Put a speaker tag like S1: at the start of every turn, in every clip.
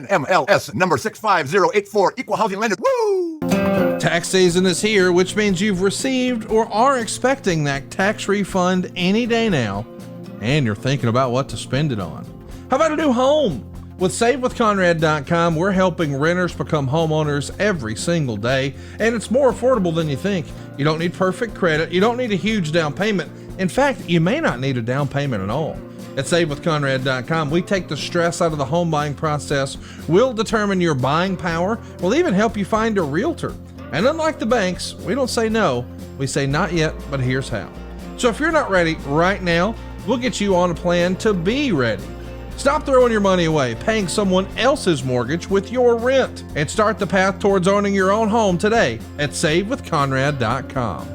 S1: NMLS number 65084, equal housing lender. Woo!
S2: Tax season is here, which means you've received or are expecting that tax refund any day now, and you're thinking about what to spend it on. How about a new home? With SaveWithConrad.com, we're helping renters become homeowners every single day, and it's more affordable than you think. You don't need perfect credit. You don't need a huge down payment. In fact, you may not need a down payment at all. At SaveWithConrad.com, we take the stress out of the home buying process. We'll determine your buying power. We'll even help you find a realtor. And unlike the banks, we don't say no. We say not yet, but here's how. So if you're not ready right now, we'll get you on a plan to be ready. Stop throwing your money away, paying someone else's mortgage with your rent, and start the path towards owning your own home today at SaveWithConrad.com.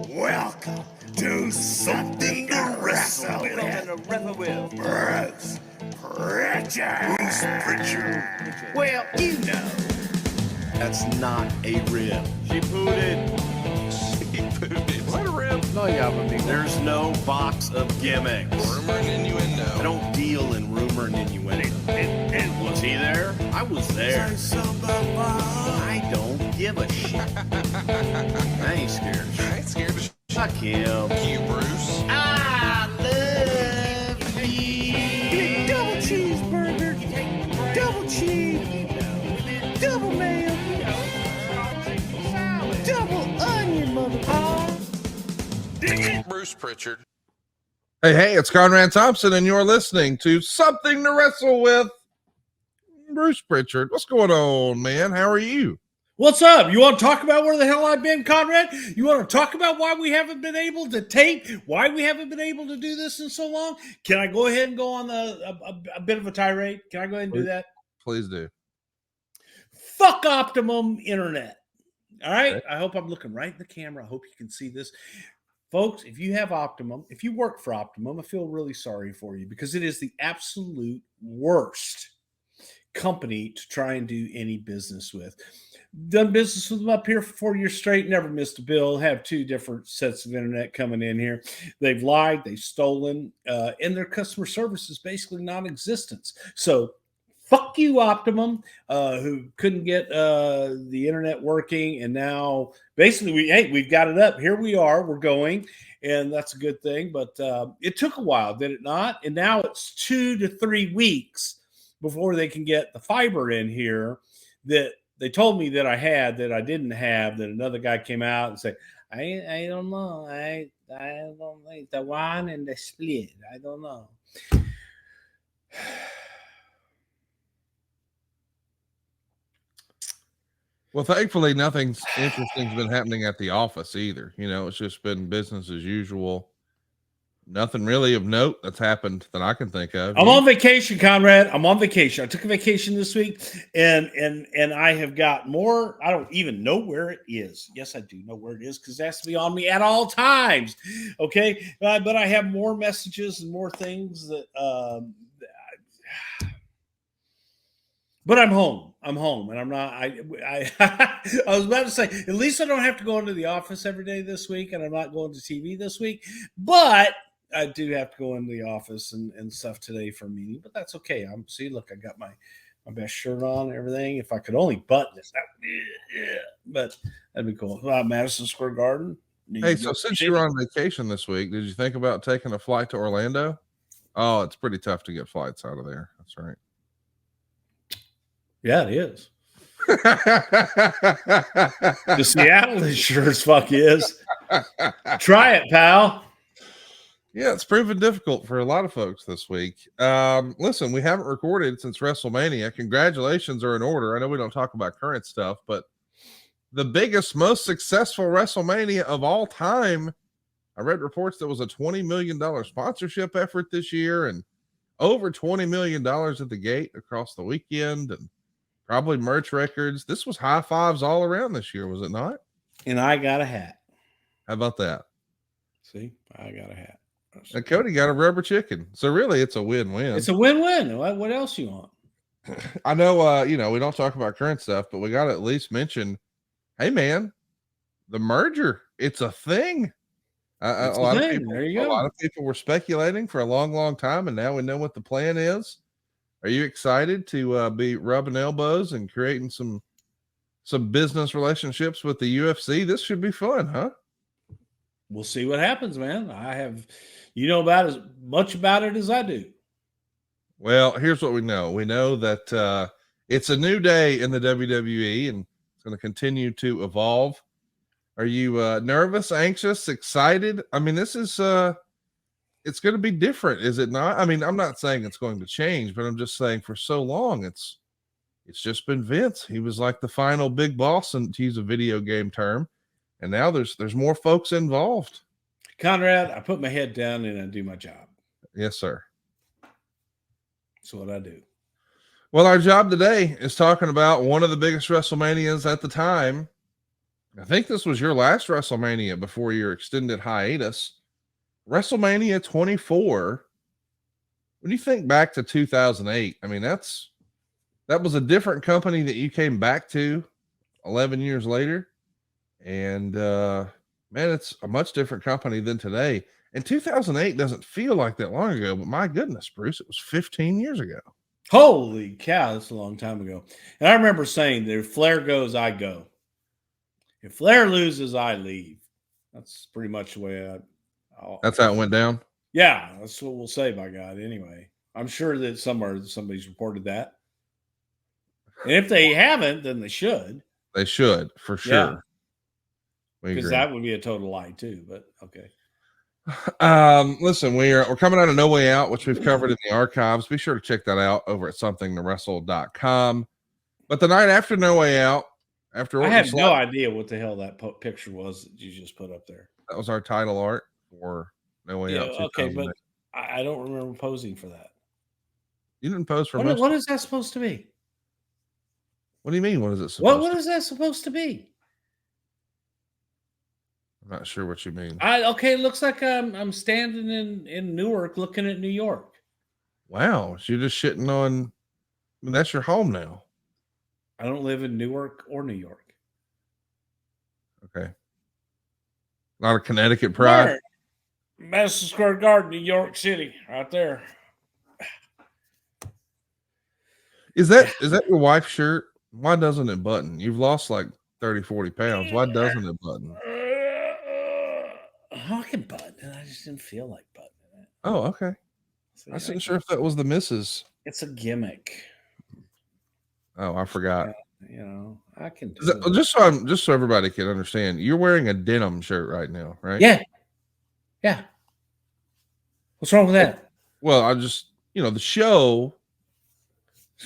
S3: Welcome to Something to Wrestle with Bruce Prichard. Bruce Prichard. Well, you know, that's not a rib. She pooted. What a rib? No, you haven't. There's no box of gimmicks.
S2: Rumor and innuendo.
S3: I don't deal in rumor and innuendo. And was he there? I was there. I don't give a shit. I ain't scared.
S2: I ain't scared of
S3: Fuck him.
S2: Fuck you, Bruce.
S3: I love you. Double cheeseburger. Double cheese. Double mayo. Double onion, motherfucker.
S2: Bruce Prichard. Hey, it's Conrad Thompson, and you're listening to Something to Wrestle with Bruce Prichard. What's going on, man? How are you?
S4: What's up? You want to talk about where the hell I've been, Conrad? You want to talk about why we haven't been able to tape? Why we haven't been able to do this in so long? Can I go ahead and go on a bit of a tirade? Can I go ahead and do that?
S2: Please do.
S4: Fuck Optimum Internet. All right? Okay. I hope I'm looking right in the camera. I hope you can see this. Folks, if you have Optimum, if you work for Optimum, I feel really sorry for you because it is the absolute worst company to try and do any business with. Done business with them up here for 4 years straight, never missed a bill, have 2 different sets of internet coming in here. They've lied, they've stolen, and their customer service is basically non-existent. So fuck you, Optimum, who couldn't get the internet working, and now basically we've got it up. Here we are, we're going, and that's a good thing. But it took a while, did it not? And now it's 2 to 3 weeks before they can get the fiber in here that they told me that I had, that I didn't have. That another guy came out and said, I don't know, I don't like the one and the split. I don't know.
S2: Well, thankfully, nothing interesting's been happening at the office either. You know, it's just been business as usual. Nothing really of note that's happened that I can think of.
S4: I'm on vacation, Conrad. I'm on vacation. I took a vacation this week, and I have got more. I don't even know where it is. Yes, I do know where it is because it has to be on me at all times. Okay, but I have more messages and more things that. But I'm home. I'm home, and I'm not. I was about to say, at least I don't have to go into the office every day this week, and I'm not going to TV this week. But I do have to go into the office and stuff today for a meeting. But that's okay. See, look, I got my best shirt on and everything. If I could only button this, but that'd be cool. Madison Square Garden.
S2: Hey, so since you were on vacation this week, did you think about taking a flight to Orlando? Oh, it's pretty tough to get flights out of there. That's right.
S4: Yeah, it is. To Seattle, it sure as fuck is. Try it, pal.
S2: Yeah, it's proven difficult for a lot of folks this week. Listen, we haven't recorded since WrestleMania. Congratulations are in order. I know we don't talk about current stuff, but the biggest, most successful WrestleMania of all time. I read reports that was a $20 million sponsorship effort this year and over $20 million at the gate across the weekend and probably merch records. This was high fives all around this year, was it not?
S4: And I got a hat.
S2: How about that?
S4: See, I got a hat.
S2: And Cody got a rubber chicken. So really, it's a win-win.
S4: It's a win-win. What else you want?
S2: I know, we don't talk about current stuff, but we got to at least mention, hey, man, the merger. It's a thing.
S4: That's
S2: A
S4: the
S2: lot of
S4: thing.
S2: people,
S4: There you
S2: a
S4: go.
S2: lot of people were speculating for a long, long time, and now we know what the plan is. Are you excited to be rubbing elbows and creating some business relationships with the UFC? This should be fun, huh?
S4: We'll see what happens, man. You know about as much about it as I do.
S2: Well, here's what we know. We know that it's a new day in the WWE, and it's going to continue to evolve. Are you nervous, anxious, excited? I mean, this is it's going to be different, is it not? I mean, I'm not saying it's going to change, but I'm just saying for so long it's just been Vince. He was like the final big boss, and to use a video game term. And now there's more folks involved.
S4: Conrad, I put my head down and I do my job.
S2: Yes, sir.
S4: That's what I do.
S2: Well, our job today is talking about one of the biggest WrestleManias at the time. I think this was your last WrestleMania before your extended hiatus. WrestleMania 24. When you think back to 2008, I mean, that was a different company that you came back to 11 years later. And man, it's a much different company than today. And 2008 doesn't feel like that long ago, but my goodness, Bruce, it was 15 years ago.
S4: Holy cow, that's a long time ago. And I remember saying that if Flair goes, I go. If Flair loses, I leave. That's pretty much the way
S2: That's how it went down.
S4: Yeah, that's what we'll say, by God. Anyway, I'm sure that somewhere somebody's reported that. And if they haven't, then they should.
S2: They should, for sure.
S4: Yeah. Because that would be a total lie too, but okay.
S2: Listen, we're coming out of No Way Out, which we've covered in the archives. Be sure to check that out over at somethingtowrestle.com. But the night after No Way Out,
S4: I had no idea what the hell that picture was that you just put up there.
S2: That was our title art for No Way Out.
S4: Okay, but I don't remember posing for that.
S2: You didn't pose for
S4: what is that supposed to be?
S2: What do you mean? What is it supposed
S4: What is that supposed to be?
S2: I'm not sure what you mean.
S4: It looks like I'm standing in Newark looking at New York.
S2: Wow, so you're just shitting on. I mean, that's your home now.
S4: I don't live in Newark or New York.
S2: Okay. A lot of Connecticut pride.
S4: There. Madison Square Garden, New York City, right there.
S2: Is that your wife's shirt? Why doesn't it button? You've lost like 30, 40 pounds. Why doesn't it button?
S4: I can button it. I just didn't feel like buttoning it.
S2: Oh, okay. I wasn't sure if that was the missus.
S4: It's a gimmick.
S2: Oh, I forgot.
S4: I can do
S2: it. Just so everybody can understand, you're wearing a denim shirt right now, right?
S4: Yeah. What's wrong with that?
S2: Well, I just the show.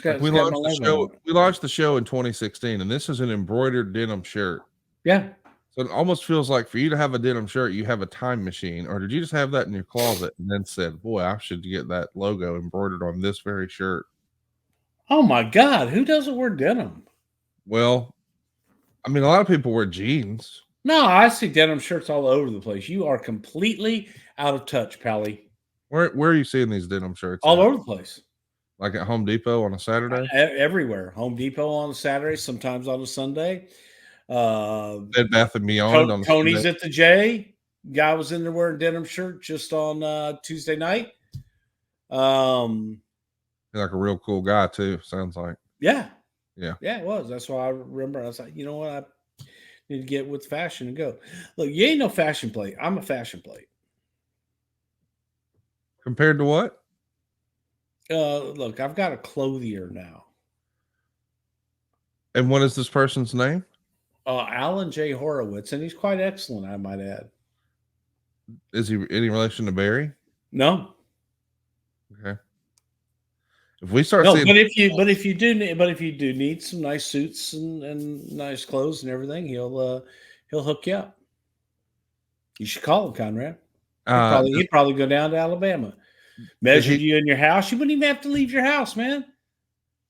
S2: We launched the show in 2016, and this is an embroidered denim shirt.
S4: Yeah.
S2: So it almost feels like for you to have a denim shirt, you have a time machine, or did you just have that in your closet and then said, "Boy, I should get that logo embroidered on this very shirt"?
S4: Oh my God, who doesn't wear denim?
S2: Well, I mean, a lot of people wear jeans.
S4: No, I see denim shirts all over the place. You are completely out of touch, Pally.
S2: Where are you seeing these denim shirts?
S4: All over the place.
S2: Like at Home Depot on a Saturday?
S4: Everywhere. Home Depot on a Saturday, sometimes on a Sunday.
S2: Bed Bath and Beyond on
S4: Tony's
S2: Sunday.
S4: at the J. Guy was in there wearing denim shirt just on Tuesday night.
S2: Like a real cool guy too, sounds like.
S4: Yeah,
S2: it
S4: was. That's why I remember. I was like, you know what, I need to get with fashion and go. Look, you ain't no fashion plate. I'm a fashion plate.
S2: Compared to what?
S4: Look, I've got a clothier now.
S2: And what is this person's name?
S4: Alan J. Horowitz, and he's quite excellent, I might add.
S2: Is he any relation to Barry?
S4: No.
S2: Okay. If we start seeing,
S4: but if you do need some nice suits and nice clothes and everything, he'll hook you up. You should call him, Conrad. He'd probably go down to Alabama, measure you in your house. You wouldn't even have to leave your house, man.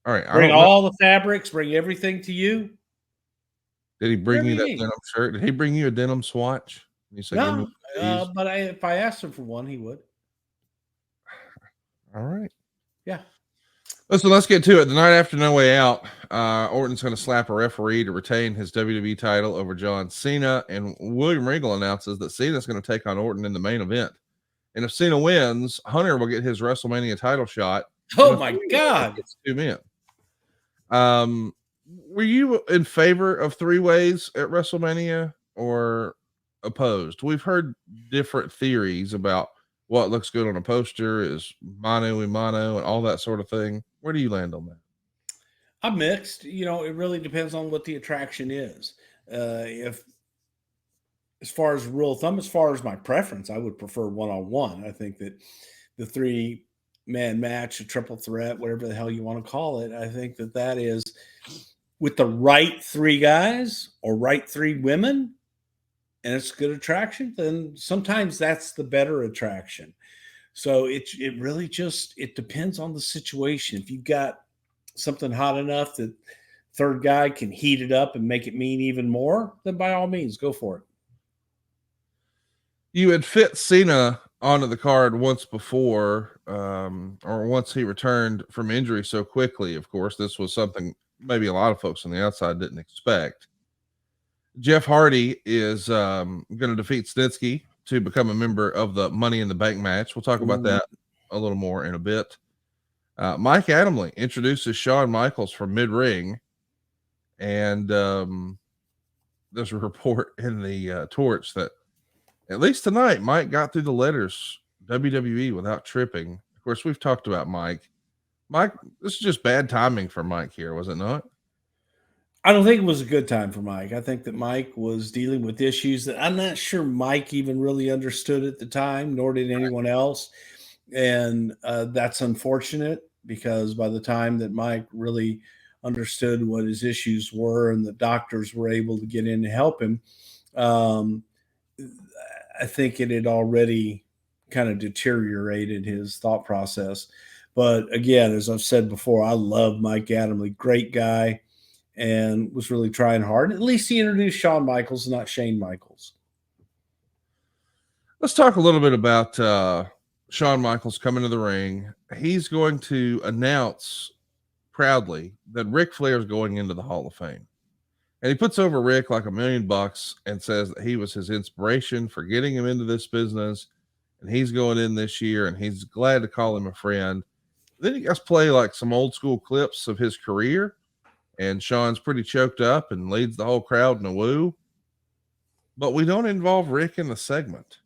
S2: All right,
S4: bring all the fabrics, bring everything to you.
S2: Did he bring you that denim shirt? Did he bring you a denim swatch?
S4: You said no, but if I asked him for one, he would.
S2: All right.
S4: Yeah.
S2: Listen, let's get to it. The night after No Way Out, Orton's going to slap a referee to retain his WWE title over John Cena, and William Regal announces that Cena's going to take on Orton in the main event. And if Cena wins, Hunter will get his WrestleMania title shot.
S4: Oh my God!
S2: It's 2 men. Were you in favor of 3-ways at WrestleMania or opposed? We've heard different theories about what looks good on a poster is mano a mano and all that sort of thing. Where do you land on that?
S4: I'm mixed. It really depends on what the attraction is. If, as far as rule of thumb, as far as my preference, I would prefer one-on-one. I think that the 3-man match, a triple threat, whatever the hell you want to call it, I think that is with the right 3 guys or right 3 women, and it's a good attraction, then sometimes that's the better attraction. So it really just, it depends on the situation. If you've got something hot enough that third guy can heat it up and make it mean even more, then by all means, go for it.
S2: You had fit Cena onto the card once before, or once he returned from injury so quickly. Of course, this was something maybe a lot of folks on the outside didn't expect. Jeff Hardy is going to defeat Snitsky to become a member of the Money in the Bank match. We'll talk about that a little more in a bit. Mike Adamle introduces Shawn Michaels from mid-ring, and there's a report in the Torch that at least tonight Mike got through the letters WWE without tripping. Of course, we've talked about Mike. Mike, this is just bad timing for Mike here, was it not?
S4: I don't think it was a good time for Mike. I think that Mike was dealing with issues that I'm not sure Mike even really understood at the time, nor did anyone else. And that's unfortunate, because by the time that Mike really understood what his issues were and the doctors were able to get in to help him, I think it had already kind of deteriorated his thought process. But again, as I've said before, I love Mike Adamle, great guy, and was really trying hard. At least he introduced Shawn Michaels, not Shane Michaels.
S2: Let's talk a little bit about Shawn Michaels coming to the ring. He's going to announce proudly that Ric Flair is going into the Hall of Fame. And he puts over Rick like $1 million and says that he was his inspiration for getting him into this business. And he's going in this year and he's glad to call him a friend. Then you guys play like some old school clips of his career. And Shawn's pretty choked up and leads the whole crowd in a woo. But we don't involve Rick in the segment.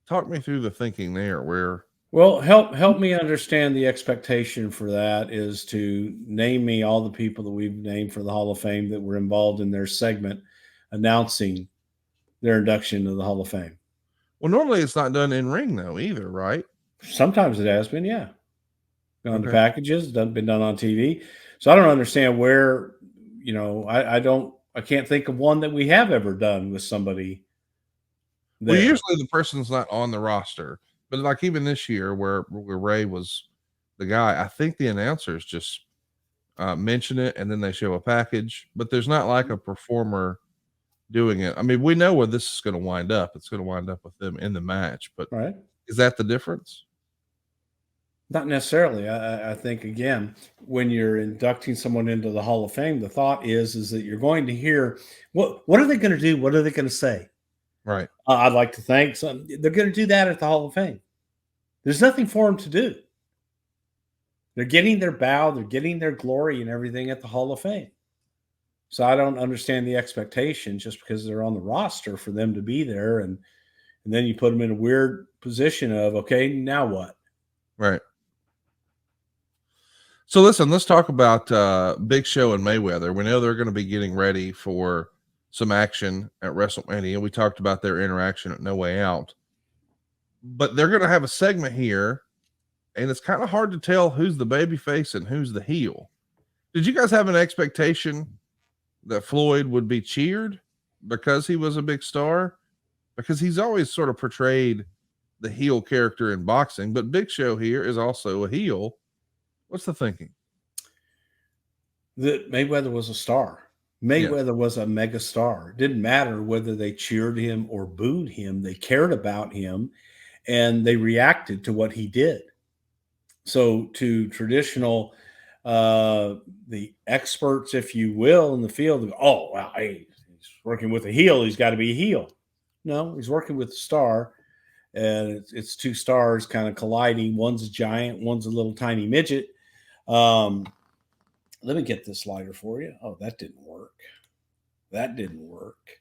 S2: Talk me through the thinking there.
S4: Well, help me understand the expectation for that is to name me all the people that we've named for the Hall of Fame that were involved in their segment announcing their induction to the Hall of Fame.
S2: Well, normally it's not done in ring though either, right?
S4: Sometimes it has been, yeah. On the packages, been done on TV. So I don't understand where, I can't think of one that we have ever done with somebody there.
S2: Well, usually the person's not on the roster, but like even this year where Ray was the guy, I think the announcers just mention it and then they show a package, but there's not like a performer doing it. I mean, we know where this is going to wind up. It's going to wind up with them in the match, but
S4: right.
S2: Is that the difference?
S4: Not necessarily. I think, again, when you're inducting someone into the Hall of Fame, the thought is that you're going to hear, what are they going to do? What are they going to say?
S2: Right.
S4: I'd like to thank some. They're going to do that at the Hall of Fame. There's nothing for them to do. They're getting their bow, they're getting their glory and everything at the Hall of Fame. So I don't understand the expectation just because they're on the roster for them to be there. And then you put them in a weird position of, okay, now what?
S2: Right. So listen, let's talk about Big Show and Mayweather. We know they're going to be getting ready for some action at WrestleMania. We talked about their interaction at No Way Out. But they're going to have a segment here, and it's kind of hard to tell who's the babyface and who's the heel. Did you guys have an expectation that Floyd would be cheered because he was a big star? Because he's always sort of portrayed the heel character in boxing, but Big Show here is also a heel. What's the thinking?
S4: That Mayweather was a star. Mayweather was a mega star. It didn't matter whether they cheered him or booed him. They cared about him and they reacted to what he did. So to traditional The experts, if you will, in the field, go, oh, wow, hey, he's working with a heel. He's got to be a heel. No, he's working with a star, and it's two stars kind of colliding. One's a giant, one's a little tiny midget. Let me get this lighter for you. Oh, that didn't work. That didn't work.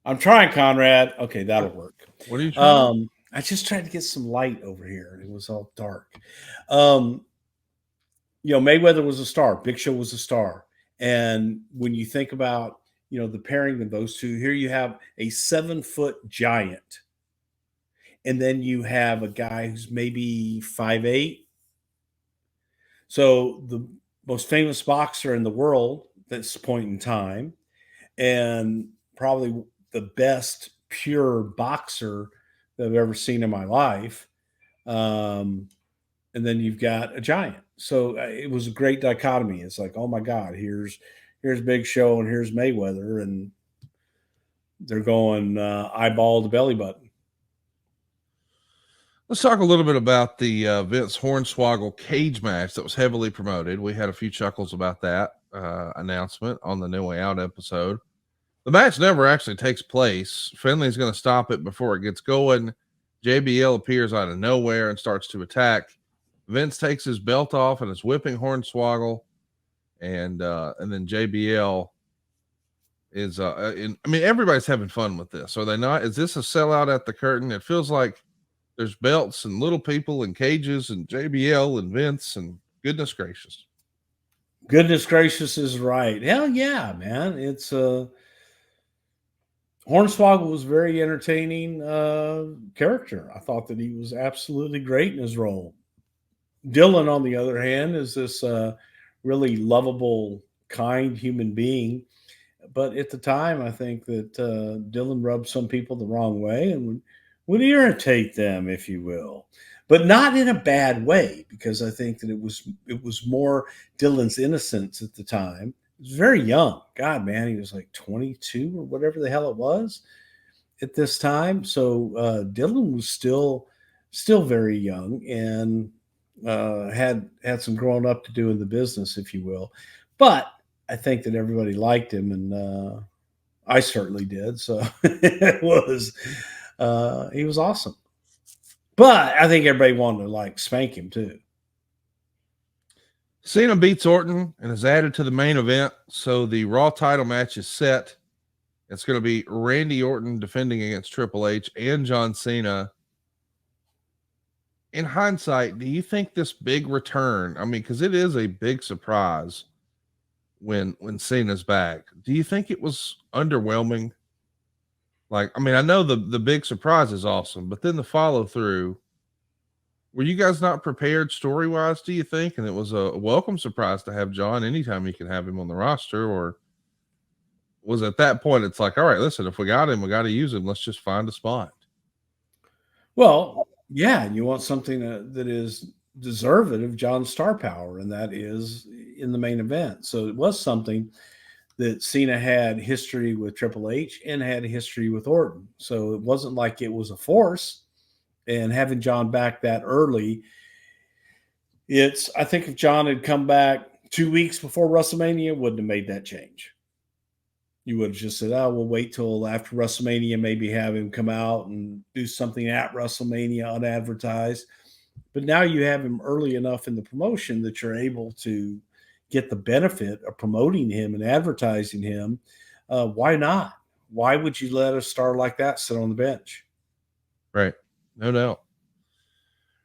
S4: I'm trying, Conrad. Okay, that'll work.
S2: What are you trying?
S4: I just tried to get some light over here. It was all dark. Mayweather was a star. Big Show was a star. And when you think about, the pairing of those two, here you have a 7-foot giant. And then you have a guy who's maybe 5'8". So the most famous boxer in the world at this point in time, and probably the best pure boxer that I've ever seen in my life. And then you've got a giant. So it was a great dichotomy. It's like, oh my God, here's Big Show and here's Mayweather, and they're going eyeball to belly button.
S2: Let's talk a little bit about the Vince Hornswoggle cage match that was heavily promoted. We had a few chuckles about that announcement on the No Way Out episode. The match never actually takes place. Finley's going to stop it before it gets going. JBL appears out of nowhere and starts to attack. Vince takes his belt off and is whipping Hornswoggle, and then JBL is. Everybody's having fun with this, are they not? Is this a sellout at the curtain? It feels like there's belts and little people and cages and JBL and Vince, and goodness gracious.
S4: Goodness gracious is right. Hell yeah, man. It's Hornswoggle was very entertaining character. I thought that he was absolutely great in his role. Dylan, on the other hand, is this really lovable, kind human being. But at the time, I think that Dylan rubbed some people the wrong way and would irritate them, if you will, but not in a bad way, because I think that it was more Dylan's innocence at the time. He was very young. God, man, he was like 22 or whatever the hell it was at this time. So Dylan was still very young and had some growing up to do in the business, if you will. But I think that everybody liked him, and I certainly did. So he was awesome. But I think everybody wanted to spank him too.
S2: Cena beats Orton and is added to the main event. So the Raw title match is set. It's going to be Randy Orton defending against Triple H and John Cena. In hindsight, do you think this big return, because it is a big surprise when Cena's back, do you think it was underwhelming? I know the big surprise is awesome, but then the follow through, were you guys not prepared story wise, do you think? And it was a welcome surprise to have John anytime you can have him on the roster, or was at that point, it's like, all right, listen, if we got him, we got to use him. Let's just find a spot.
S4: Well, yeah. And you want something that is deserving of John's star power, and that is in the main event. So it was something that Cena had history with Triple H and had a history with Orton. So it wasn't like it was a force, and having John back that early, I think if John had come back 2 weeks before WrestleMania, wouldn't have made that change. You would have just said, oh, we'll wait till after WrestleMania, maybe have him come out and do something at WrestleMania unadvertised. But now you have him early enough in the promotion that you're able to get the benefit of promoting him and advertising him. Why not? Why would you let a star like that sit on the bench?
S2: Right. No doubt.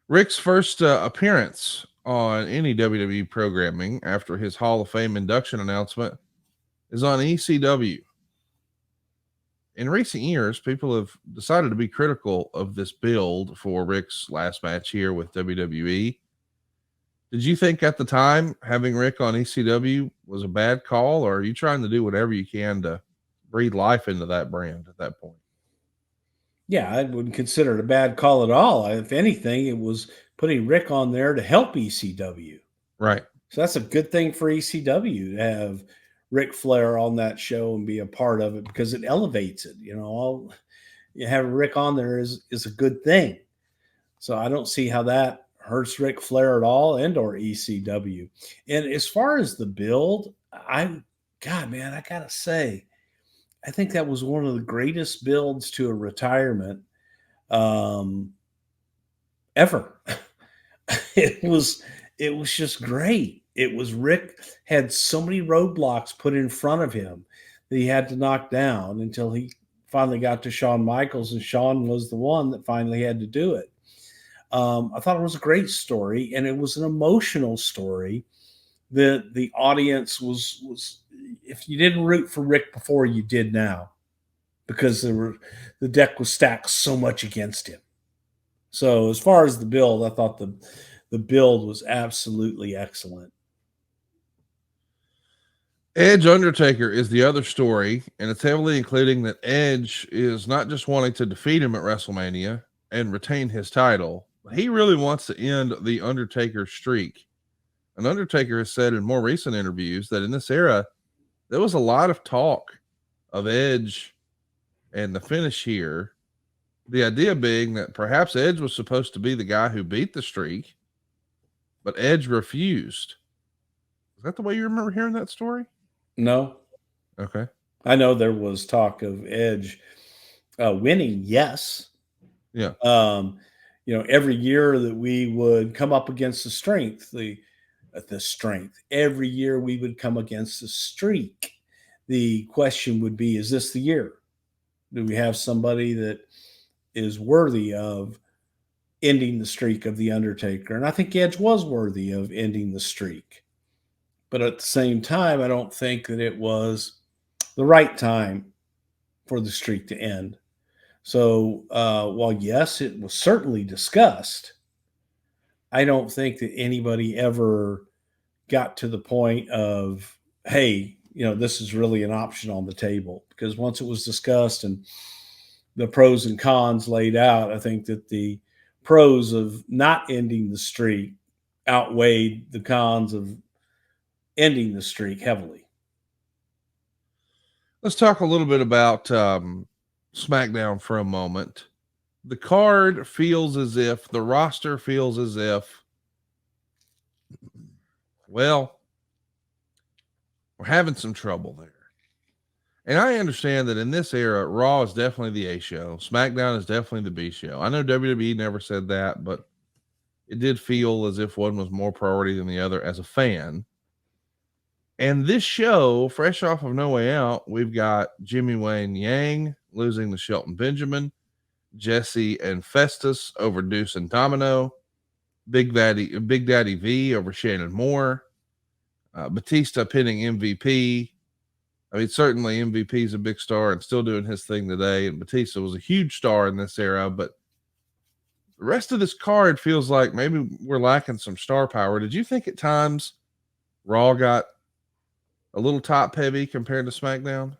S2: Rick's first appearance on any WWE programming after his Hall of Fame induction announcement is on ECW. In recent years, people have decided to be critical of this build for Rick's last match here with WWE. Did you think at the time having Rick on ECW was a bad call, or are you trying to do whatever you can to breathe life into that brand at that point?
S4: Yeah, I wouldn't consider it a bad call at all. If anything, it was putting Rick on there to help ECW.
S2: Right.
S4: So that's a good thing for ECW to have Ric Flair on that show and be a part of it, because it elevates it. You have Rick on there is a good thing. So I don't see how that hurts Ric Flair at all and or ECW. And as far as the build, God, man, I gotta say, I think that was one of the greatest builds to a retirement ever. it was just great. It was Rick had so many roadblocks put in front of him that he had to knock down until he finally got to Shawn Michaels, and Shawn was the one that finally had to do it. I thought it was a great story, and it was an emotional story that the audience was. If you didn't root for Rick before, you did now, because the deck was stacked so much against him. So as far as the build, I thought the build was absolutely excellent.
S2: Edge Undertaker is the other story, and it's heavily including that Edge is not just wanting to defeat him at WrestleMania and retain his title, but he really wants to end the Undertaker streak. And Undertaker has said in more recent interviews that in this era, there was a lot of talk of Edge and the finish here. The idea being that perhaps Edge was supposed to be the guy who beat the streak, but Edge refused. Is that the way you remember hearing that story?
S4: No.
S2: Okay.
S4: I know there was talk of Edge winning, yes.
S2: Yeah.
S4: Every year that we would come up against the strength, every year we would come against the streak. The question would be, is this the year? Do we have somebody that is worthy of ending the streak of the Undertaker? And I think Edge was worthy of ending the streak. But at the same time, I don't think that it was the right time for the streak to end. So while, yes, it was certainly discussed, I don't think that anybody ever got to the point of, hey, this is really an option on the table. Because once it was discussed and the pros and cons laid out, I think that the pros of not ending the streak outweighed the cons of ending the streak heavily.
S2: Let's talk a little bit about SmackDown for a moment. The card feels as if, the roster feels as if, well, we're having some trouble there. And I understand that in this era, Raw is definitely the A show. SmackDown is definitely the B show. I know WWE never said that, but it did feel as if one was more priority than the other as a fan. And this show, fresh off of No Way Out, we've got Jimmy Wayne Yang losing to Shelton Benjamin, Jesse and Festus over Deuce and Domino, Big Daddy V over Shannon Moore, Batista pinning MVP. I mean, certainly MVP is a big star and still doing his thing today. And Batista was a huge star in this era, but the rest of this card feels like maybe we're lacking some star power. Did you think at times Raw got a little top heavy compared to SmackDown?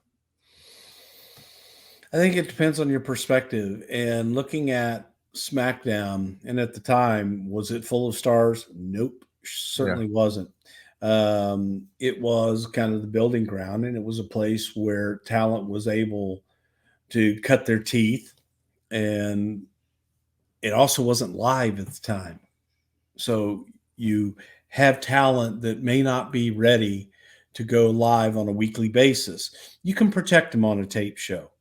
S4: I think it depends on your perspective. And looking at SmackDown, and at the time, was it full of stars? Nope, certainly wasn't. It was kind of the building ground, and it was a place where talent was able to cut their teeth, and it also wasn't live at the time. So you have talent that may not be ready to go live on a weekly basis. You can protect them on a tape show,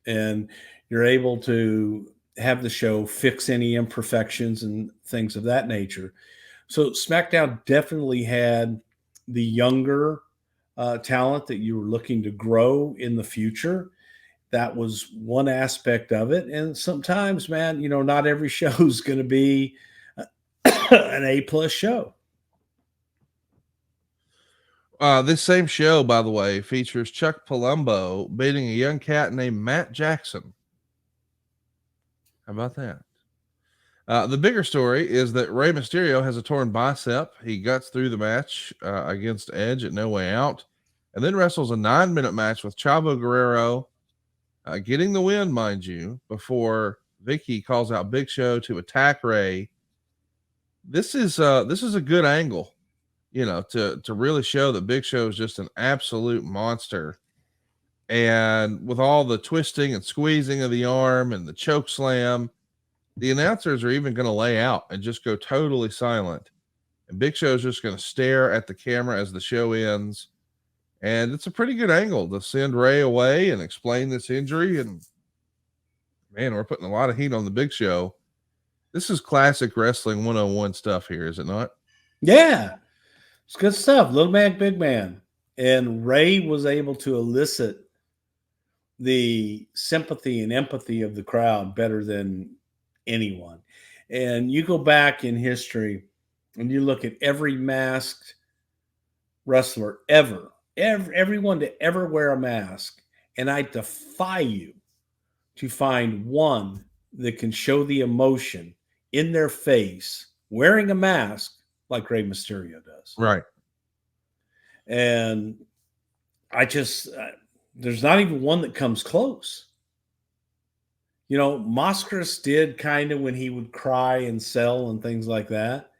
S4: and you're able to have the show fix any imperfections and things of that nature. So SmackDown definitely had the younger talent that you were looking to grow in the future. That was one aspect of it. And sometimes, man, not every show is going to be an A+ show.
S2: This same show, by the way, features Chuck Palumbo beating a young cat named Matt Jackson. How about that? The bigger story is that Rey Mysterio has a torn bicep. He guts through the match against Edge at No Way Out, and then wrestles a 9-minute match with Chavo Guerrero, getting the win, mind you, before Vicky calls out Big Show to attack Rey. This is a good angle, to really show that Big Show is just an absolute monster. And with all the twisting and squeezing of the arm and the choke slam, the announcers are even going to lay out and just go totally silent. And Big Show's just going to stare at the camera as the show ends. And it's a pretty good angle to send Ray away and explain this injury. And man, we're putting a lot of heat on the Big Show. This is classic wrestling 101 stuff here, is it not?
S4: Yeah, it's good stuff. Little man, big man. And Ray was able to elicit the sympathy and empathy of the crowd better than anyone. And you go back in history and you look at every masked wrestler ever, everyone to ever wear a mask. And I defy you to find one that can show the emotion in their face wearing a mask like Rey Mysterio does.
S2: Right.
S4: And I just, there's not even one that comes close. You know, Mascaras did kind of when he would cry and sell and things like that.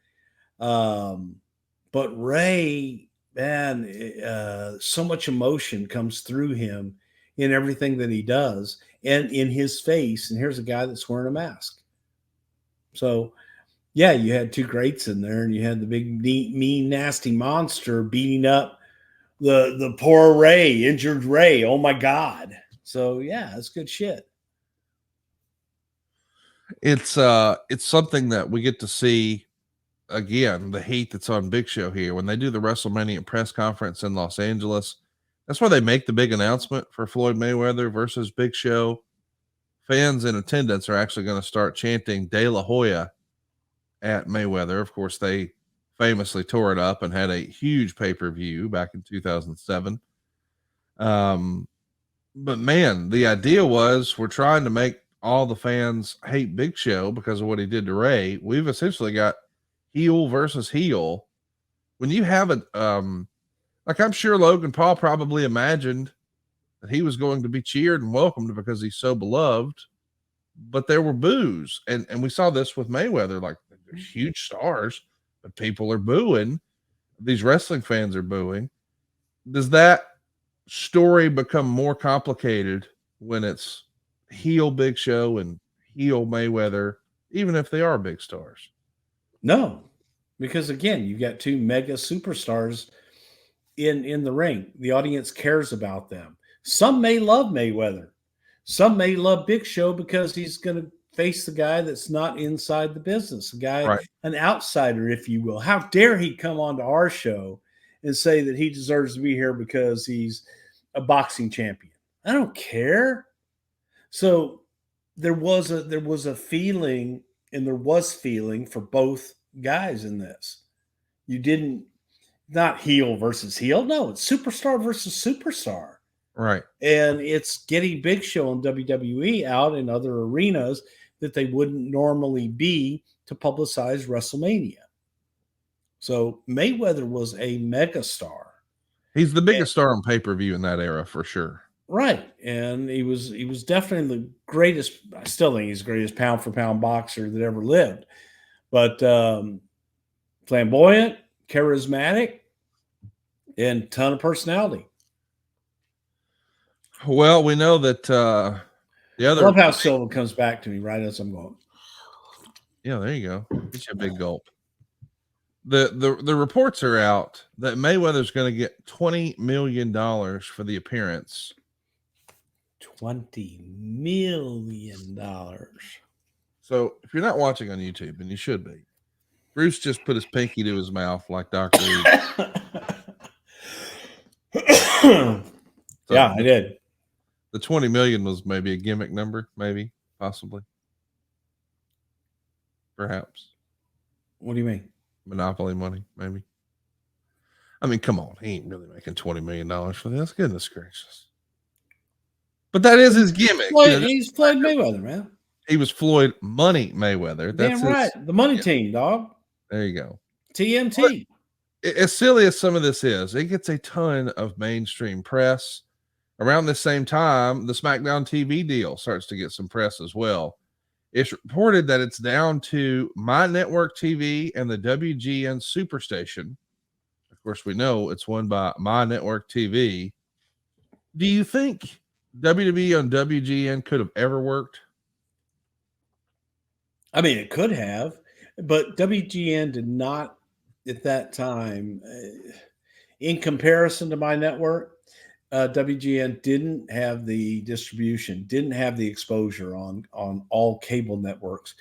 S4: But Ray, man, so much emotion comes through him in everything that he does and in his face. And here's a guy that's wearing a mask. So, yeah, you had two greats in there, and you had the big, mean, nasty monster beating up the poor Ray, injured Ray. Oh my God. So yeah, it's good shit.
S2: It's something that we get to see again, the heat that's on Big Show here. When they do the WrestleMania press conference in Los Angeles, that's where they make the big announcement for Floyd Mayweather versus Big Show. Fans in attendance are actually going to start chanting De La Hoya at Mayweather. Of course, they famously tore it up and had a huge pay-per-view back in 2007. But man, the idea was we're trying to make all the fans hate Big Show because of what he did to Ray. We've essentially got heel versus heel. When you have it, like I'm sure Logan Paul probably imagined that he was going to be cheered and welcomed because he's so beloved, but there were boos. And we saw this with Mayweather, like they're huge stars, but people are booing. These wrestling fans are booing. Does that story become more complicated when it's heel Big Show and heel Mayweather, even if they are big stars?
S4: No, because again, you've got two mega superstars in the ring. The audience cares about them. Some may love Mayweather. Some may love Big Show because he's going to face the guy that's not inside the business, a guy,
S2: Right.
S4: An outsider, if you will. How dare he come onto our show and say that he deserves to be here because he's a boxing champion? I don't care. So there was a feeling, and there was feeling for both guys in this. You didn't, not heel versus heel. No, it's superstar versus superstar.
S2: Right.
S4: And it's getting Big Show and WWE out in other arenas that they wouldn't normally be to publicize WrestleMania. So Mayweather was a megastar.
S2: He's the biggest star on pay-per-view in that era for sure.
S4: Right. And he was definitely the greatest. I still think he's the greatest pound for pound boxer that ever lived. But flamboyant, charismatic, and ton of personality.
S2: Well, we know that the other.
S4: I love how Silva comes back to me right as I'm going.
S2: Yeah, there you go. Get you a big gulp. The reports are out that Mayweather's going to get $20 million for the appearance.
S4: $20 million.
S2: So if you're not watching on YouTube, and you should be, Bruce just put his pinky to his mouth like Dr.
S4: Yeah, I did.
S2: The 20 million was maybe a gimmick number, maybe, possibly, perhaps.
S4: What do you mean?
S2: Monopoly money, maybe. I mean, come on, he ain't really making $20 million for this. Goodness gracious! But that is his gimmick.
S4: Floyd, he's Floyd Mayweather, man.
S2: He was Floyd Money Mayweather. That's
S4: damn right. The money team, dog.
S2: There you go.
S4: TMT.
S2: But as silly as some of this is, it gets a ton of mainstream press. Around the same time, the SmackDown TV deal starts to get some press as well. It's reported that it's down to My Network TV and the WGN Superstation. Of course, we know it's won by My Network TV. Do you think WWE on WGN could have ever worked?
S4: I mean, it could have, but WGN did not at that time. In comparison to my network, WGN didn't have the distribution, didn't have the exposure on all cable networks.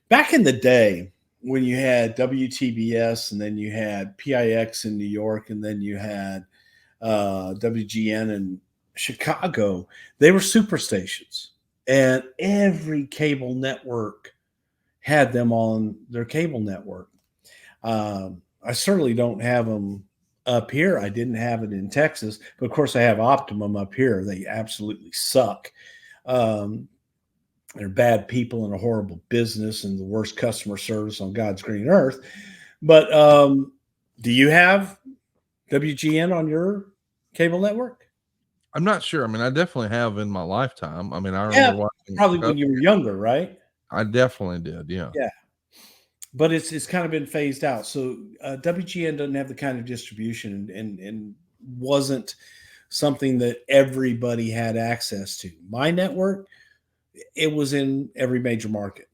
S4: Back in the day, when you had WTBS and then you had PIX in New York and then you had WGN in Chicago, they were super stations, and every cable network had them on their cable network. I certainly don't have them up here. I didn't have it in Texas, but of course I have Optimum up here. They absolutely suck. Um, they're bad people and a horrible business and the worst customer service on God's green earth. But do you have WGN on your cable network?
S2: I'm not sure. I mean, I definitely have in my lifetime. I mean, I
S4: Yeah,
S2: remember watching
S4: probably
S2: a couple.
S4: when you were younger, right?
S2: I definitely did. Yeah.
S4: Yeah, but it's kind of been phased out. So WGN doesn't have the kind of distribution and wasn't something that everybody had access to. My network, it was in every major market,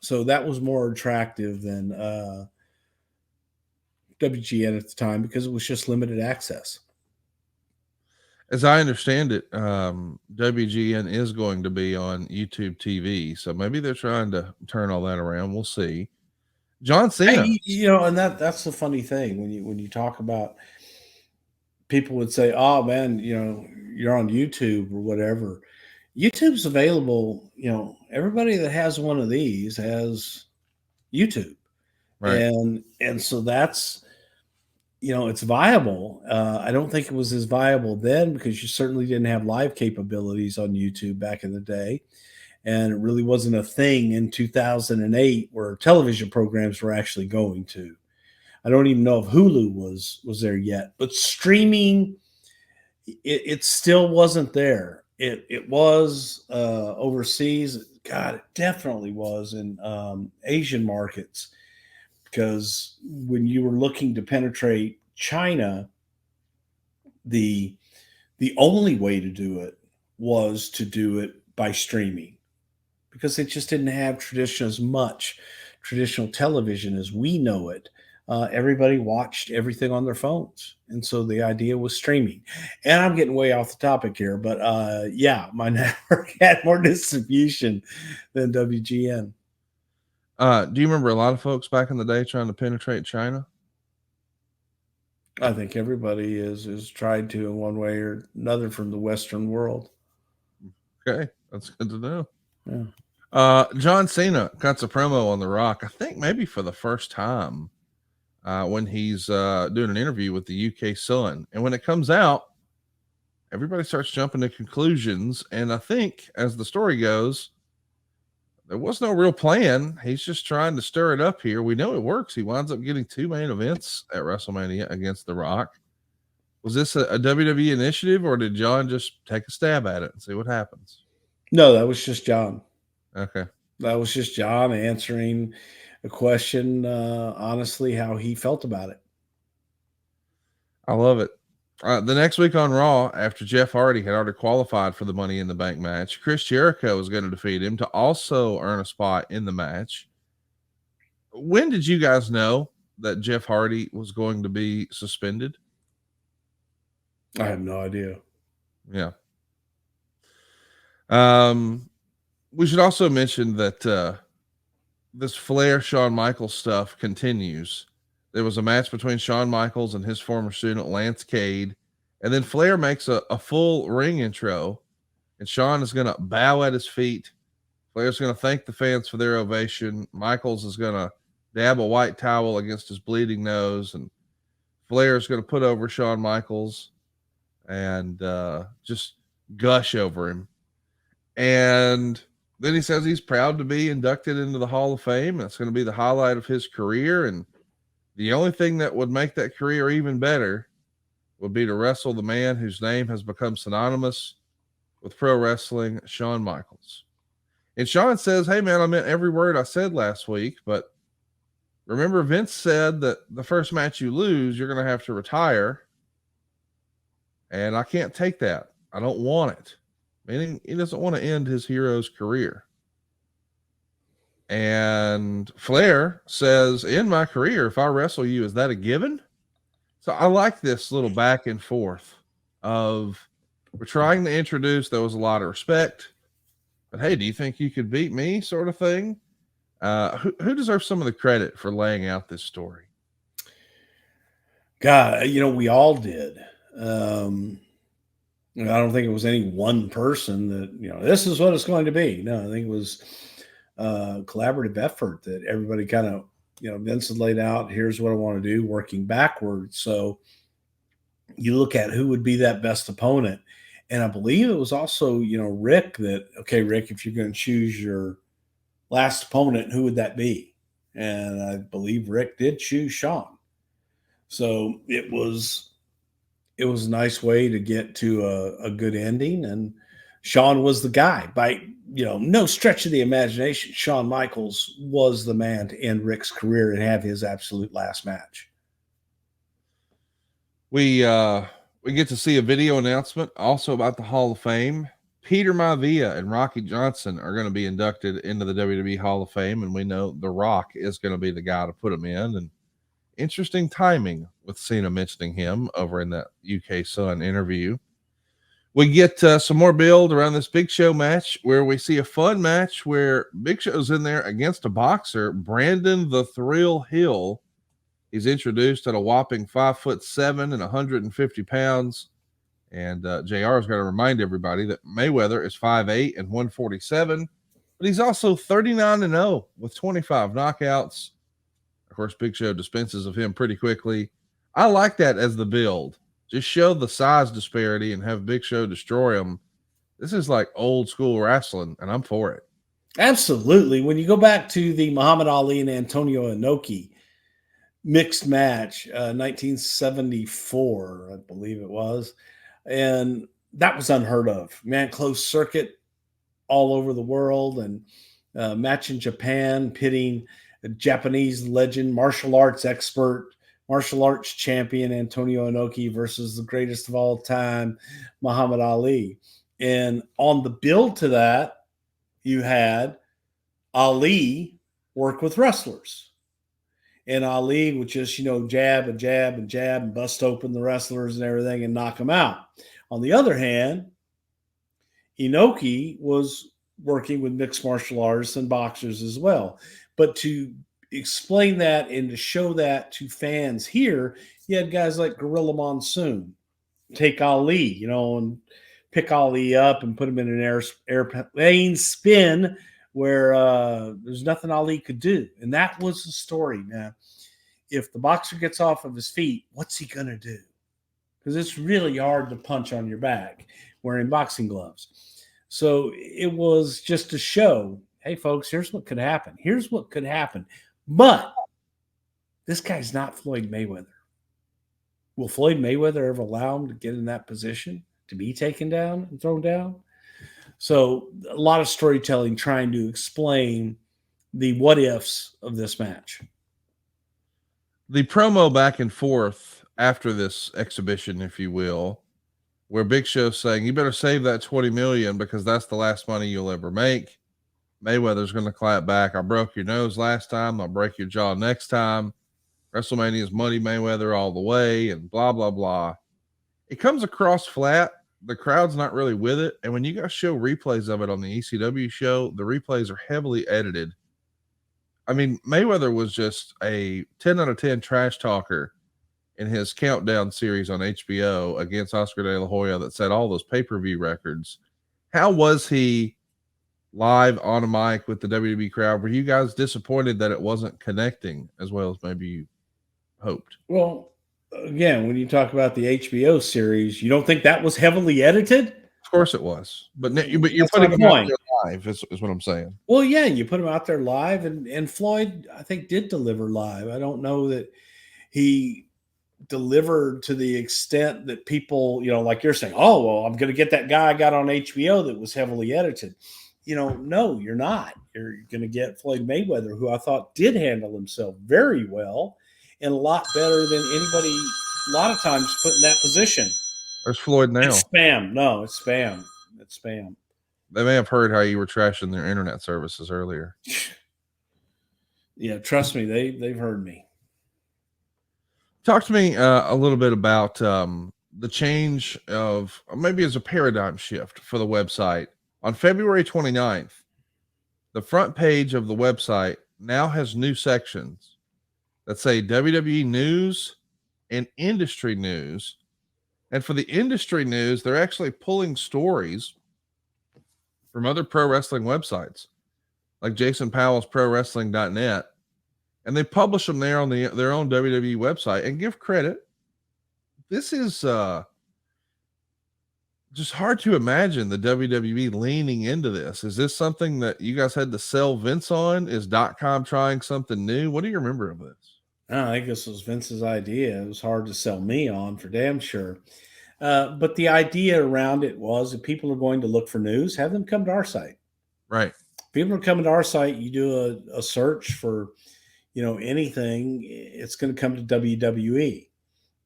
S4: so that was more attractive than WGN at the time because it was just limited access.
S2: As I understand it, WGN is going to be on YouTube TV. So maybe they're trying to turn all that around. We'll see. John Cena.
S4: Hey, and that's the funny thing when you talk about, people would say, "Oh man, you're on YouTube or whatever." YouTube's available. Everybody that has one of these has YouTube,
S2: Right.
S4: and so that's, it's viable. I don't think it was as viable then because you certainly didn't have live capabilities on YouTube back in the day, and it really wasn't a thing in 2008 where television programs were actually going to. I don't even know if Hulu was there yet, but streaming, it still wasn't there. It was overseas. God, it definitely was in Asian markets, because when you were looking to penetrate China, the the only way to do it was to do it by streaming, because they just didn't have traditional television as we know it. Everybody watched everything on their phones, and so the idea was streaming. And I'm getting way off the topic here, but yeah, my network had more distribution than WGN.
S2: Do you remember a lot of folks back in the day trying to penetrate China?
S4: I think everybody is tried to in one way or another from the Western world.
S2: Okay, that's good to know.
S4: Yeah.
S2: John Cena cuts a promo on The Rock, I think maybe for the first time, when he's doing an interview with the UK Sun. And when it comes out, everybody starts jumping to conclusions. And I think, as the story goes, there was no real plan. He's just trying to stir it up here. We know it works. He winds up getting 2 main events at WrestleMania against The Rock. Was this a WWE initiative, or did John just take a stab at it and see what happens?
S4: No, that was just John.
S2: Okay.
S4: That was just John answering a question, honestly, how he felt about it.
S2: I love it. The next week on Raw, after Jeff Hardy had already qualified for the Money in the Bank match, Chris Jericho was going to defeat him to also earn a spot in the match. When did you guys know that Jeff Hardy was going to be suspended?
S4: I have no idea.
S2: Yeah. We should also mention that this Flair Shawn Michaels stuff continues. There was a match between Shawn Michaels and his former student Lance Cade, and then Flair makes a full ring intro, and Shawn is going to bow at his feet. Flair's going to thank the fans for their ovation. Michaels is going to dab a white towel against his bleeding nose, and Flair's going to put over Shawn Michaels and just gush over him. And then he says he's proud to be inducted into the Hall of Fame. That's going to be the highlight of his career. And the only thing that would make that career even better would be to wrestle the man whose name has become synonymous with pro wrestling, Shawn Michaels. And Shawn says, "Hey man, I meant every word I said last week, but remember Vince said that the first match you lose, you're going to have to retire. And I can't take that. I don't want it." Meaning he doesn't want to end his hero's career. And Flair says, in my career, if I wrestle you, is that a given? So I like this little back and forth of we're trying to introduce, there was a lot of respect, but hey, do you think you could beat me sort of thing? Who deserves some of the credit for laying out this story?
S4: God, we all did. I don't think it was any one person that, this is what it's going to be. No, I think it was a collaborative effort that everybody kind of, Vince had laid out, here's what I want to do, working backwards. So you look at who would be that best opponent. And I believe it was also, Rick that, okay, Rick, if you're going to choose your last opponent, who would that be? And I believe Rick did choose Shawn. So it was a nice way to get to a good ending. And Shawn was the guy. By, no stretch of the imagination, Shawn Michaels was the man to end Rick's career and have his absolute last match.
S2: We get to see a video announcement also about the Hall of Fame. Peter Maivia and Rocky Johnson are going to be inducted into the WWE Hall of Fame, and we know The Rock is going to be the guy to put them in. And interesting timing with Cena mentioning him over in that UK Sun interview. We get some more build around this Big Show match where we see a fun match where Big Show's in there against a boxer, Brandon the Thrill Hill. He's introduced at a whopping 5'7" and 150 pounds. And JR is going to remind everybody that Mayweather is 5'8" and 147, but he's also 39-0 with 25 knockouts. Of course, Big Show dispenses of him pretty quickly. I like that as the build. Just show the size disparity and have Big Show destroy him. This is like old school wrestling, and I'm for it.
S4: Absolutely. When you go back to the Muhammad Ali and Antonio Inoki mixed match, 1974, I believe it was, and that was unheard of. Man, closed circuit all over the world, and match in Japan, pitting a Japanese legend, martial arts expert, martial arts champion Antonio Inoki versus the greatest of all time, Muhammad Ali. And on the build to that, you had Ali work with wrestlers. And Ali would just, jab and jab and jab and bust open the wrestlers and everything and knock them out. On the other hand, Inoki was working with mixed martial artists and boxers as well. But to explain that and to show that to fans here, you had guys like Gorilla Monsoon take Ali, and pick Ali up and put him in an airplane spin where there's nothing Ali could do. And that was the story. Now, if the boxer gets off of his feet, what's he going to do? Because it's really hard to punch on your back wearing boxing gloves. So it was just to show, hey, folks, here's what could happen. Here's what could happen. But this guy's not Floyd Mayweather. Will Floyd Mayweather ever allow him to get in that position, to be taken down and thrown down? So a lot of storytelling trying to explain the what ifs of this match.
S2: The promo back and forth after this exhibition, if you will, where Big Show's saying, you better save that $20 million because that's the last money you'll ever make. Mayweather's going to clap back. I broke your nose last time. I'll break your jaw next time. WrestleMania is money Mayweather all the way and blah, blah, blah. It comes across flat. The crowd's not really with it. And when you guys show replays of it on the ECW show, the replays are heavily edited. I mean, Mayweather was just a 10 out of 10 trash talker in his countdown series on HBO against Oscar De La Hoya that set all those pay-per-view records. How was he live on a mic with the WWE crowd? Were you guys disappointed that it wasn't connecting as well as maybe you hoped?
S4: Well, again, when you talk about the HBO series, you don't think that was heavily edited?
S2: Of course it was, but you're
S4: That's
S2: putting
S4: my
S2: him out
S4: point.
S2: there live is what I'm saying.
S4: Well, yeah, you put him out there live, and Floyd, I think, did deliver live. I don't know that he delivered to the extent that people, like you're saying, oh, well, I'm going to get that guy I got on HBO that was heavily edited. No, you're not. You're going to get Floyd Mayweather, who I thought did handle himself very well and a lot better than anybody a lot of times put in that position.
S2: There's Floyd now.
S4: It's spam. No, it's spam. It's spam.
S2: They may have heard how you were trashing their internet services earlier.
S4: Yeah, trust me, they've heard me.
S2: Talk to me a little bit about the change of maybe as a paradigm shift for the website. On February 29th, the front page of the website now has new sections that say WWE news and industry news. And for the industry news, they're actually pulling stories from other pro wrestling websites like Jason Powell's ProWrestling.net, and they publish them there on their own WWE website and give credit. This is just hard to imagine the WWE leaning into this. Is this something that you guys had to sell Vince on? Is .com trying something new? What do you remember of this?
S4: I think this was Vince's idea. It was hard to sell me on for damn sure. But the idea around it was if people are going to look for news, have them come to our site.
S2: Right.
S4: People are coming to our site. You do a search for, anything, it's going to come to WWE.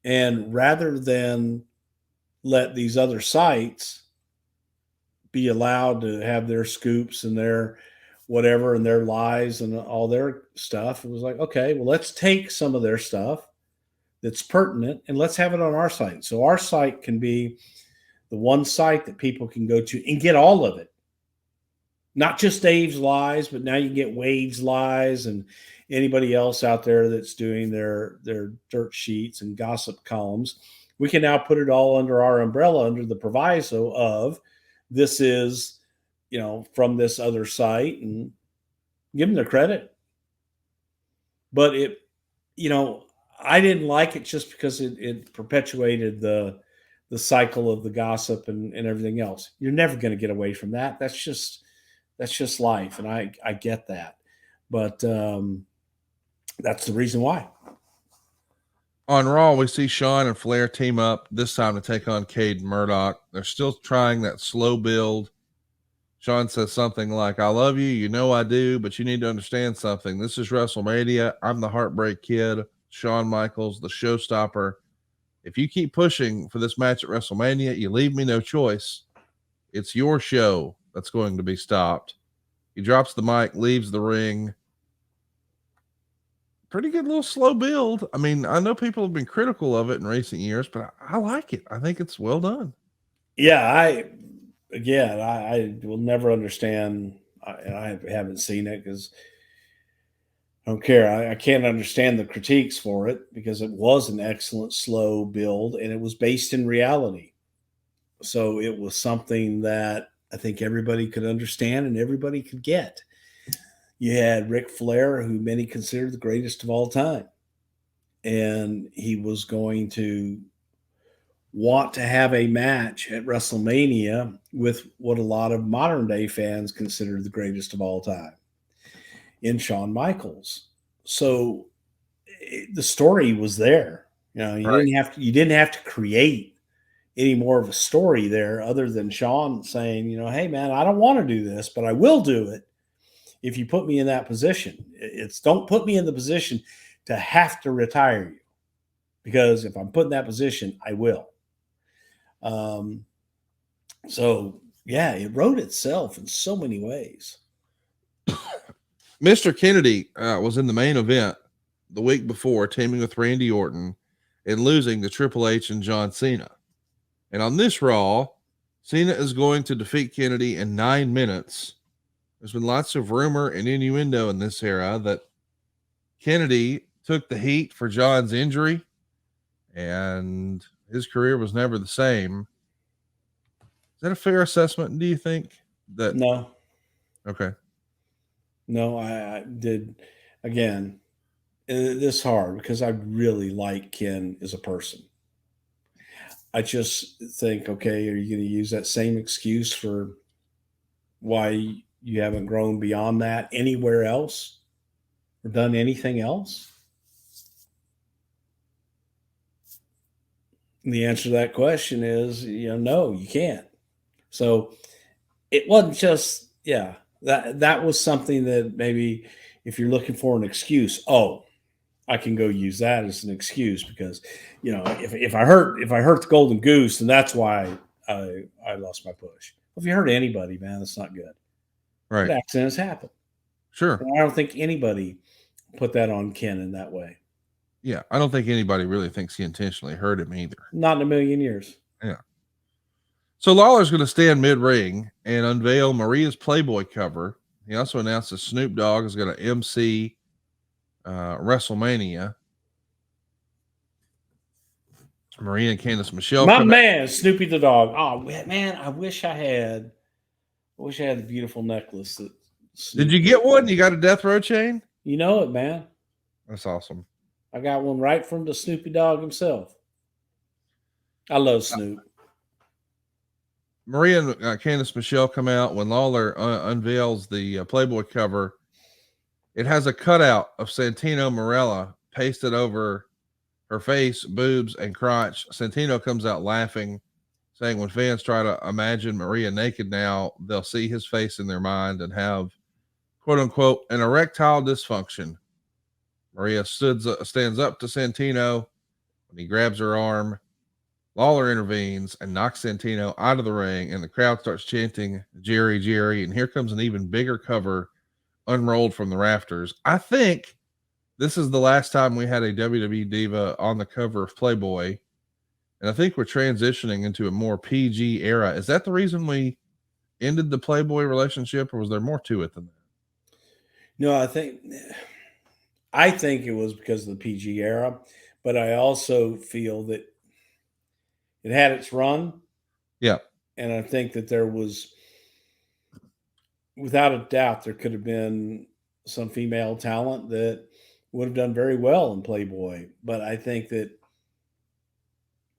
S4: And rather than let these other sites be allowed to have their scoops and their whatever and their lies and all their stuff, it was like, okay, well, let's take some of their stuff that's pertinent and let's have it on our site. So our site can be the one site that people can go to and get all of it. Not just Dave's lies, but now you can get Wade's lies and anybody else out there that's doing their dirt sheets and gossip columns. We can now put it all under our umbrella, under the proviso of this is, from this other site, and give them their credit. But I didn't like it just because it perpetuated the cycle of the gossip and everything else. You're never going to get away from that. That's just life. And I get that. But that's the reason why.
S2: On Raw, we see Shawn and Flair team up, this time to take on Cade and Murdoch. They're still trying that slow build. Shawn says something like, I love you, you know I do, but you need to understand something. This is WrestleMania. I'm the Heartbreak Kid, Shawn Michaels, the showstopper. If you keep pushing for this match at WrestleMania, you leave me no choice. It's your show that's going to be stopped. He drops the mic, leaves the ring. Pretty good little slow build. I mean, I know people have been critical of it in recent years, but I like it. I think it's well done.
S4: Yeah, I will never understand. I haven't seen it because I don't care. I can't understand the critiques for it because it was an excellent slow build and it was based in reality. So it was something that I think everybody could understand and everybody could get. You had Ric Flair, who many consider the greatest of all time. And he was going to want to have a match at WrestleMania with what a lot of modern day fans consider the greatest of all time in Shawn Michaels. So the story was there. You didn't have to create any more of a story there other than Shawn saying, hey man, I don't want to do this, but I will do it if you put me in that position. It's don't put me in the position to have to retire you, because if I'm put in that position, I will. So yeah, it wrote itself in so many ways.
S2: Mr. Kennedy was in the main event the week before, teaming with Randy Orton and losing to Triple H and John Cena. And on this Raw, Cena is going to defeat Kennedy in 9 minutes. There's been lots of rumor and innuendo in this era that Kennedy took the heat for John's injury and his career was never the same. Is that a fair assessment? Do you think that?
S4: No.
S2: Okay.
S4: No, I did. Again, this hard because I really like Ken as a person. I just think, okay, are you going to use that same excuse for why you haven't grown beyond that anywhere else or done anything else? And the answer to that question is, no, you can't. So it wasn't just, that was something that maybe if you're looking for an excuse, I can go use that as an excuse because, if I hurt the golden goose, then that's why I lost my push. If you hurt anybody, man, that's not good.
S2: Right.
S4: But accidents happen.
S2: Sure.
S4: And I don't think anybody put that on Ken in that way.
S2: Yeah, I don't think anybody really thinks he intentionally hurt him either.
S4: Not in a million years.
S2: Yeah. So Lawler's going to stand mid-ring and unveil Maria's Playboy cover. He also announced that Snoop Dogg is going to MC WrestleMania. Maria and Candice Michelle.
S4: My man, Snoopy the dog. Oh man, I wish I had the beautiful necklace.
S2: Did you get one? You got a death row chain?
S4: You know it, man.
S2: That's awesome.
S4: I got one right from the Snoopy dog himself. I love Snoop.
S2: Maria and Candice Michelle come out when Lawler unveils the Playboy cover. It has a cutout of Santino Marella pasted over her face, boobs, and crotch. Santino comes out laughing, saying when fans try to imagine Maria naked now, they'll see his face in their mind and have, quote unquote, an erectile dysfunction. Maria stands up to Santino when he grabs her arm. Lawler intervenes and knocks Santino out of the ring, and the crowd starts chanting, Jerry, Jerry. And here comes an even bigger cover unrolled from the rafters. I think this is the last time we had a WWE diva on the cover of Playboy. And I think we're transitioning into a more PG era. Is that the reason we ended the Playboy relationship, or was there more to it than that?
S4: No, I think it was because of the PG era, but I also feel that it had its run.
S2: Yeah.
S4: And I think that there was, without a doubt, there could have been some female talent that would have done very well in Playboy, but I think that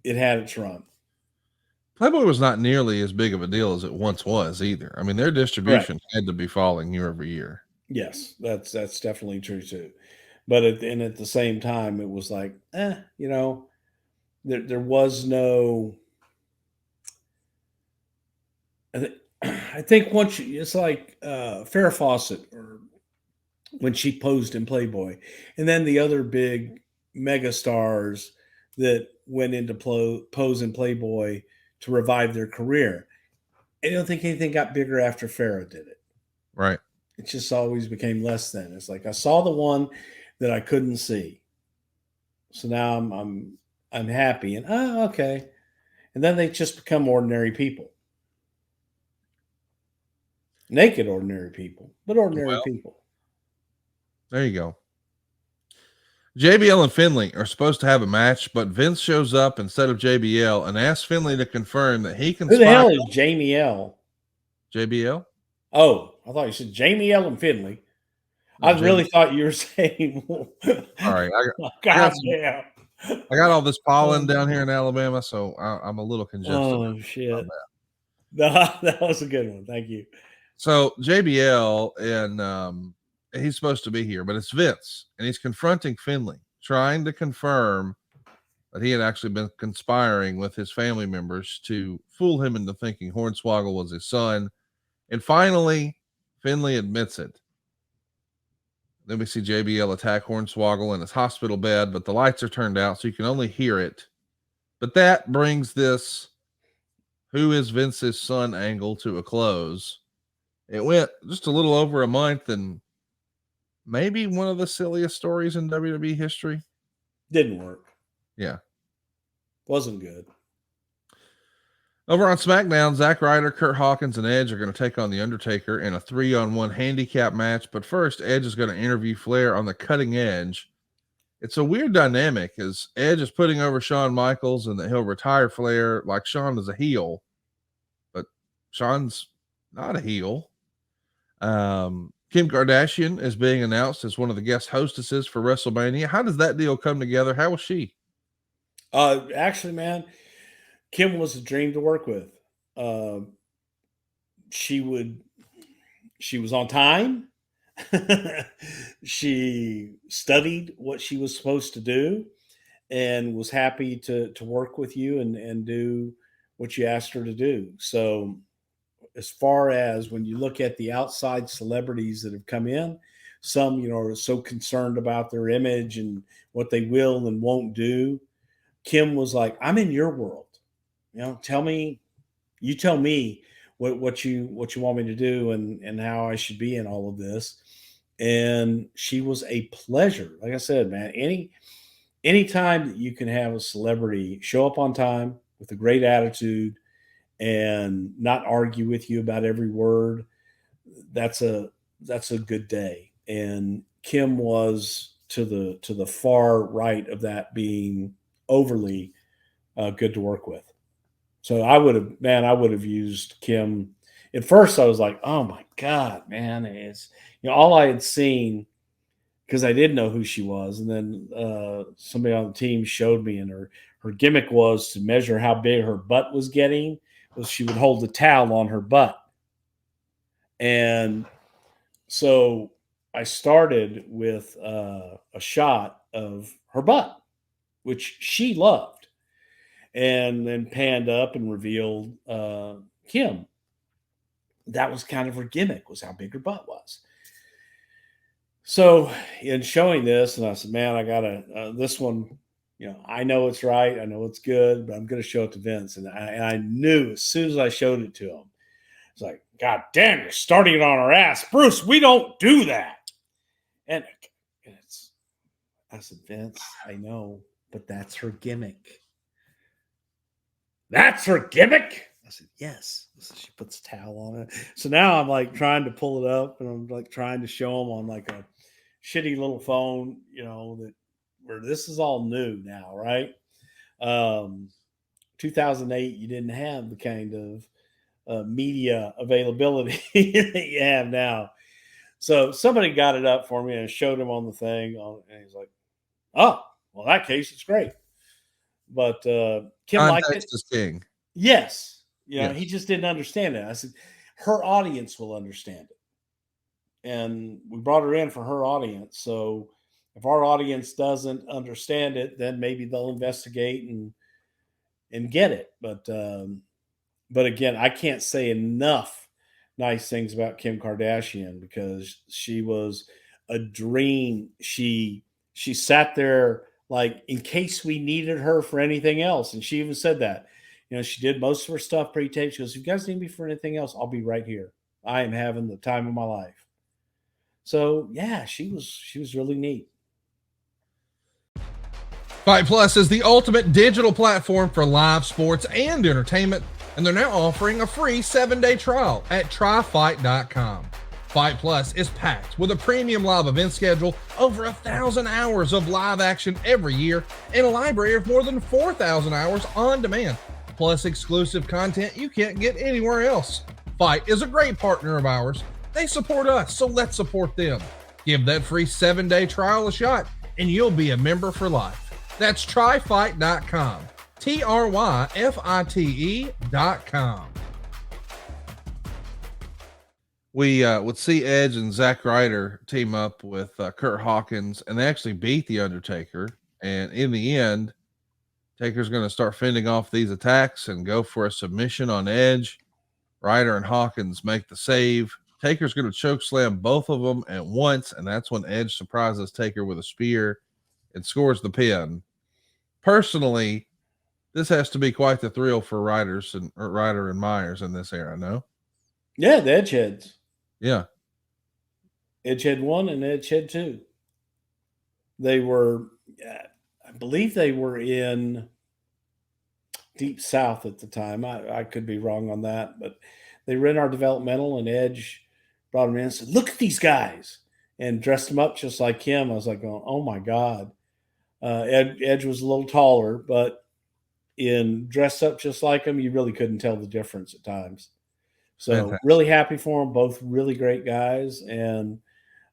S4: it had its run.
S2: Playboy was not nearly as big of a deal as it once was either. I mean, their distribution had to be falling year over year.
S4: Yes, that's definitely true too. But at the same time, it was like, there was no. I think once it's like Farrah Fawcett, or when she posed in Playboy, and then the other big mega stars that went into pose in Playboy to revive their career. I don't think anything got bigger after Farrah did it.
S2: Right.
S4: It just always became less than. It's like I saw the one that I couldn't see, so now I'm happy, and okay, and then they just become ordinary people, naked ordinary people, but ordinary people.
S2: There you go. JBL and Finley are supposed to have a match, but Vince shows up instead of JBL and asks Finley to confirm that he can.
S4: Who the hell is Jamie L?
S2: JBL?
S4: Oh, I thought you said Jamie L and Finley. I really thought you were saying.
S2: All right,
S4: I
S2: got all this pollen down here in Alabama, so I'm a little congested.
S4: Oh shit! That was a good one. Thank you.
S2: So JBL and he's supposed to be here, but it's Vince, and he's confronting Finley, trying to confirm that he had actually been conspiring with his family members to fool him into thinking Hornswoggle was his son. And finally, Finley admits it. Then we see JBL attack Hornswoggle in his hospital bed, but the lights are turned out, so you can only hear it. But that brings this who is Vince's son angle to a close. It went just a little over a month, and maybe one of the silliest stories in WWE history.
S4: Didn't work.
S2: Yeah.
S4: Wasn't good.
S2: Over on SmackDown, Zack Ryder, Kurt Hawkins, and Edge are going to take on The Undertaker in a 3-on-1 handicap match. But first, Edge is going to interview Flair on the cutting edge. It's a weird dynamic as Edge is putting over Shawn Michaels and that he'll retire Flair like Shawn is a heel. But Shawn's not a heel. Kim Kardashian is being announced as one of the guest hostesses for WrestleMania. How does that deal come together? How was she?
S4: Actually, man, Kim was a dream to work with. She was on time. She studied what she was supposed to do and was happy to work with you and do what you asked her to do. So as far as when you look at the outside celebrities that have come in, some, are so concerned about their image and what they will and won't do. Kim was like, I'm in your world. Tell me what you want me to do and how I should be in all of this. And she was a pleasure. Like I said, man, anytime that you can have a celebrity show up on time with a great attitude and not argue with you about every word, that's a good day. And Kim was to the far right of that, being overly good to work with. So I would have used Kim. At first, I was like, oh my God, man, it's all I had seen, because I didn't know who she was. And then somebody on the team showed me, and her gimmick was to measure how big her butt was getting, was she would hold the towel on her butt. And so I started with a shot of her butt, which she loved, and then panned up and revealed Kim. That was kind of her gimmick, was how big her butt was. So in showing this, and I said, man, I gotta this one, I know it's right, I know it's good, but I'm gonna show it to Vince. And I knew as soon as I showed it to him, it's like, God damn, you're starting it on our ass, Bruce. We don't do that. And I said, Vince, I know, but that's her gimmick. That's her gimmick? I said, yes. So she puts a towel on it. So now I'm like trying to pull it up, and I'm like trying to show them on like a shitty little phone, that where this is all new now, right? 2008, you didn't have the kind of media availability that you have now. So somebody got it up for me and showed him on the thing, and he's like, oh, well, in that case, it's great. But Kim liked it.
S2: Is king.
S4: Yes.
S2: Yes.
S4: He just didn't understand it. I said, her audience will understand it. And we brought her in for her audience. So if our audience doesn't understand it, then maybe they'll investigate and get it. But again, I can't say enough nice things about Kim Kardashian, because she was a dream. She sat there like in case we needed her for anything else. And she even said that, she did most of her stuff pre-tape. She goes, if you guys need me for anything else, I'll be right here. I am having the time of my life. So yeah, she was really neat.
S2: Fite Plus is the ultimate digital platform for live sports and entertainment, and they're now offering a free 7-day trial at tryfite.com. Fite Plus is packed with a premium live event schedule, over 1,000 hours of live action every year, and a library of more than 4,000 hours on demand, plus exclusive content you can't get anywhere else. Fite is a great partner of ours. They support us, so let's support them. Give that free 7-day trial a shot, and you'll be a member for life. That's tryfite.com. tryfite.com. We would see Edge and Zack Ryder team up with Kurt Hawkins, and they actually beat The Undertaker. And in the end, Taker's going to start fending off these attacks and go for a submission on Edge. Ryder and Hawkins make the save. Taker's going to choke slam both of them at once, and that's when Edge surprises Taker with a spear and scores the pin. Personally, this has to be quite the thrill for Ryder and Myers in this era, no?
S4: Yeah, the Edgeheads.
S2: Yeah.
S4: Edgehead 1 and Edgehead 2. They were, I believe they were in Deep South at the time. I could be wrong on that, but they were in our developmental, and Edge brought them in and said, look at these guys, and dressed them up just like him. I was like, oh my God. Edge was a little taller, but in dressed up just like him, you really couldn't tell the difference at times. So
S2: Fantastic.
S4: Really happy for them. Both really great guys, and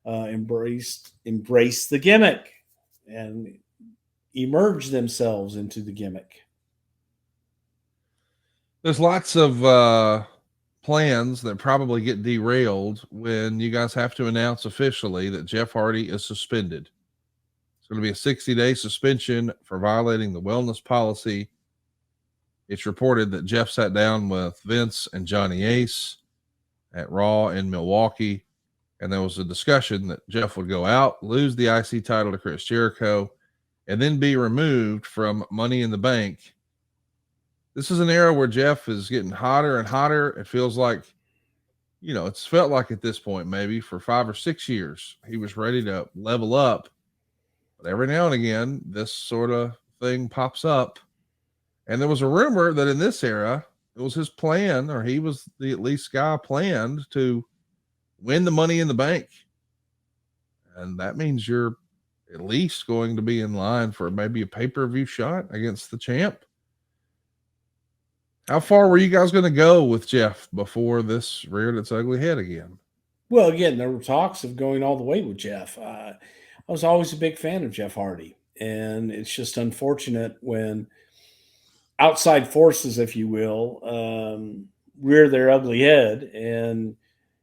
S4: embraced the gimmick and emerged themselves into the gimmick.
S2: There's lots of plans that probably get derailed when you guys have to announce officially that Jeff Hardy is suspended. It's going to be a 60-day suspension for violating the wellness policy. It's reported that Jeff sat down with Vince and Johnny Ace at Raw in Milwaukee, and there was a discussion that Jeff would go out, lose the IC title to Chris Jericho, and then be removed from Money in the Bank. This is an era where Jeff is getting hotter and hotter. It feels like it's felt like at this point, maybe for 5 or 6 years, he was ready to level up. But every now and again, this sort of thing pops up. And there was a rumor that in this era, it was his plan, or he was the at least guy planned to win the Money in the Bank. And that means you're at least going to be in line for maybe a pay-per-view shot against the champ. How far were you guys going to go with Jeff before this reared its ugly head again?
S4: Well, again, there were talks of going all the way with Jeff. I was always a big fan of Jeff Hardy, and it's just unfortunate when outside forces, if you will, rear their ugly head, and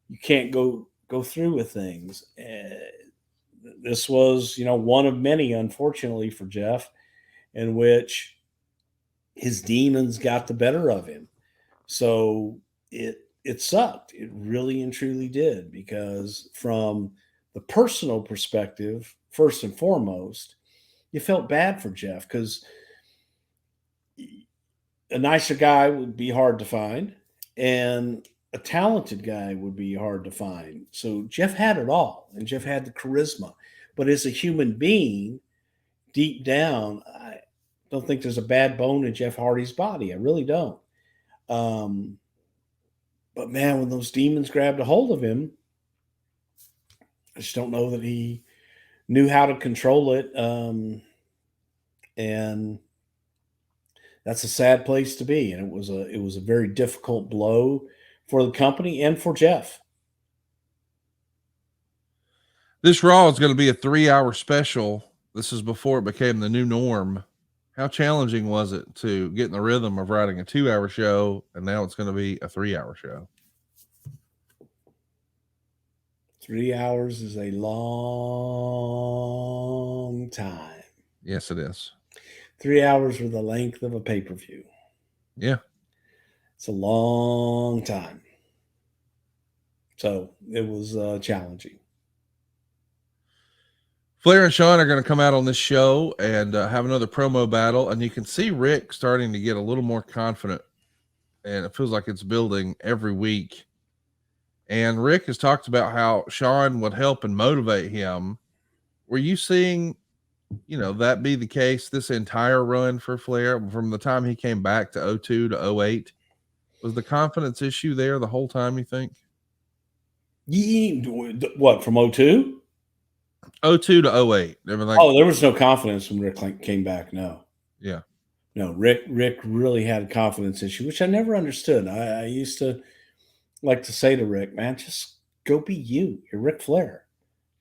S4: you can't go through with things. This was, one of many, unfortunately for Jeff, in which his demons got the better of him. So it sucked. It really and truly did, because from the personal perspective, first and foremost, you felt bad for Jeff, because a nicer guy would be hard to find, and a talented guy would be hard to find. So Jeff had it all, and Jeff had the charisma. But as a human being, deep down, I don't think there's a bad bone in Jeff Hardy's body. I really don't. But man, when those demons grabbed a hold of him, I just don't know that he knew how to control it. And that's a sad place to be. And it was a very difficult blow for the company and for Jeff.
S2: This Raw is going to be a 3-hour special. This is before it became the new norm. How challenging was it to get in the rhythm of writing a 2-hour show, and now it's going to be a 3-hour show?
S4: 3 hours is a long time.
S2: Yes, it is.
S4: 3 hours were the length of a pay-per-view.
S2: Yeah.
S4: It's a long time. So it was challenging.
S2: Flair and Shawn are going to come out on this show and have another promo battle. And you can see Rick starting to get a little more confident. And it feels like it's building every week. And Rick has talked about how Shawn would help and motivate him. Were you seeing, that be the case this entire run for Flair from the time he came back to 02 to 08? Was the confidence issue there the whole time, you think?
S4: What, from 02?
S2: 02 to 08. Everything.
S4: Oh, there was no confidence when Rick came back. No.
S2: Yeah.
S4: No, Rick really had a confidence issue, which I never understood. I used to like to say to Rick, man, just go be you. You're Ric Flair.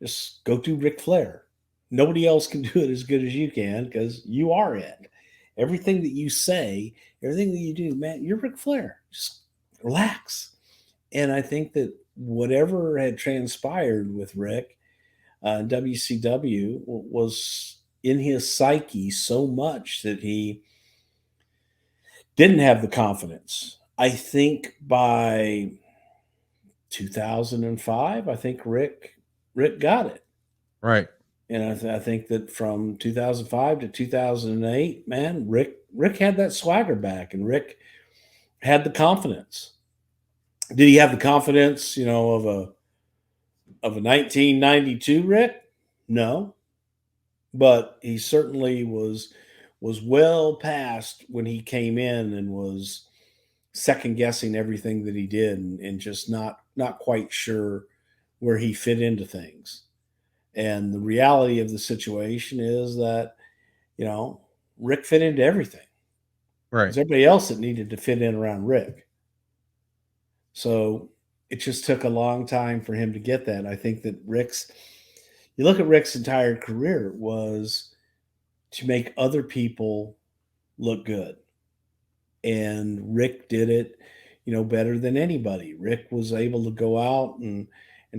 S4: Just go do Ric Flair. Nobody else can do it as good as you can, because you are it. Everything that you say, everything that you do, man, you're Ric Flair. Just relax. And I think that whatever had transpired with Rick, WCW was in his psyche so much that he didn't have the confidence. I think by 2005, I think Rick got it.
S2: Right.
S4: And I think that from 2005 to 2008, man, Rick had that swagger back, and Rick had the confidence. Did he have the confidence, of a 1992 Rick? No. But he certainly was well past when he came in and was second guessing everything that he did, and just not quite sure where he fit into things. And the reality of the situation is that, Rick fit into everything.
S2: Right.
S4: There's everybody else that needed to fit in around Rick. So it just took a long time for him to get that. I think that you look at Rick's entire career was to make other people look good. And Rick did it, better than anybody. Rick was able to go out and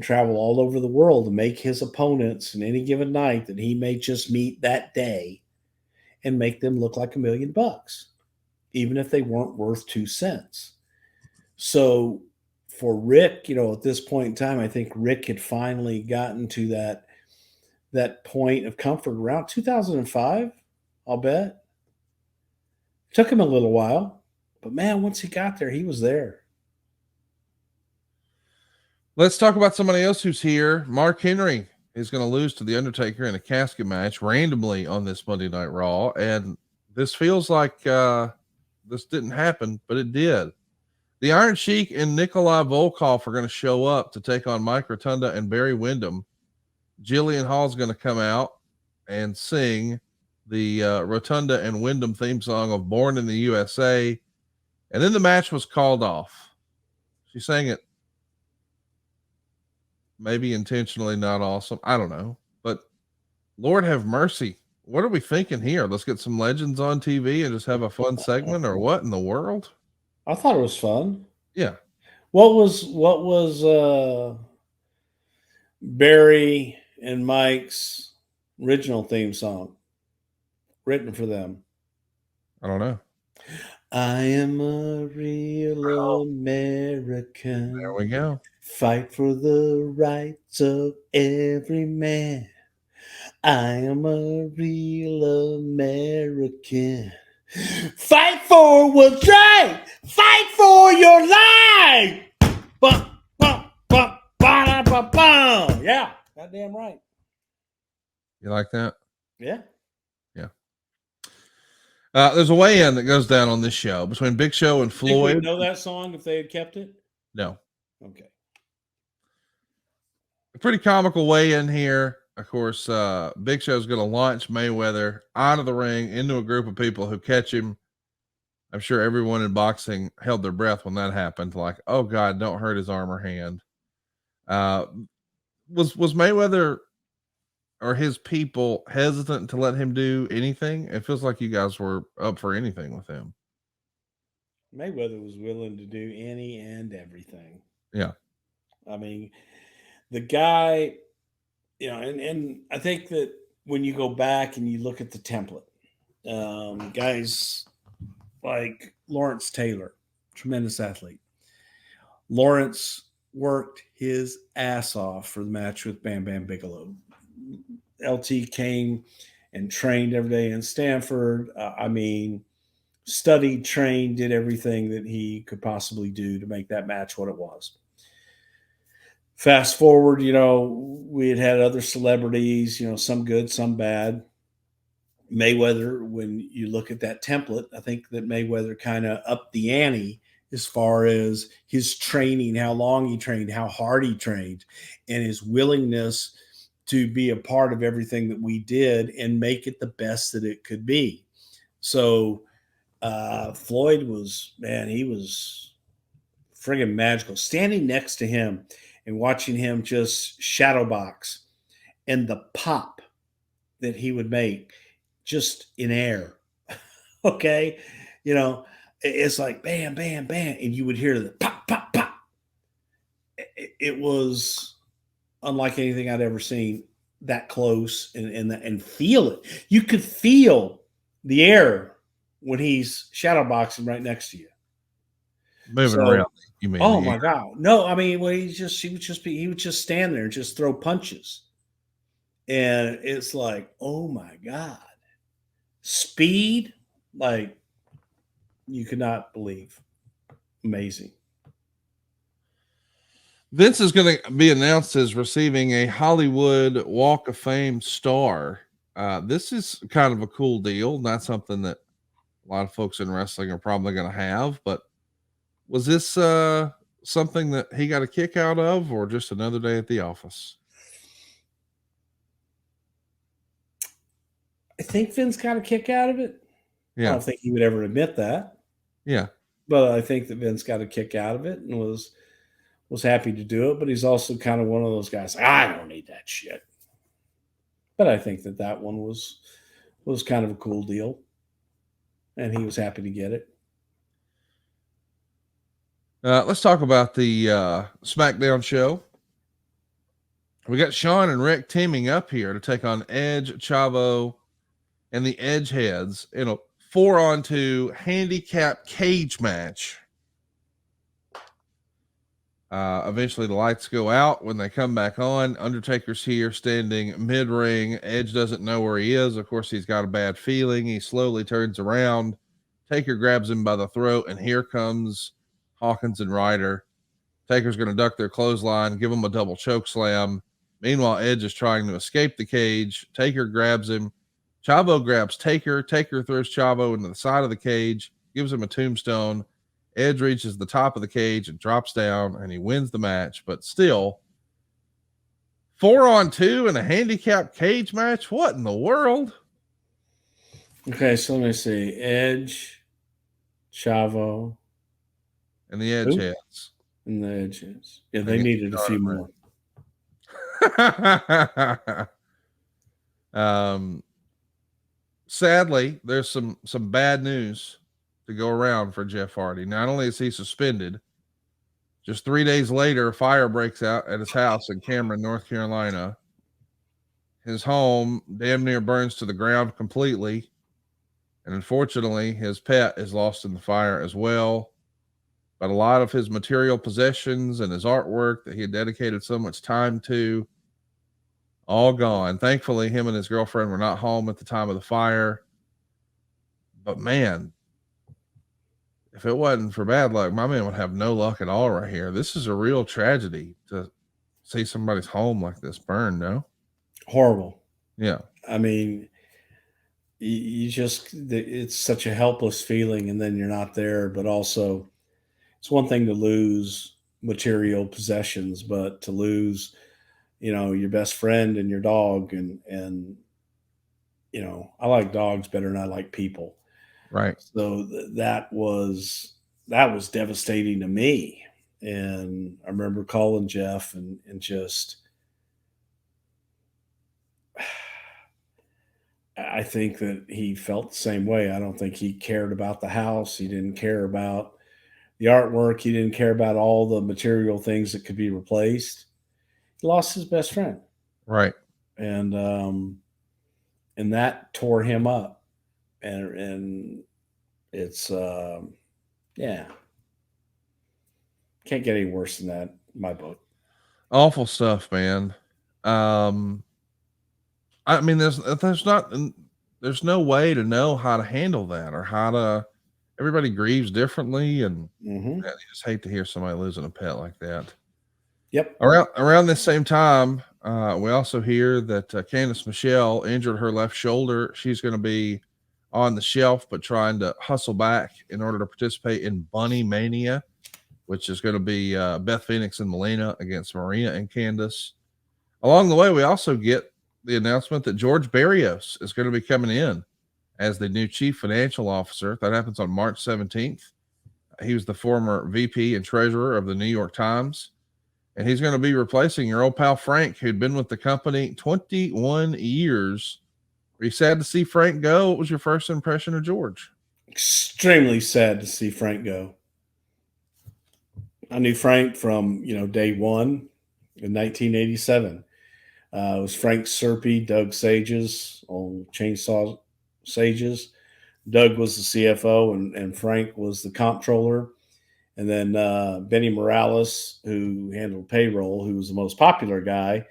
S4: travel all over the world to make his opponents in any given night that he may just meet that day and make them look like $1 million, even if they weren't worth 2 cents. So for Rick, at this point in time, I think Rick had finally gotten to that point of comfort around 2005, I'll bet. It took him a little while, but man, once he got there, he was there.
S2: Let's talk about somebody else who's here. Mark Henry is going to lose to The Undertaker in a casket match randomly on this Monday Night Raw. And this feels like this didn't happen, but it did. The Iron Sheik and Nikolai Volkov are going to show up to take on Mike Rotunda and Barry Windham. Jillian Hall's going to come out and sing the Rotunda and Windham theme song of Born in the USA. And then the match was called off. She sang it maybe intentionally not awesome. I don't know. But Lord have mercy. What are we thinking here? Let's get some legends on TV and just have a fun segment, or what in the world?
S4: I thought it was fun.
S2: Yeah.
S4: What was Barry and Mike's original theme song written for them?
S2: I don't know.
S4: I am a real American.
S2: There we go.
S4: Fight for the rights of every man. I am a real American. Fight for what's right. Fight for your life. Bum, bum, bum, bum, bum, bum. Yeah, goddamn right.
S2: You like that?
S4: Yeah.
S2: There's a weigh-in that goes down on this show between Big Show and
S4: Think we
S2: Floyd.
S4: would know that song if they had kept it?
S2: No.
S4: Okay.
S2: A pretty comical weigh-in here. Of course, Big Show's going to launch Mayweather out of the ring into a group of people who catch him. I'm sure everyone in boxing held their breath when that happened. Like, oh God, don't hurt his arm or hand. Was Mayweather or his people hesitant to let him do anything? It feels like you guys were up for anything with him.
S4: Mayweather was willing to do any and everything.
S2: Yeah.
S4: I mean, the guy, and I think that when you go back and you look at the template, guys like Lawrence Taylor, tremendous athlete. Lawrence worked his ass off for the match with Bam Bam Bigelow. LT came and trained every day in Stanford. Studied, trained, did everything that he could possibly do to make that match what it was. Fast forward, we had other celebrities, some good, some bad. Mayweather, when you look at that template, I think that Mayweather kind of upped the ante as far as his training, how long he trained, how hard he trained, and his willingness to be a part of everything that we did and make it the best that it could be. So Floyd he was friggin' magical. Standing next to him and watching him just shadow box and the pop that he would make just in air. Okay. It's like bam, bam, bam. And you would hear the pop, pop, pop. It was unlike anything I'd ever seen that close and feel it. You could feel the air when he's shadow boxing right next to you.
S2: Moving around. You mean?
S4: Oh my God. No, I mean, well, he would just stand there and just throw punches. And it's like, oh my God. Speed, like you could not believe. Amazing.
S2: Vince is going to be announced as receiving a Hollywood Walk of Fame star. This is kind of a cool deal. Not something that a lot of folks in wrestling are probably going to have, but was this something that he got a kick out of, or just another day at the office?
S4: I think Vince got a kick out of it.
S2: Yeah.
S4: I don't think he would ever admit that.
S2: Yeah.
S4: But I think that Vince got a kick out of it and was happy to do it. But he's also kind of one of those guys, I don't need that shit. But I think that one was kind of a cool deal. And he was happy to get it.
S2: Let's talk about the SmackDown show. We got Shawn and Rick teaming up here to take on Edge, Chavo, and the Edge Heads in a 4-on-2 handicap cage match. Eventually the lights go out. When they come back on, Undertaker's here standing mid-ring. Edge doesn't know where he is. Of course, he's got a bad feeling. He slowly turns around. Taker grabs him by the throat, and here comes Hawkins and Ryder Taker's going to duck their clothesline, give him a double choke slam. Meanwhile, Edge is trying to escape the cage. Taker grabs him. Chavo grabs Taker. Taker throws Chavo into the side of the cage, gives him a tombstone. Edge reaches the top of the cage and drops down, and he wins the match. But still, 4-on-2 in a handicap cage match? What in the world?
S4: Okay, so let me see. Edge, Chavo,
S2: And the Edge heads.
S4: and the Edges. Yeah, they needed a few more.
S2: Sadly, there's some bad news to go around for Jeff Hardy. Not only is he suspended, just 3 days later, a fire breaks out at his house in Cameron, North Carolina. His home damn near burns to the ground completely. And unfortunately, his pet is lost in the fire as well. But a lot of his material possessions and his artwork that he had dedicated so much time to, all gone. Thankfully, him and his girlfriend were not home at the time of the fire. But man, if it wasn't for bad luck, my man would have no luck at all right here. This is a real tragedy to see somebody's home like this burn, no?
S4: Horrible.
S2: Yeah.
S4: I mean, you just, it's such a helpless feeling, and then you're not there. But also, it's one thing to lose material possessions, but to lose, your best friend and your dog, and I like dogs better than I like people.
S2: Right.
S4: So that was devastating to me. And I remember calling Jeff and just, I think that he felt the same way. I don't think he cared about the house. He didn't care about the artwork. He didn't care about all the material things that could be replaced. He lost his best friend.
S2: Right.
S4: And that tore him up. And it's, yeah. Can't get any worse than that in my book.
S2: Awful stuff, man. I mean, there's no way to know how to handle that, or how to. Everybody grieves differently, and you just hate to hear somebody losing a pet like that.
S4: Yep.
S2: Around this same time, we also hear that Candice Michelle injured her left shoulder. She's going to be on the shelf, but trying to hustle back in order to participate in Bunny Mania, which is going to be Beth Phoenix and Melina against Marina and Candice. Along the way, we also get the announcement that George Barrios is going to be coming in as the new chief financial officer. That happens on March 17th. He was the former VP and treasurer of the New York Times. And he's going to be replacing your old pal Frank, who'd been with the company 21 years. Are you sad to see Frank go? What was your first impression of George?
S4: Extremely sad to see Frank go. I knew Frank from, day one in 1987. It was Frank Serpy, Doug Sages, on Chainsaw Sages. Doug was the CFO, and Frank was the comptroller. And then Benny Morales, who handled payroll, who was the most popular guy.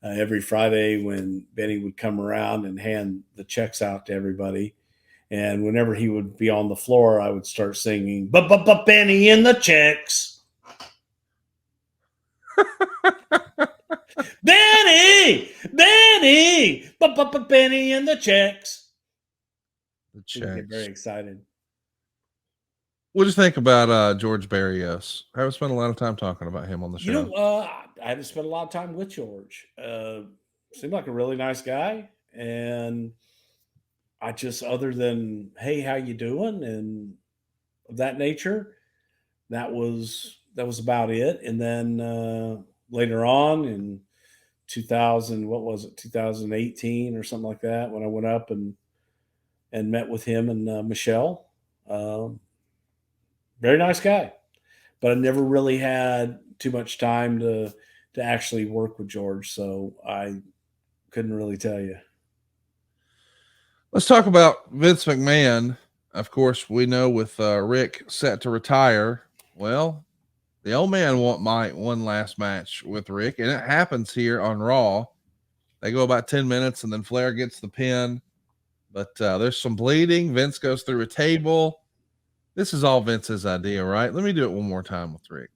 S4: Every Friday when Benny would come around and hand the checks out to everybody. And whenever he would be on the floor, I would start singing, Benny in the checks. Benny, Benny in the checks.
S2: The
S4: Get
S2: checks.
S4: very excited.
S2: What do you think about George Barrios? I haven't spent a lot of time talking about him on the show.
S4: I haven't spent a lot of time with George. Seemed like a really nice guy. And I just, other than, hey, how you doing? And of that nature, that was about it. And then later on in 2018 or something like that, when I went up and met with him and Michelle, very nice guy, but I never really had too much time to actually work with George. So I couldn't really tell you.
S2: Let's talk about Vince McMahon. Of course, we know with Rick set to retire, well, the old man might one last match with Rick, and it happens here on Raw. They go about 10 minutes, and then Flair gets the pin. But there's some bleeding. Vince goes through a table. This is all Vince's idea, right? Let me do it one more time with Rick.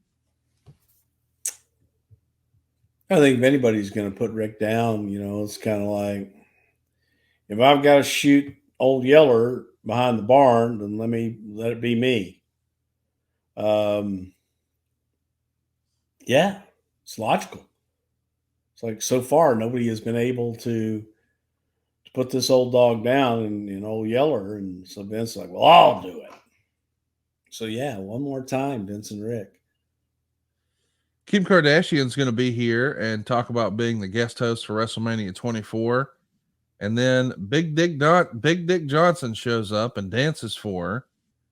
S4: I think if anybody's going to put Rick down, it's kind of like, if I've got to shoot old Yeller behind the barn, then let it be me. Yeah, it's logical. It's like, so far nobody has been able to put this old dog down and old Yeller, and so Vince's like, well, I'll do it. So yeah, one more time, Vince and Rick.
S2: Kim Kardashian's going to be here and talk about being the guest host for WrestleMania 24. And then Big Dick Johnson shows up and dances for her.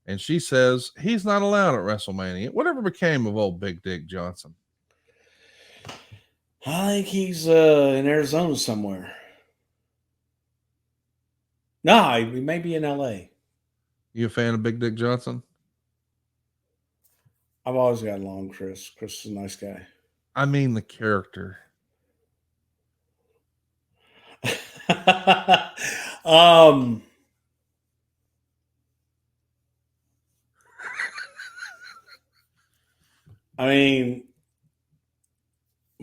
S2: And she says he's not allowed at WrestleMania. Whatever became of old Big Dick Johnson?
S4: I think he's in Arizona somewhere. No, he may be in LA.
S2: You a fan of Big Dick Johnson?
S4: I've always gotten along with Chris. Chris is a nice guy.
S2: I mean the character.
S4: I mean,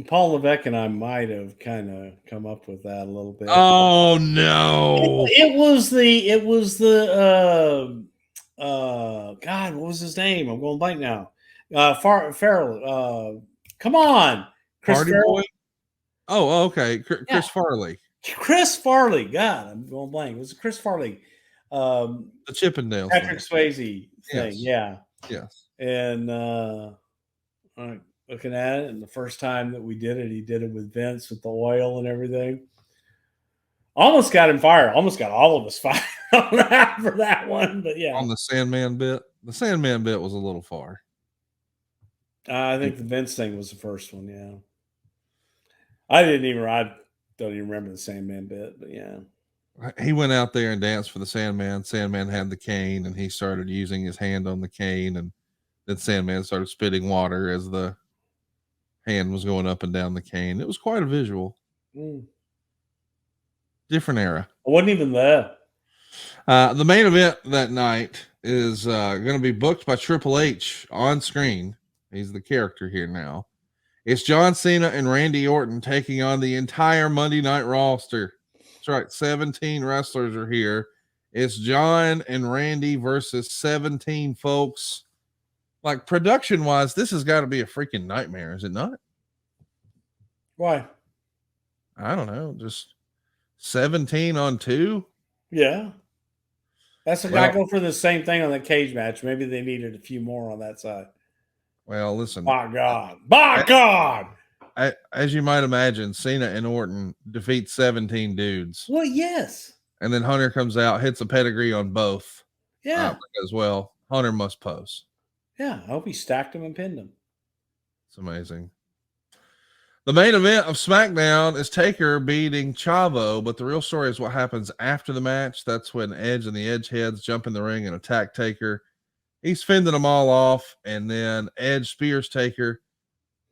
S4: Paul Levesque and I might have kind of come up with that a little bit.
S2: Oh no!
S4: It was the God, what was his name? I'm going blank now. Farrell. Come on, Chris
S2: Party
S4: Farrell?
S2: Boy. Oh, okay. Chris Farley.
S4: Chris Farley. God, I'm going blank. It was Chris Farley.
S2: The Chippendales.
S4: Patrick Swayze thing.
S2: Yes.
S4: Yeah.
S2: Yes.
S4: And looking at it, and the first time that we did it, he did it with Vince with the oil and everything. Almost got him fired. Almost got all of us fired for that one. But yeah.
S2: On the Sandman bit. The Sandman bit was a little far.
S4: I think the Vince thing was the first one, yeah. I don't even remember the Sandman bit, but yeah.
S2: He went out there and danced for the Sandman. Sandman had the cane, and he started using his hand on the cane, and then Sandman started spitting water as the hand was going up and down the cane. It was quite a visual. Different era.
S4: I wasn't even there.
S2: The main event that night is going to be booked by Triple H on screen. He's the character here now. It's John Cena and Randy Orton taking on the entire Monday Night roster. That's right. 17 wrestlers are here. It's John and Randy versus 17 folks. Like, production-wise, this has got to be a freaking nightmare, is it not?
S4: Why?
S2: I don't know. Just 17 on 2?
S4: Yeah. That's the guy go for the same thing on the cage match. Maybe they needed a few more on that side.
S2: Well, listen.
S4: My God. My God.
S2: As you might imagine, Cena and Orton defeat 17 dudes.
S4: Well, yes.
S2: And then Hunter comes out, hits a pedigree on both.
S4: Yeah.
S2: As well. Hunter must pose.
S4: Yeah. I hope he stacked him and pinned him.
S2: It's amazing. The main event of SmackDown is Taker beating Chavo, but the real story is what happens after the match. That's when Edge and the Edgeheads jump in the ring and attack Taker. He's fending them all off, and then Edge spears Taker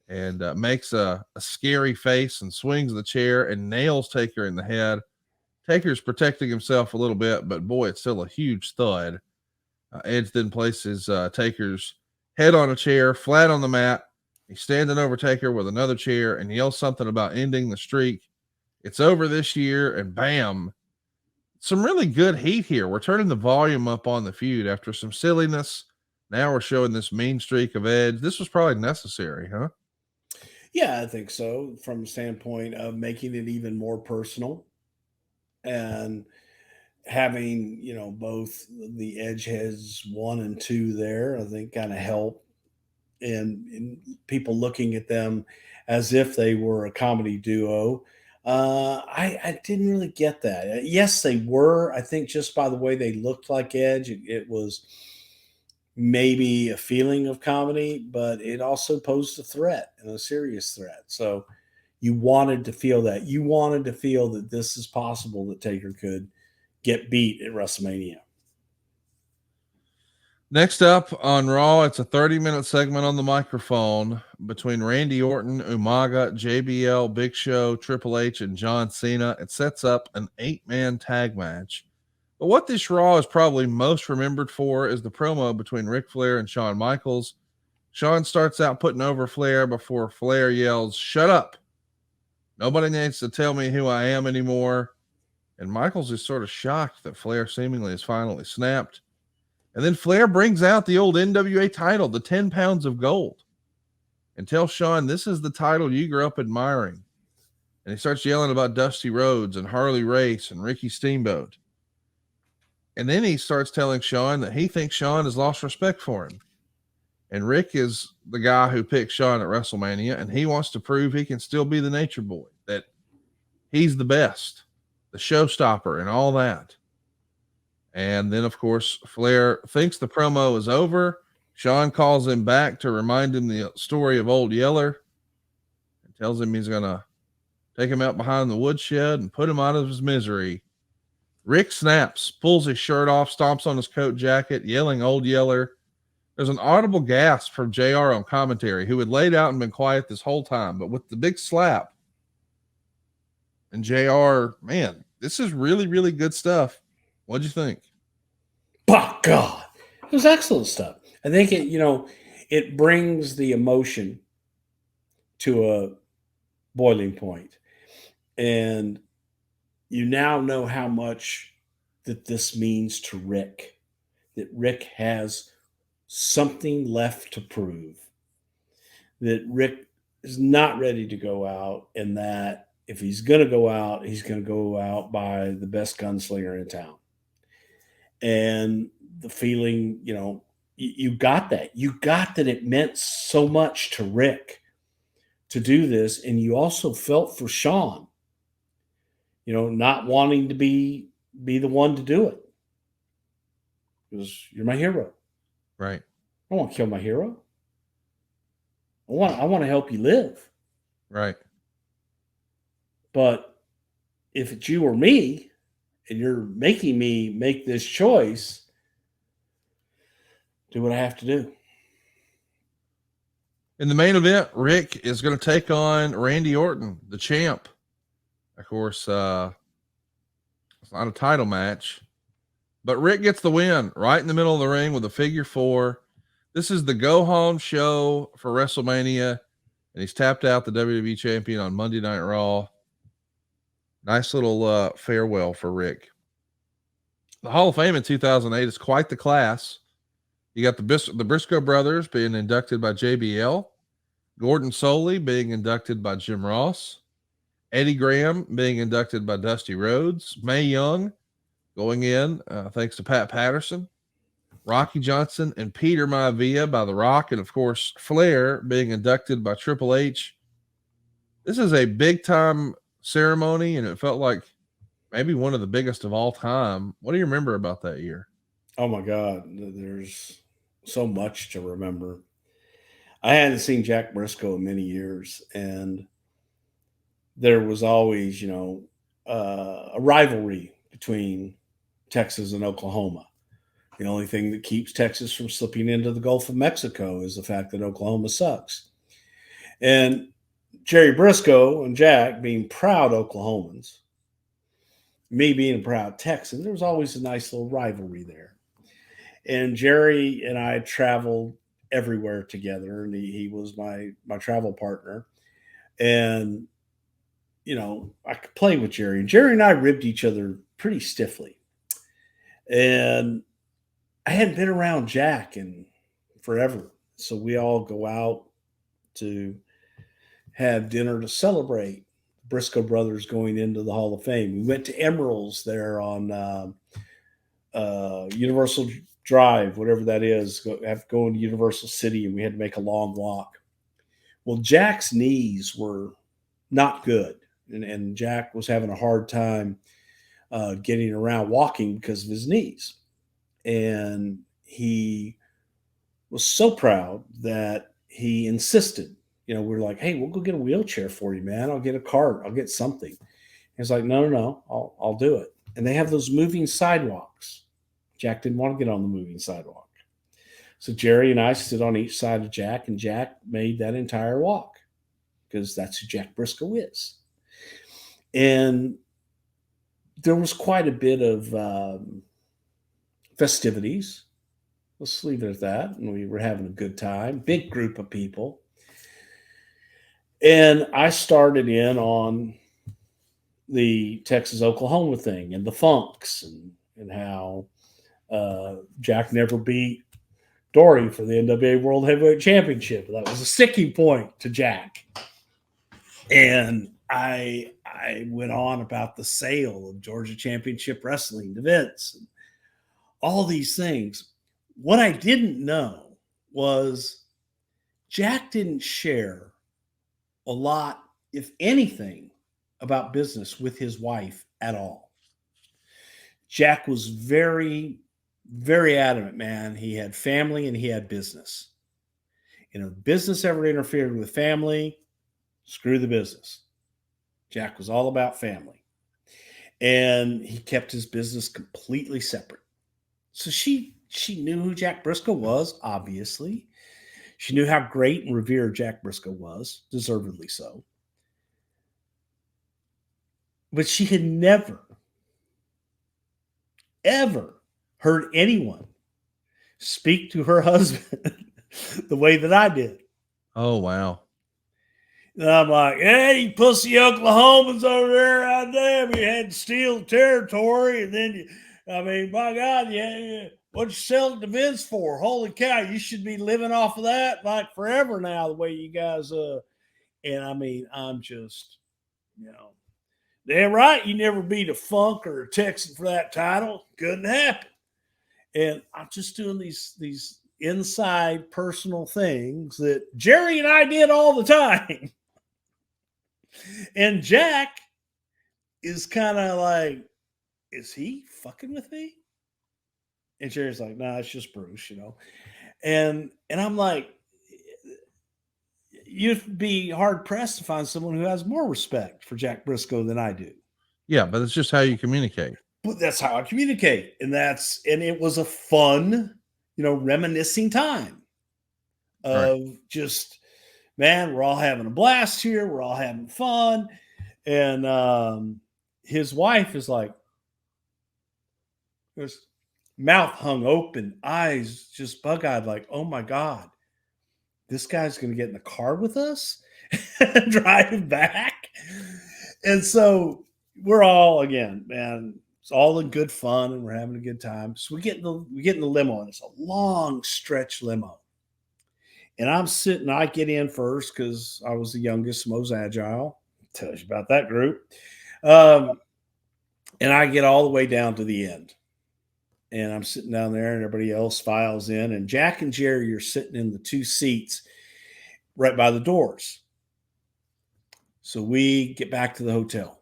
S2: and makes a scary face and swings the chair and nails Taker in the head. Taker's protecting himself a little bit, but boy, it's still a huge thud. Edge then places Taker's head on a chair, flat on the mat. He's standing over Taker with another chair and yells something about ending the streak. It's over this year, and bam. Some really good heat here. We're turning the volume up on the feud after some silliness. Now we're showing this mean streak of Edge. This was probably necessary, huh?
S4: Yeah, I think so. From a standpoint of making it even more personal and having, both the Edgeheads 1 and 2 there, I think kind of help in people looking at them as if they were a comedy duo. I didn't really get that. Yes, they were. I think just by the way they looked like Edge, it was maybe a feeling of comedy, but it also posed a threat and a serious threat. So you wanted to feel that. You wanted to feel that this is possible that Taker could get beat at WrestleMania.
S2: Next up on Raw, it's a 30-minute segment on the microphone between Randy Orton, Umaga, JBL, Big Show, Triple H, and John Cena. It sets up an 8-man tag match. But what this Raw is probably most remembered for is the promo between Ric Flair and Shawn Michaels. Shawn starts out putting over Flair before Flair yells, "Shut up," Nobody needs to tell me who I am anymore. And Michaels is sort of shocked that Flair seemingly has finally snapped. And then Flair brings out the old NWA title, the 10 pounds of gold, and tells Shawn, this is the title you grew up admiring. And he starts yelling about Dusty Rhodes and Harley Race and Ricky Steamboat. And then he starts telling Shawn that he thinks Shawn has lost respect for him. And Rick is the guy who picked Shawn at WrestleMania, and he wants to prove he can still be the Nature Boy, that he's the best, the showstopper, and all that. And then, of course, Flair thinks the promo is over. Shawn calls him back to remind him the story of Old Yeller and tells him he's going to take him out behind the woodshed and put him out of his misery. Rick snaps, pulls his shirt off, stomps on his coat jacket, yelling Old Yeller. There's an audible gasp from JR on commentary, who had laid out and been quiet this whole time, but with the big slap. And JR, man, this is really, really good stuff. What'd you think?
S4: By God, it was excellent stuff. I think it brings the emotion to a boiling point. And you now know how much that this means to Rick, that Rick has something left to prove, that Rick is not ready to go out, and that if he's going to go out, he's going to go out by the best gunslinger in town. And the feeling, you got that. You got that it meant so much to Rick to do this. And you also felt for Shawn, not wanting to be the one to do it. Because you're my hero.
S2: Right.
S4: I don't want to kill my hero. I want to help you live.
S2: Right.
S4: But if it's you or me, and you're making me make this choice, do what I have to do.
S2: In the main event, Rick is going to take on Randy Orton, the champ. Of course, it's not a title match, but Rick gets the win right in the middle of the ring with a figure 4. This is the go-home show for WrestleMania, and he's tapped out the WWE champion on Monday Night Raw. Nice little farewell for Rick. The Hall of Fame in 2008 is quite the class. You got the Briscoe brothers being inducted by JBL, Gordon Soley being inducted by Jim Ross, Eddie Graham being inducted by Dusty Rhodes, Mae Young going in thanks to Pat Patterson, Rocky Johnson and Peter Maivia by The Rock, and of course Flair being inducted by Triple H. This is a big time ceremony, and it felt like maybe one of the biggest of all time. What do you remember about that year?
S4: Oh my God, there's so much to remember. I hadn't seen Jack Briscoe in many years, and there was always, a rivalry between Texas and Oklahoma. The only thing that keeps Texas from slipping into the Gulf of Mexico is the fact that Oklahoma sucks. And Jerry Briscoe and Jack being proud Oklahomans, me being a proud Texan, there was always a nice little rivalry there. And Jerry and I traveled everywhere together, and he was my travel partner. And, I could play with Jerry. And Jerry and I ribbed each other pretty stiffly. And I hadn't been around Jack in forever. So we all go out to have dinner to celebrate Briscoe brothers going into the Hall of Fame. We went to Emerald's there on Universal Drive, whatever that is, going to Universal City, and we had to make a long walk. Well, Jack's knees were not good, and Jack was having a hard time getting around walking because of his knees. And he was so proud that he insisted. We're like, hey, we'll go get a wheelchair for you, man. I'll get a cart. I'll get something. He's like, no, I'll do it. And they have those moving sidewalks. Jack didn't want to get on the moving sidewalk. So Jerry and I stood on each side of Jack, and Jack made that entire walk because that's who Jack Briscoe is. And there was quite a bit of festivities. Let's leave it at that. And we were having a good time. Big group of people. And I started in on the Texas-Oklahoma thing and the Funks and how Jack never beat Dory for the NWA World Heavyweight Championship. That was a sticking point to Jack. And I went on about the sale of Georgia Championship Wrestling to Vince and all these things. What I didn't know was Jack didn't share a lot, if anything, about business with his wife at all. Jack was very, very adamant, man. He had family and he had business. If business ever interfered with family, screw the business. Jack was all about family. And he kept his business completely separate. So she knew who Jack Briscoe was, obviously. She knew how great and revered Jack Briscoe was, deservedly so. But she had never, ever heard anyone speak to her husband the way that I did.
S2: Oh, wow.
S4: And I'm like, hey, you pussy Oklahomans over there, God damn, you had to steal territory. And then, my God, yeah, what'd you sell it to Vince for? Holy cow, you should be living off of that like forever now, the way you guys, I'm just, damn right, you never beat a Funk or a Texan for that title. Couldn't happen. And I'm just doing these inside personal things that Jerry and I did all the time. And Jack is kind of like, is he fucking with me? And Jerry's like, nah, it's just Bruce, And I'm like, you'd be hard pressed to find someone who has more respect for Jack Briscoe than I do.
S2: Yeah, but it's just how you communicate.
S4: But that's how I communicate. And it was a fun, reminiscing time of just, man, we're all having a blast here. We're all having fun. And his wife is like, his mouth hung open, eyes just bug-eyed, like, oh my God, this guy's going to get in the car with us and drive back. And so we're all, again, man, it's all in good fun and we're having a good time. So we get in the limo, and it's a long stretch limo. And I get in first because I was the youngest, most agile. Tells you about that group. And I get all the way down to the end. And I'm sitting down there and everybody else files in. And Jack and Jerry are sitting in the two seats right by the doors. So we get back to the hotel.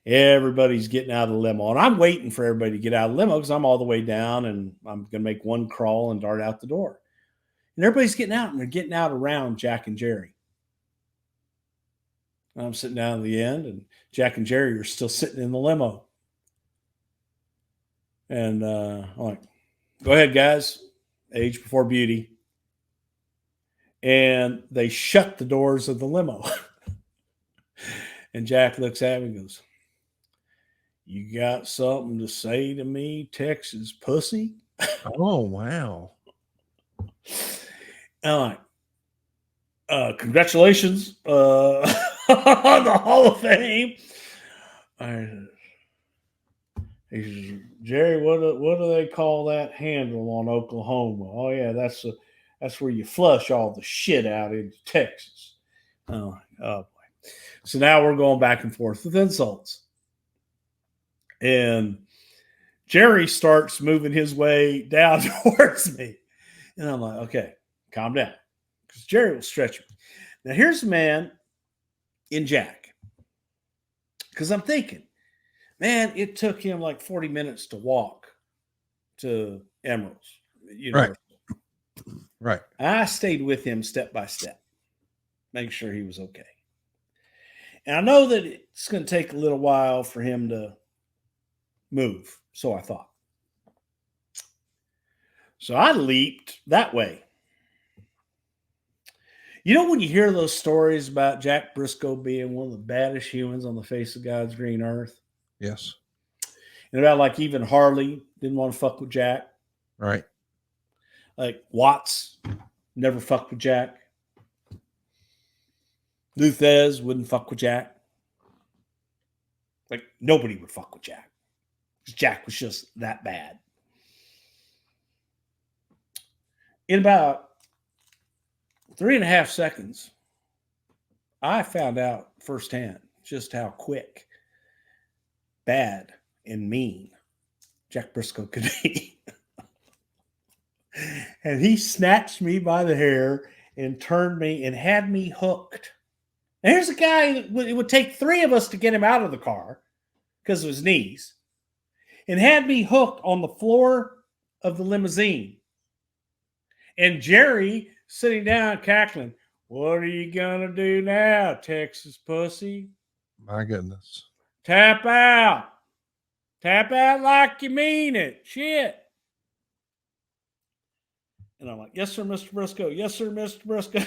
S4: Everybody's getting out of the limo. And I'm waiting for everybody to get out of the limo because I'm all the way down and I'm going to make one crawl and dart out the door. And everybody's getting out, and they're getting out around Jack and Jerry. And I'm sitting down at the end, and Jack and Jerry are still sitting in the limo. And I'm like, go ahead, guys. Age before beauty. And they shut the doors of the limo. And Jack looks at me and goes, you got something to say to me, Texas pussy?
S2: Oh, wow.
S4: And I'm like, congratulations on the Hall of Fame. He says, Jerry, what do they call that handle on Oklahoma? Oh yeah, that's where you flush all the shit out into Texas. Oh boy. So now we're going back and forth with insults. And Jerry starts moving his way down towards me. And I'm like, okay, calm down. Because Jerry will stretch me. Now here's a man in Jack. Because I'm thinking, man, it took him like 40 minutes to walk to Emerald's.
S2: Right.
S4: I stayed with him step by step, make sure he was okay. And I know that it's going to take a little while for him to move. So I thought. So I leaped that way. When you hear those stories about Jack Briscoe being one of the baddest humans on the face of God's green earth?
S2: Yes.
S4: And about like even Harley didn't want to fuck with Jack.
S2: Right.
S4: Like Watts never fucked with Jack. Lou Thez wouldn't fuck with Jack. Like, nobody would fuck with Jack. Jack was just that bad. In about 3.5 seconds, I found out firsthand just how quick, bad, and mean Jack Briscoe could be. And he snatched me by the hair and turned me and had me hooked. And here's a guy, it would take 3 of us to get him out of the car because of his knees, and had me hooked on the floor of the limousine. And Jerry sitting down cackling, "What are you going to do now, Texas pussy?
S2: My goodness.
S4: Tap out. Tap out like you mean it. Shit." And I'm like, "Yes, sir, Mr. Briscoe. Yes, sir, Mr. Briscoe."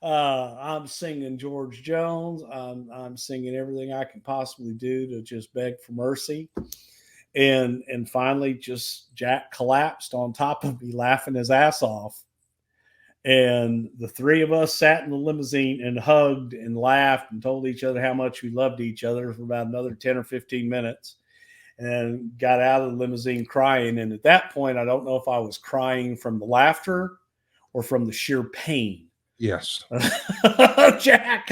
S4: I'm singing George Jones. I'm singing everything I can possibly do to just beg for mercy. And finally, just Jack collapsed on top of me, laughing his ass off. And the 3 of us sat in the limousine and hugged and laughed and told each other how much we loved each other for about another 10 or 15 minutes. And got out of the limousine crying. And at that point, I don't know if I was crying from the laughter or from the sheer pain.
S2: Yes.
S4: Jack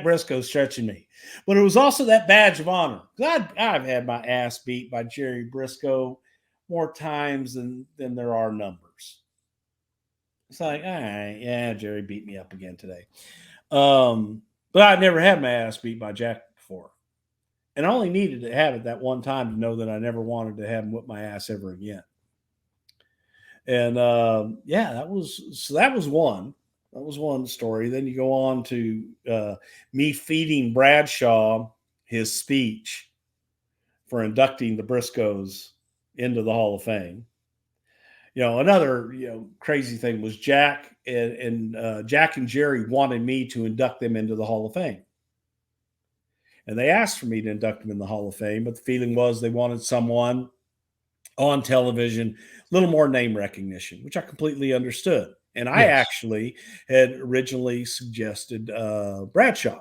S4: Briscoe stretching me. But it was also that badge of honor. I've had my ass beat by Jerry Briscoe more times than there are numbers. It's like, all right, yeah, Jerry beat me up again today. But I'd never had my ass beat by Jack before. And I only needed to have it that one time to know that I never wanted to have him whip my ass ever again. And that was one. That was one story. Then you go on to me feeding Bradshaw his speech for inducting the Briscoes into the Hall of Fame. Another crazy thing was Jack and Jack and Jerry wanted me to induct them into the Hall of Fame. And they asked for me to induct them in the Hall of Fame, but the feeling was they wanted someone on television, a little more name recognition, which I completely understood. And I actually had originally suggested Bradshaw.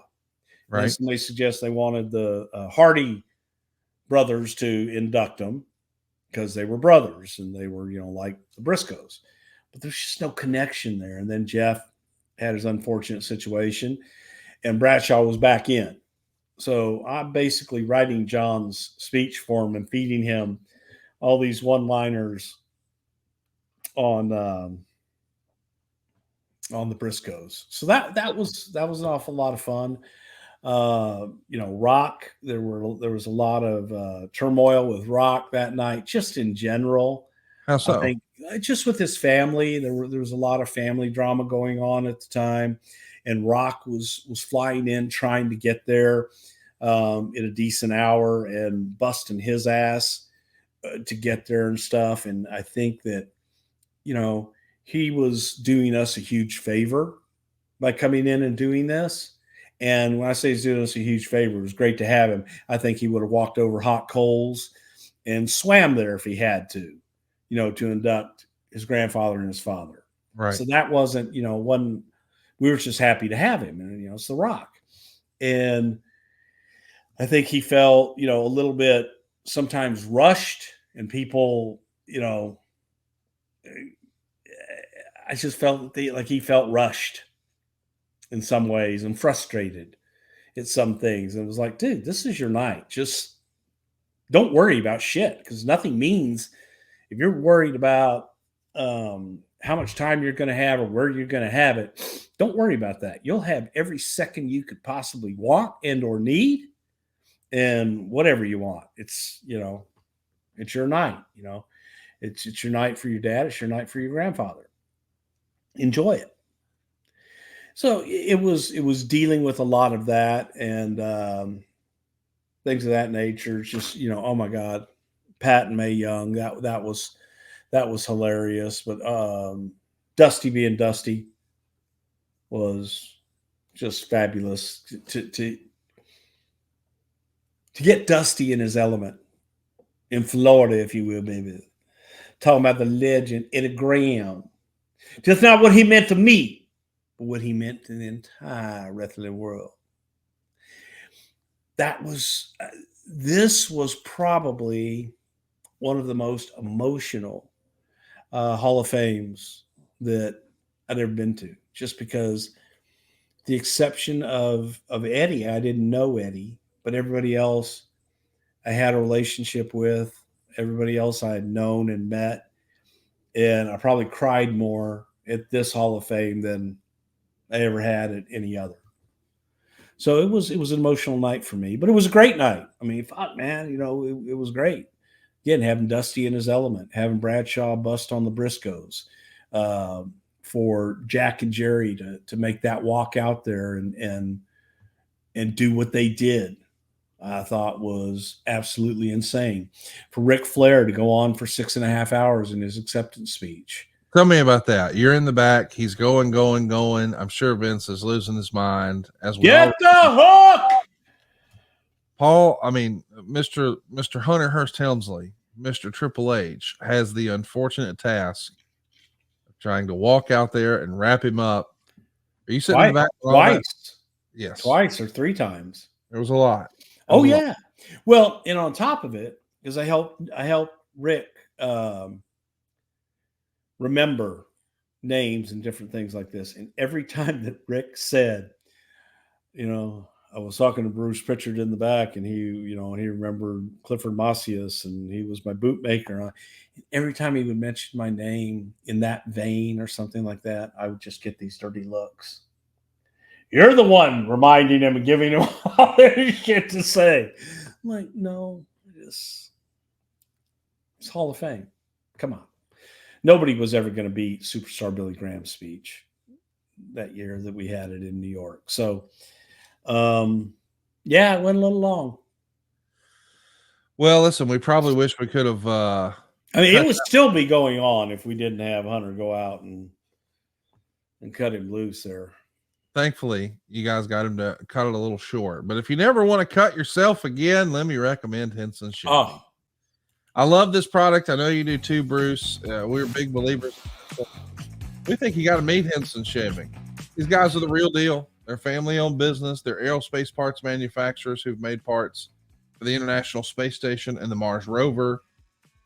S2: Right.
S4: And somebody suggested they wanted the Hardy brothers to induct them because they were brothers and they were, like the Briscoes. But there's just no connection there. And then Jeff had his unfortunate situation, and Bradshaw was back in. So I'm basically writing John's speech for him and feeding him all these one-liners on the Briscoes. So that was an awful lot of fun. Rock, there was a lot of turmoil with Rock that night, just in general.
S2: How so?
S4: I think just with his family, there was a lot of family drama going on at the time, and Rock was flying in trying to get there in a decent hour and busting his ass to get there and stuff. And I think that he was doing us a huge favor by coming in and doing this. And when I say he's doing us a huge favor, it was great to have him. I think he would have walked over hot coals and swam there if he had to induct his grandfather and his father.
S2: Right.
S4: So that wasn't, we were just happy to have him. And, it's The Rock. And I think he felt, a little bit sometimes rushed, and people, I just felt like he felt rushed in some ways and frustrated at some things. And it was like, dude, this is your night. Just don't worry about shit, because nothing means if you're worried about how much time you're going to have or where you're going to have it. Don't worry about that. You'll have every second you could possibly want and or need, and whatever you want. It's, it's your night, it's your night for your dad. It's your night for your grandfather. Enjoy it. So it was dealing with a lot of that and things of that nature. Just, oh my God, Pat and Mae Young, that was hilarious. But Dusty being Dusty was just fabulous to get Dusty in his element in Florida, if you will, baby. Talking about the legend, Eddie Graham. Just not what he meant to me, but but what he meant to the entire wrestling world. This was probably one of the most emotional Hall of Fames that I'd ever been to, just because the exception of Eddie, I didn't know Eddie, but everybody else I had a relationship with, everybody else I had known and met. And I probably cried more at this Hall of Fame than I ever had at any other. So it was an emotional night for me, but it was a great night. I mean, fuck, man, it was great. Again, having Dusty in his element, having Bradshaw bust on the Briscoes, for Jack and Jerry to make that walk out there and do what they did, I thought was absolutely insane. For Ric Flair to go on for 6.5 hours in his acceptance speech.
S2: Tell me about that. You're in the back. He's going. I'm sure Vince is losing his mind as we
S4: Get the hook!
S2: Paul, I mean, Mr. Hunter Hearst Helmsley, Mr. Triple H, has the unfortunate task of trying to walk out there and wrap him up. Are you sitting in the back?
S4: Twice.
S2: Yes.
S4: Twice or 3 times.
S2: There was a lot.
S4: Oh, yeah. Well, and on top of it, because I helped Rick remember names and different things like this. And every time that Rick said, I was talking to Bruce Prichard in the back, and he remembered Clifford Macias, and he was my bootmaker. Every time he would mention my name in that vein or something like that, I would just get these dirty looks. You're the one reminding him and giving him all this shit to say. I'm like, no, it's Hall of Fame. Come on. Nobody was ever going to beat Superstar Billy Graham's speech that year that we had it in New York. So, yeah, it went a little long.
S2: Well, listen, we probably wish we could have.
S4: It would still be going on if we didn't have Hunter go out and cut him loose there.
S2: Thankfully, you guys got him to cut it a little short. But if you never want to cut yourself again, let me recommend Henson Shaving.
S4: Oh.
S2: I love this product. I know you do too, Bruce. We're big believers. We think you got to meet Henson Shaving. These guys are the real deal. They're family-owned business. They're aerospace parts manufacturers who've made parts for the International Space Station and the Mars rover.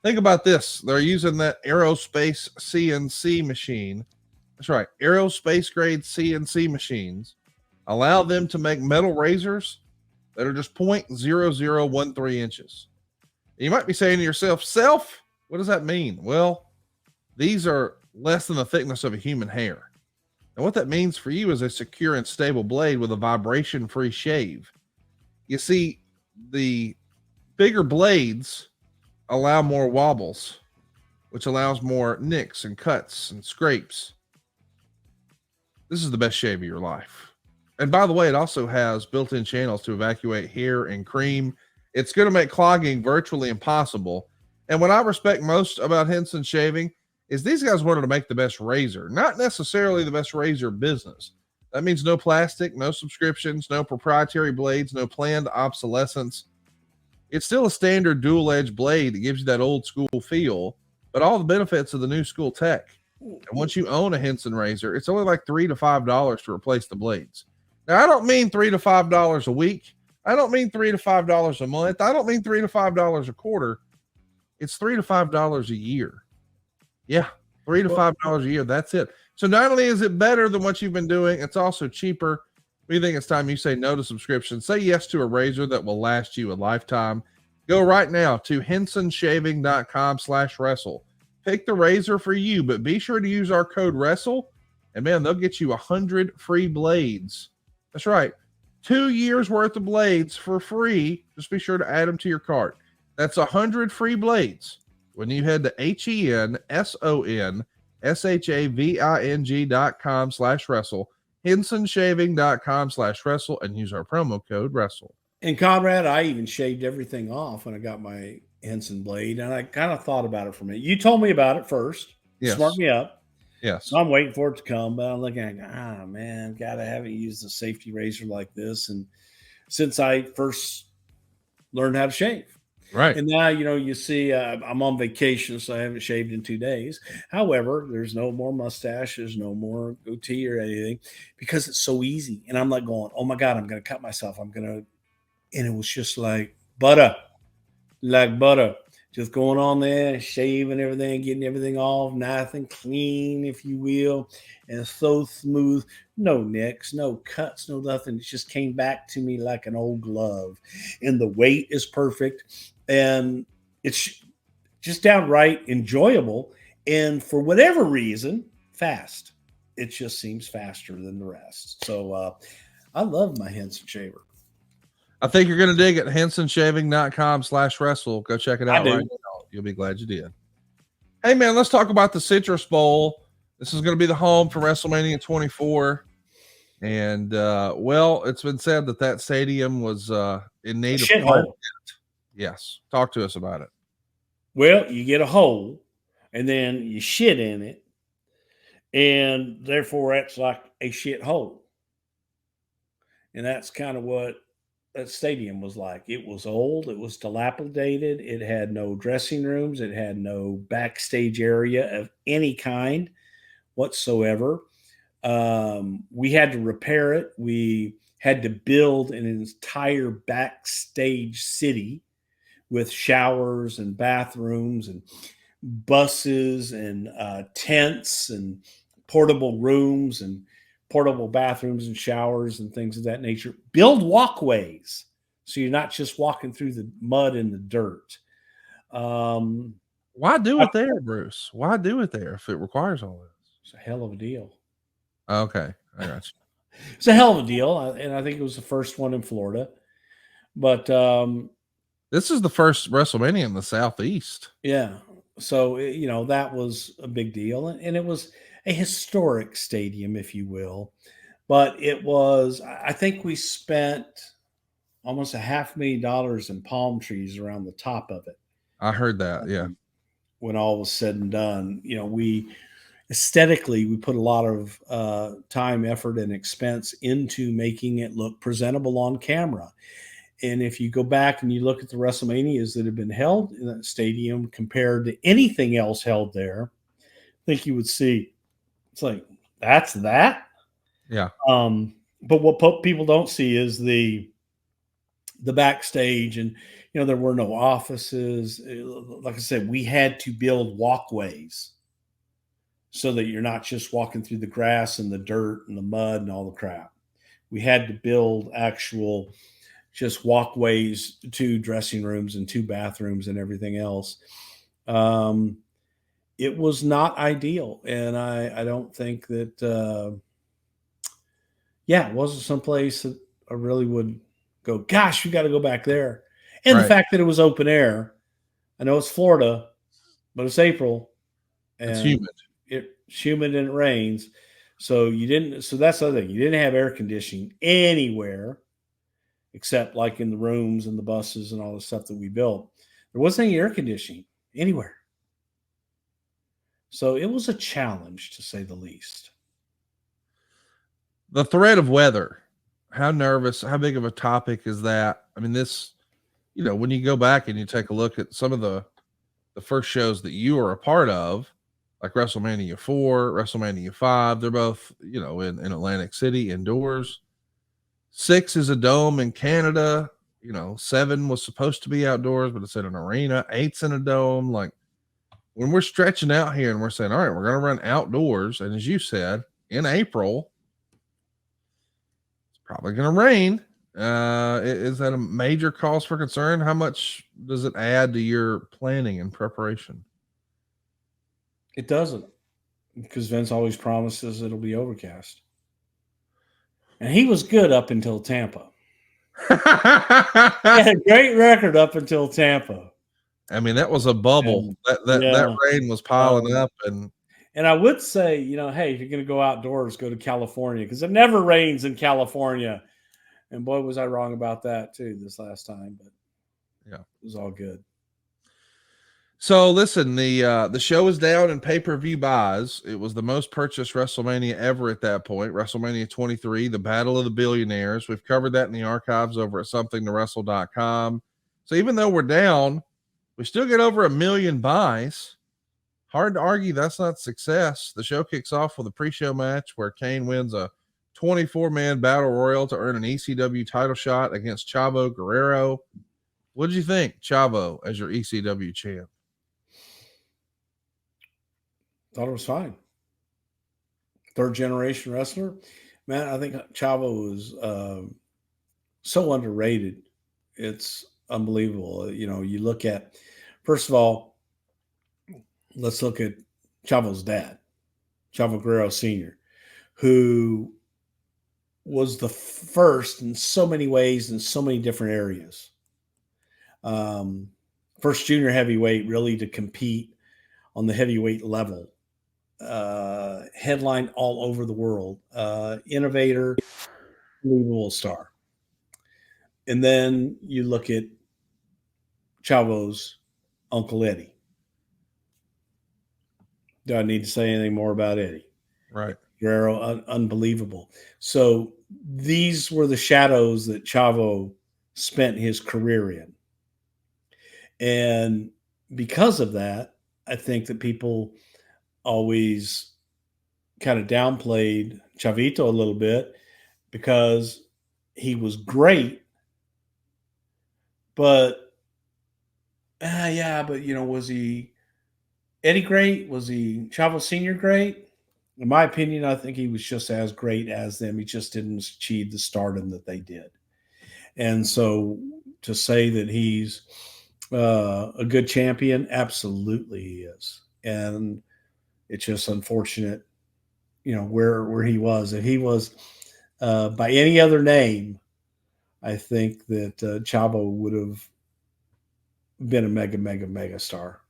S2: Think about this. They're using that aerospace CNC machine. That's right. Aerospace grade CNC machines allow them to make metal razors that are just 0.0013 inches. You might be saying to yourself, what does that mean? Well, these are less than the thickness of a human hair. And what that means for you is a secure and stable blade with a vibration-free shave. You see, the bigger blades allow more wobbles, which allows more nicks and cuts and scrapes. This is the best shave of your life. And by the way, it also has built-in channels to evacuate hair and cream. It's going to make clogging virtually impossible. And what I respect most about Henson Shaving is these guys wanted to make the best razor, not necessarily the best razor business. That means no plastic, no subscriptions, no proprietary blades, no planned obsolescence. It's still a standard dual-edged blade that gives you that old school feel, but all the benefits of the new school tech. And once you own a Henson razor, it's only like $3 to $5 to replace the blades. Now, I don't mean $3 to $5 a week. I don't mean $3 to $5 a month. I don't mean $3 to $5 a quarter. It's $3 to $5 a year. Yeah, $3 to $5 a year. That's it. So not only is it better than what you've been doing, it's also cheaper. We think it's time you say no to subscription. Say yes to a razor that will last you a lifetime. Go right now to hensonshaving.com/wrestle. Pick the razor for you, but be sure to use our code WRESTLE, and man, they'll get you 100 free blades. That's right. 2 years worth of blades for free. Just be sure to add them to your cart. That's 100 free blades when you head to hensonshaving.com/wrestle, hensonshaving.com/wrestle, and use our promo code WRESTLE.
S4: And Conrad, I even shaved everything off when I got my Henson blade, and I kind of thought about it for a minute. You told me about it first.
S2: Yes.
S4: Smart me up.
S2: Yes.
S4: So I'm waiting for it to come, but I'm looking at, man, gotta have it use a safety razor like this. And since I first learned how to shave,
S2: Right.
S4: And now, you see, I'm on vacation, so I haven't shaved in 2 days. However, there's no more mustache, there's no more goatee or anything because it's so easy. And I'm like going, oh my God, I'm going to cut myself. And it was just like butter, just going on there, shaving everything, getting everything off, nice and clean, if you will, and so smooth. No nicks, no cuts, no nothing. It just came back to me like an old glove. And the weight is perfect. And it's just downright enjoyable. And for whatever reason, fast. It just seems faster than the rest. So I love my Henson shaver.
S2: I think you're going to dig it. HensonShaving.com/wrestle. Go check it out right now. You'll be glad you did. Hey, man, let's talk about the Citrus Bowl. This is going to be the home for WrestleMania 24. And, well, it's been said that stadium was in need of
S4: shithole.
S2: Yes. Talk to us about it.
S4: Well, you get a hole, and then you shit in it, and therefore it's like a shit hole. And that's kind of what that stadium was like. It was old, it was dilapidated, it had no dressing rooms, it had no backstage area of any kind whatsoever. We had to repair it. We had to build an entire backstage city with showers and bathrooms and buses and tents and portable rooms and portable bathrooms and showers and things of that nature. Build walkways so you're not just walking through the mud and the dirt.
S2: Why do it there, Bruce? Why do it there if it requires all this?
S4: It's a hell of a deal.
S2: Okay, I got you.
S4: It's a hell of a deal, and I think it was the first one in Florida. But
S2: this is the first WrestleMania in the Southeast.
S4: Yeah, so that was a big deal, and it was a historic stadium, if you will. But it was, I think we spent almost $500,000 in palm trees around the top of it.
S2: I heard that, yeah.
S4: When all was said and done, we aesthetically, we put a lot of time, effort, and expense into making it look presentable on camera. And if you go back and you look at the WrestleManias that have been held in that stadium compared to anything else held there, I think you would see it's like, that's that.
S2: Yeah.
S4: But what people don't see is the backstage, and there were no offices. Like I said, we had to build walkways so that you're not just walking through the grass and the dirt and the mud and all the crap. We had to build actual just walkways to dressing rooms and to bathrooms and everything else. It was not ideal. And I don't think that, it wasn't someplace that I really would go, gosh, we got to go back there. And
S2: Right.
S4: The fact that it was open air, I know it's Florida, but it's April. And
S2: it's humid.
S4: It's humid and it rains. So that's the other thing. You didn't have air conditioning anywhere except like in the rooms and the buses and all the stuff that we built. There wasn't any air conditioning anywhere. So it was a challenge, to say the least.
S2: The threat of weather. How big of a topic is that? I mean, this, when you go back and you take a look at some of the first shows that you were a part of, like WrestleMania 4, WrestleMania 5, they're both, in Atlantic City indoors. 6 is a dome in Canada. 7 was supposed to be outdoors, but it's in an arena. 8's in a dome. Like, when we're stretching out here and we're saying, all right, we're going to run outdoors. And as you said, in April, it's probably going to rain. Is that a major cause for concern? How much does it add to your planning and preparation?
S4: It doesn't, because Vince always promises it'll be overcast. And he was good up until Tampa. He had a great record up until Tampa.
S2: I mean, that was a bubble. That rain was piling up. And
S4: I would say, hey, if you're going to go outdoors, go to California, because it never rains in California. And boy, was I wrong about that too this last time. But it was all good.
S2: So listen, the show is down in pay-per-view buys. It was the most purchased WrestleMania ever at that point. WrestleMania 23, the Battle of the Billionaires. We've covered that in the archives over at somethingtowrestle.com. So even though we're down, we still get over 1 million buys. Hard to argue that's not success. The show kicks off with a pre-show match where Kane wins a 24-man battle royal to earn an ECW title shot against Chavo Guerrero. What did you think, Chavo, as your ECW champ?
S4: Thought it was fine. Third generation wrestler. Man, I think Chavo was so underrated. It's unbelievable. You look at, first of all, let's look at Chavo's dad, Chavo Guerrero Sr., who was the first in so many ways in so many different areas. First junior heavyweight really to compete on the heavyweight level. Headline all over the world. Innovator, unbelievable star. And then you look at Chavo's Uncle Eddie. Do I need to say anything more about Eddie?
S2: Right.
S4: Guerrero, unbelievable. So these were the shadows that Chavo spent his career in. And because of that, I think that people always kind of downplayed Chavito a little bit because he was great, but was he Eddie great? Was he Chavo Sr. great? In my opinion, I think he was just as great as them. He just didn't achieve the stardom that they did. And so to say that he's a good champion, absolutely he is. And it's just unfortunate, where he was. If he was by any other name, I think that Chavo would have been a mega star.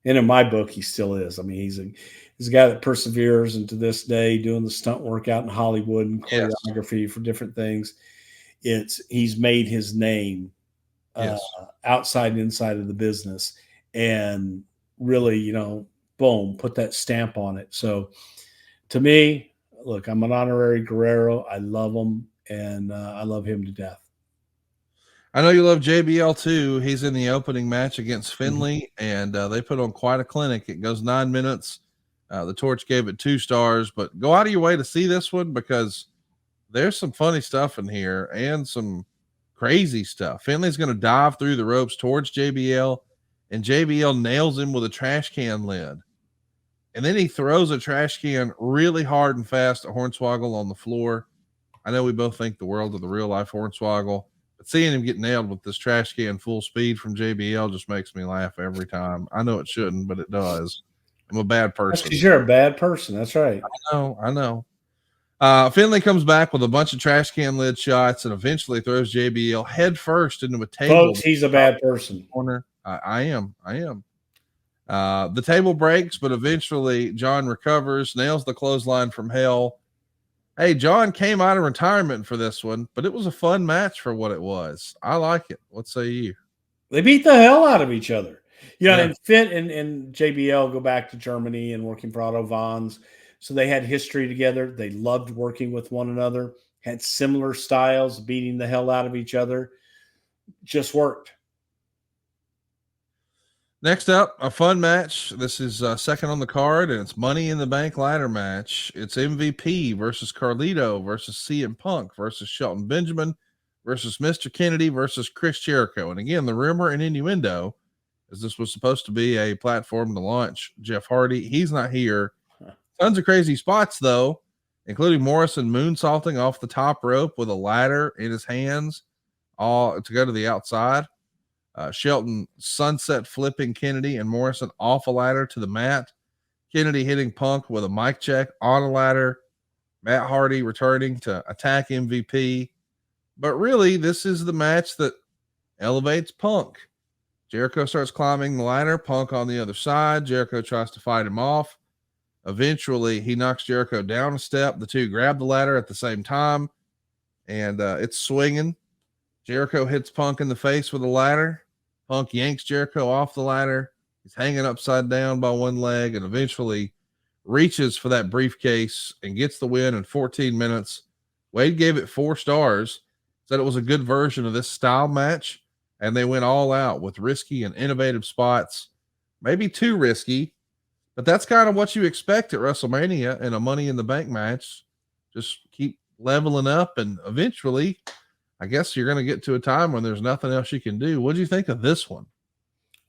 S4: And in my book, he still is. I mean, he's a guy that perseveres, and to this day, doing the stunt work out in Hollywood and choreography for different things. He's made his name outside and inside of the business, and really, boom, put that stamp on it. So to me, look, I'm an honorary Guerrero. I love him, and I love him to death.
S2: I know you love JBL too. He's in the opening match against Finley, and they put on quite a clinic. It goes 9 minutes. The Torch gave it 2 stars, but go out of your way to see this one because there's some funny stuff in here and some crazy stuff. Finley's going to dive through the ropes towards JBL, and JBL nails him with a trash can lid. And then he throws a trash can really hard and fast at Hornswoggle on the floor. I know we both think the world of the real life Hornswoggle, but seeing him get nailed with this trash can full speed from JBL just makes me laugh every time. I know it shouldn't, but it does. I'm a bad person.
S4: Because you're a bad person. That's right.
S2: I know. Finley comes back with a bunch of trash can lid shots and eventually throws JBL head first into a table.
S4: Folks, he's a bad person.
S2: Corner. I am. The table breaks, but eventually John recovers, nails the clothesline from hell. Hey, John came out of retirement for this one, but it was a fun match for what it was. I like it. What say you?
S4: They beat the hell out of each other. And Fit and JBL go back to Germany and working for Otto Vons. So they had history together. They loved working with one another, had similar styles, beating the hell out of each other. Just worked.
S2: Next up, a fun match. This is second on the card, and it's Money in the Bank ladder match. It's MVP versus Carlito versus CM Punk versus Shelton Benjamin versus Mr. Kennedy versus Chris Jericho. And again, the rumor and innuendo is this was supposed to be a platform to launch Jeff Hardy. He's not here. Tons of crazy spots, though, including Morrison moonsaulting off the top rope with a ladder in his hands all to go to the outside. Shelton sunset flipping Kennedy and Morrison off a ladder to the mat. Kennedy hitting Punk with a mic check on a ladder. Matt Hardy returning to attack MVP. But really, this is the match that elevates Punk. Jericho starts climbing the ladder. Punk on the other side. Jericho tries to fight him off. Eventually, he knocks Jericho down a step. The two grab the ladder at the same time, and it's swinging. Jericho hits Punk in the face with a ladder. Punk yanks Jericho off the ladder. He's hanging upside down by one leg and eventually reaches for that briefcase and gets the win in 14 minutes. Wade gave it 4 stars, said it was a good version of this style match, and they went all out with risky and innovative spots, maybe too risky, but that's kind of what you expect at WrestleMania in a Money in the Bank match. Just keep leveling up, and eventually, I guess you're going to get to a time when there's nothing else you can do. What do you think of this one?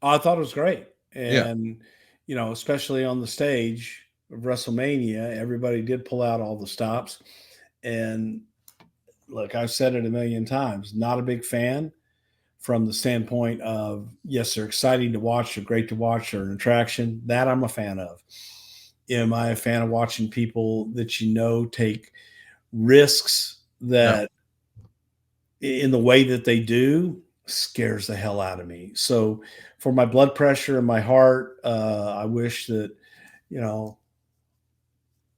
S4: I thought it was great.
S2: Yeah.
S4: And, especially on the stage of WrestleMania, everybody did pull out all the stops. And look, I've said it a million times, not a big fan from the standpoint of, yes, they're exciting to watch, they're great to watch, they're an attraction. That I'm a fan of. Am I a fan of watching people that take risks that in the way that they do? Scares the hell out of me. So for my blood pressure and my heart, I wish that,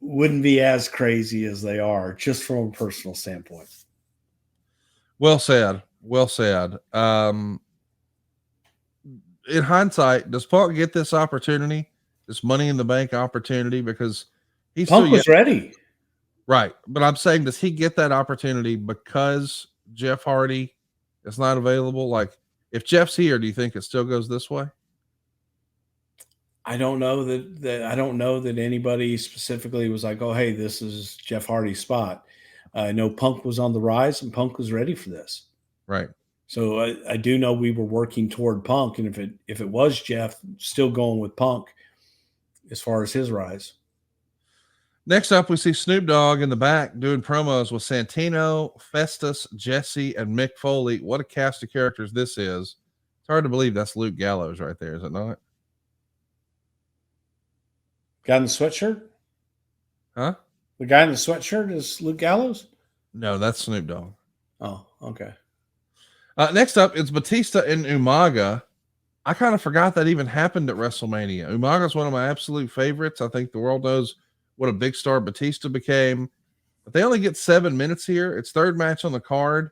S4: wouldn't be as crazy as they are, just from a personal standpoint.
S2: Well said. Well said. In hindsight, does Punk get this opportunity, this Money in the Bank opportunity? Because he's
S4: Punk was ready.
S2: Right. But I'm saying, does he get that opportunity because Jeff Hardy is not available? Like, if Jeff's here, do you think it still goes this way?
S4: I don't know that anybody specifically was like, oh, hey, this is Jeff Hardy's spot. I know Punk was on the rise and Punk was ready for this.
S2: Right.
S4: So I do know we were working toward Punk. And if it was Jeff, still going with Punk as far as his rise.
S2: Next up, we see Snoop Dogg in the back doing promos with Santino, Festus, Jesse, and Mick Foley. What a cast of characters this is. It's hard to believe that's Luke Gallows right there, is it not?
S4: Guy in the sweatshirt?
S2: Huh?
S4: The guy in the sweatshirt is Luke Gallows?
S2: No, that's Snoop Dogg.
S4: Oh, okay.
S2: Next up, it's Batista and Umaga. I kind of forgot that even happened at WrestleMania. Umaga is one of my absolute favorites. I think the world knows what a big star Batista became. But they only get 7 minutes here. It's third match on the card.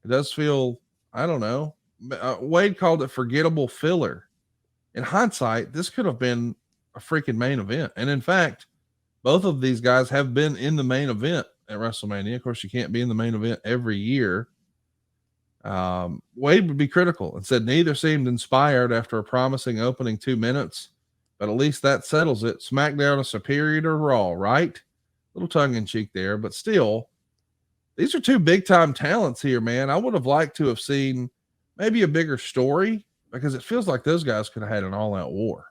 S2: It does feel, I don't know. Wade called it forgettable filler. In hindsight, this could have been a freaking main event. And in fact, both of these guys have been in the main event at WrestleMania. Of course, you can't be in the main event every year. Wade would be critical and said neither seemed inspired after a promising opening 2 minutes, but at least that settles it. SmackDown is superior to Raw, right? Little tongue in cheek there, but still, these are two big time talents here, man. I would have liked to have seen maybe a bigger story, because it feels like those guys could have had an all out war.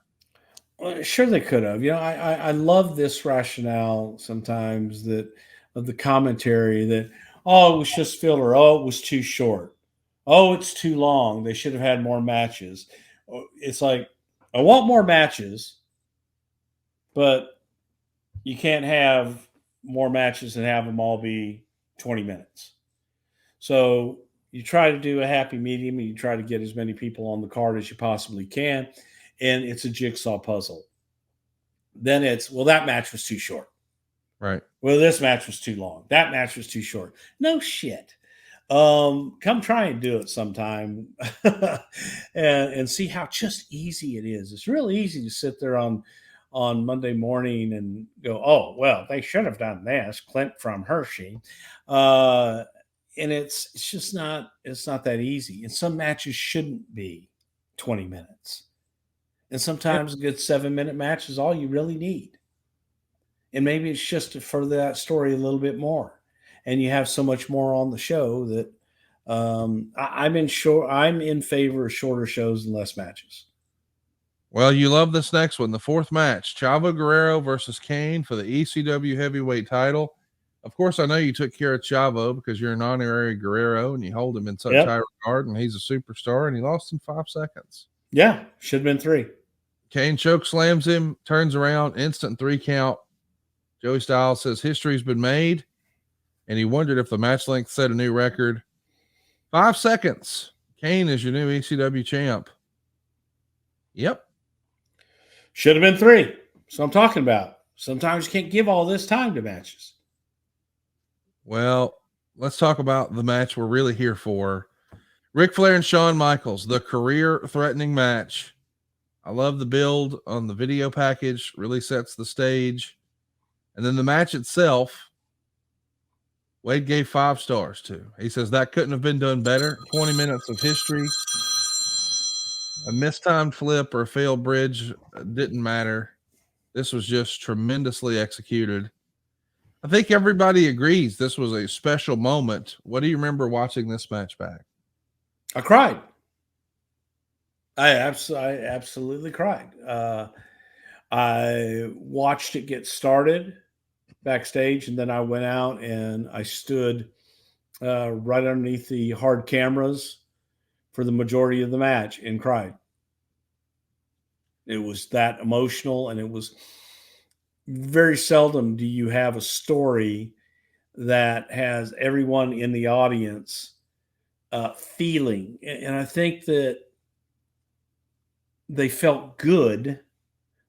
S4: Well, sure they could have. I love this rationale sometimes that of the commentary that, oh, it was just filler. Oh, it was too short. Oh, it's too long. They should have had more matches. It's like, I want more matches, but you can't have more matches and have them all be 20 minutes. So you try to do a happy medium and you try to get as many people on the card as you possibly can. And it's a jigsaw puzzle. Then it's, well, that match was too short.
S2: Right.
S4: Well, this match was too long. That match was too short. No shit. Come try and do it sometime and see how just easy it is. It's real easy to sit there on Monday morning and go, oh, well, they should have done this, Clint from Hershey. And it's just not that easy. And some matches shouldn't be 20 minutes. And sometimes a good 7-minute match is all you really need. And maybe it's just to further that story a little bit more. And you have so much more on the show that I'm in favor of shorter shows and less matches.
S2: Well, you love this next one, the fourth match, Chavo Guerrero versus Kane for the ECW heavyweight title. Of course, I know you took care of Chavo because you're an honorary Guerrero and you hold him in such high regard, and he's a superstar, and he lost in 5 seconds.
S4: Yeah, should have been 3.
S2: Kane choke slams him, turns around, instant 3 count. Joey Styles says history's been made, and he wondered if the match length set a new record. 5 seconds. Kane is your new ECW champ. Yep.
S4: Should have been 3. So I'm talking about. Sometimes you can't give all this time to matches.
S2: Well, let's talk about the match we're really here for. Ric Flair and Shawn Michaels, the career-threatening match. I love the build on the video package. Really sets the stage. And then the match itself, Wade gave 5 stars to. He says that couldn't have been done better. 20 minutes of history. A mistimed flip or a failed bridge didn't matter. This was just tremendously executed. I think everybody agrees this was a special moment. What do you remember watching this match back?
S4: I cried. I absolutely cried. I watched it get started backstage, and then I went out and I stood right underneath the hard cameras for the majority of the match and cried. It was that emotional, and it was very seldom do you have a story that has everyone in the audience feeling. And I think that they felt good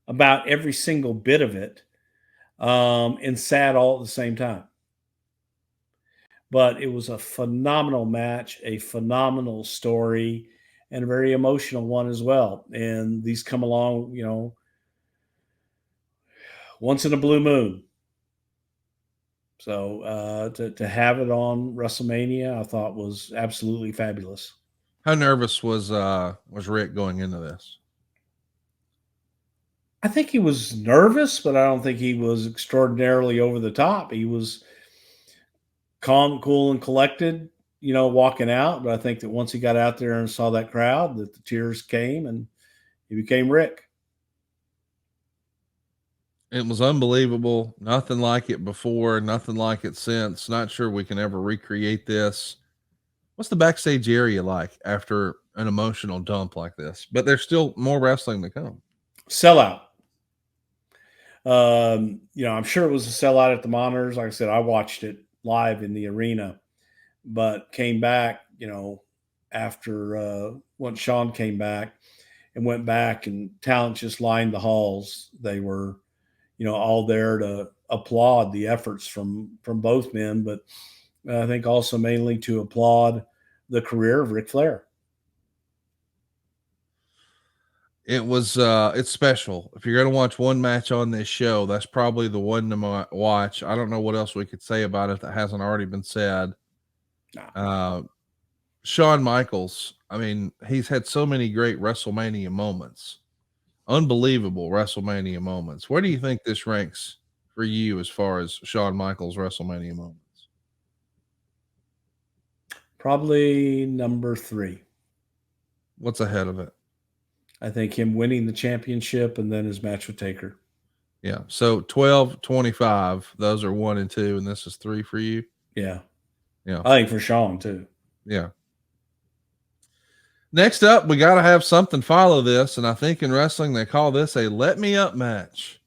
S4: about every single bit of it, and sad all at the same time. But it was a phenomenal match, a phenomenal story, and a very emotional one as well. And these come along, once in a blue moon. So to have it on WrestleMania, I thought was absolutely fabulous.
S2: How nervous was Rick going into this?
S4: I think he was nervous, but I don't think he was extraordinarily over the top. He was calm, cool, and collected, walking out. But I think that once he got out there and saw that crowd, that the tears came and he became Rick.
S2: It was unbelievable. Nothing like it before, nothing like it since. Not sure we can ever recreate this. What's the backstage area like after an emotional dump like this? But there's still more wrestling to come.
S4: Sellout. I'm sure it was a sellout at the monitors. Like I said, I watched it live in the arena, but came back, after once Sean came back and went back, and talent just lined the halls. They were, all there to applaud the efforts from both men, but I think also mainly to applaud the career of Ric Flair.
S2: It was it's special. If you're going to watch one match on this show, that's probably the one to watch. I don't know what else we could say about it that hasn't already been said. Shawn Michaels, I mean, he's had so many great WrestleMania moments. Unbelievable WrestleMania moments. Where do you think this ranks for you as far as Shawn Michaels' WrestleMania moments?
S4: Probably number 3.
S2: What's ahead of it?
S4: I think him winning the championship and then his match with Taker.
S2: Yeah. So 12, 25, those are 1 and 2, and this is 3 for you.
S4: Yeah.
S2: Yeah.
S4: I think for Sean too.
S2: Yeah. Next up, we got to have something follow this. And I think in wrestling, they call this a let me up match.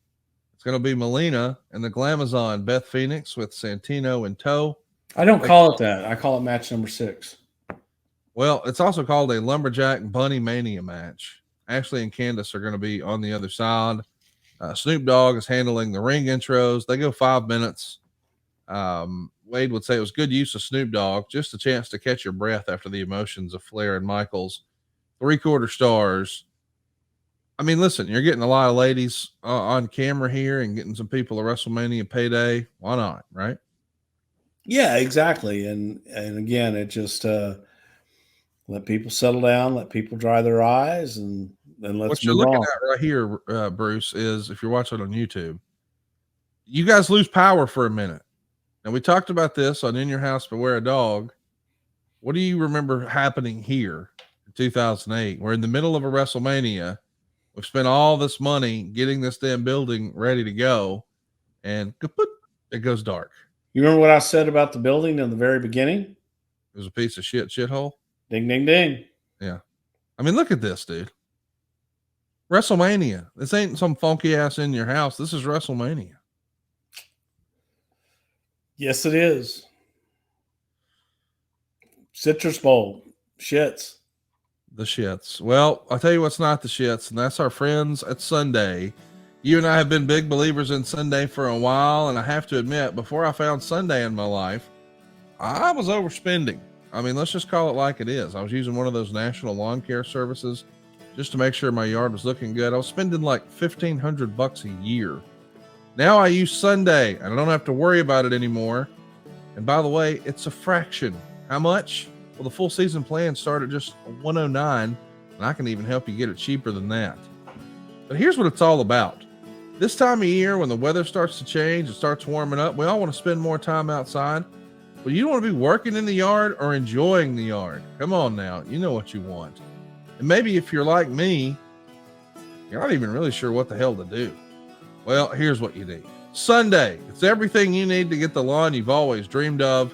S2: It's going to be Melina and the Glamazon, Beth Phoenix with Santino in tow.
S4: I don't call it that. I call it match number 6.
S2: Well, it's also called a Lumberjack Bunny Mania match. Ashley and Candace are going to be on the other side. Snoop Dogg is handling the ring intros. They go 5 minutes. Wade would say it was good use of Snoop Dogg, just a chance to catch your breath after the emotions of Flair and Michaels. 3/4 stars. I mean, listen, you're getting a lot of ladies on camera here and getting some people at WrestleMania payday. Why not, right?
S4: Yeah, exactly. And again, it just let people settle down, let people dry their eyes, and then let's
S2: what you're
S4: move
S2: looking
S4: on.
S2: at right here, Bruce, is if you're watching on YouTube, you guys lose power for a minute. Now, we talked about this on In Your House, Beware a Dog. What do you remember happening here in 2008? We're in the middle of a WrestleMania. We've spent all this money getting this damn building ready to go, and kaput, it goes dark.
S4: You remember what I said about the building in the very beginning?
S2: It was a piece of shithole.
S4: Ding, ding, ding.
S2: Yeah. I mean, look at this, dude. WrestleMania. This ain't some funky ass In Your House. This is WrestleMania.
S4: Yes, it is. Citrus Bowl. Shits.
S2: The shits. Well, I'll tell you what's not the shits, and that's our friends at Sunday. You and I have been big believers in Sunday for a while, and I have to admit, before I found Sunday in my life, I was overspending. I mean, let's just call it like it is. I was using one of those national lawn care services just to make sure my yard was looking good. I was spending like $1,500 a year. Now I use Sunday, and I don't have to worry about it anymore. And by the way, it's a fraction. How much? Well, the full season plan started just $109, and I can even help you get it cheaper than that. But here's what it's all about. This time of year, when the weather starts to change, it starts warming up, we all want to spend more time outside. But you don't want to be working in the yard or enjoying the yard. Come on now, you know what you want. And maybe if you're like me, you're not even really sure what the hell to do. Well, here's what you need. Sunday. It's everything you need to get the lawn you've always dreamed of.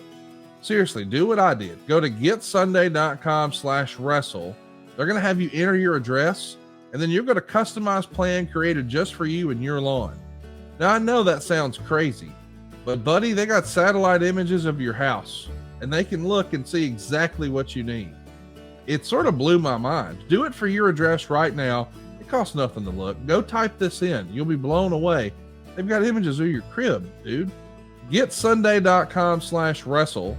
S2: Seriously, do what I did. Go to getsunday.com/wrestle. They're going to have you enter your address, and then you're going to customize plan created just for you and your lawn. Now, I know that sounds crazy, but buddy, they got satellite images of your house, and they can look and see exactly what you need. It sort of blew my mind. Do it for your address right now. It costs nothing to look. Go type this in. You'll be blown away. They've got images of your crib, dude. GetSunday.com/wrestle.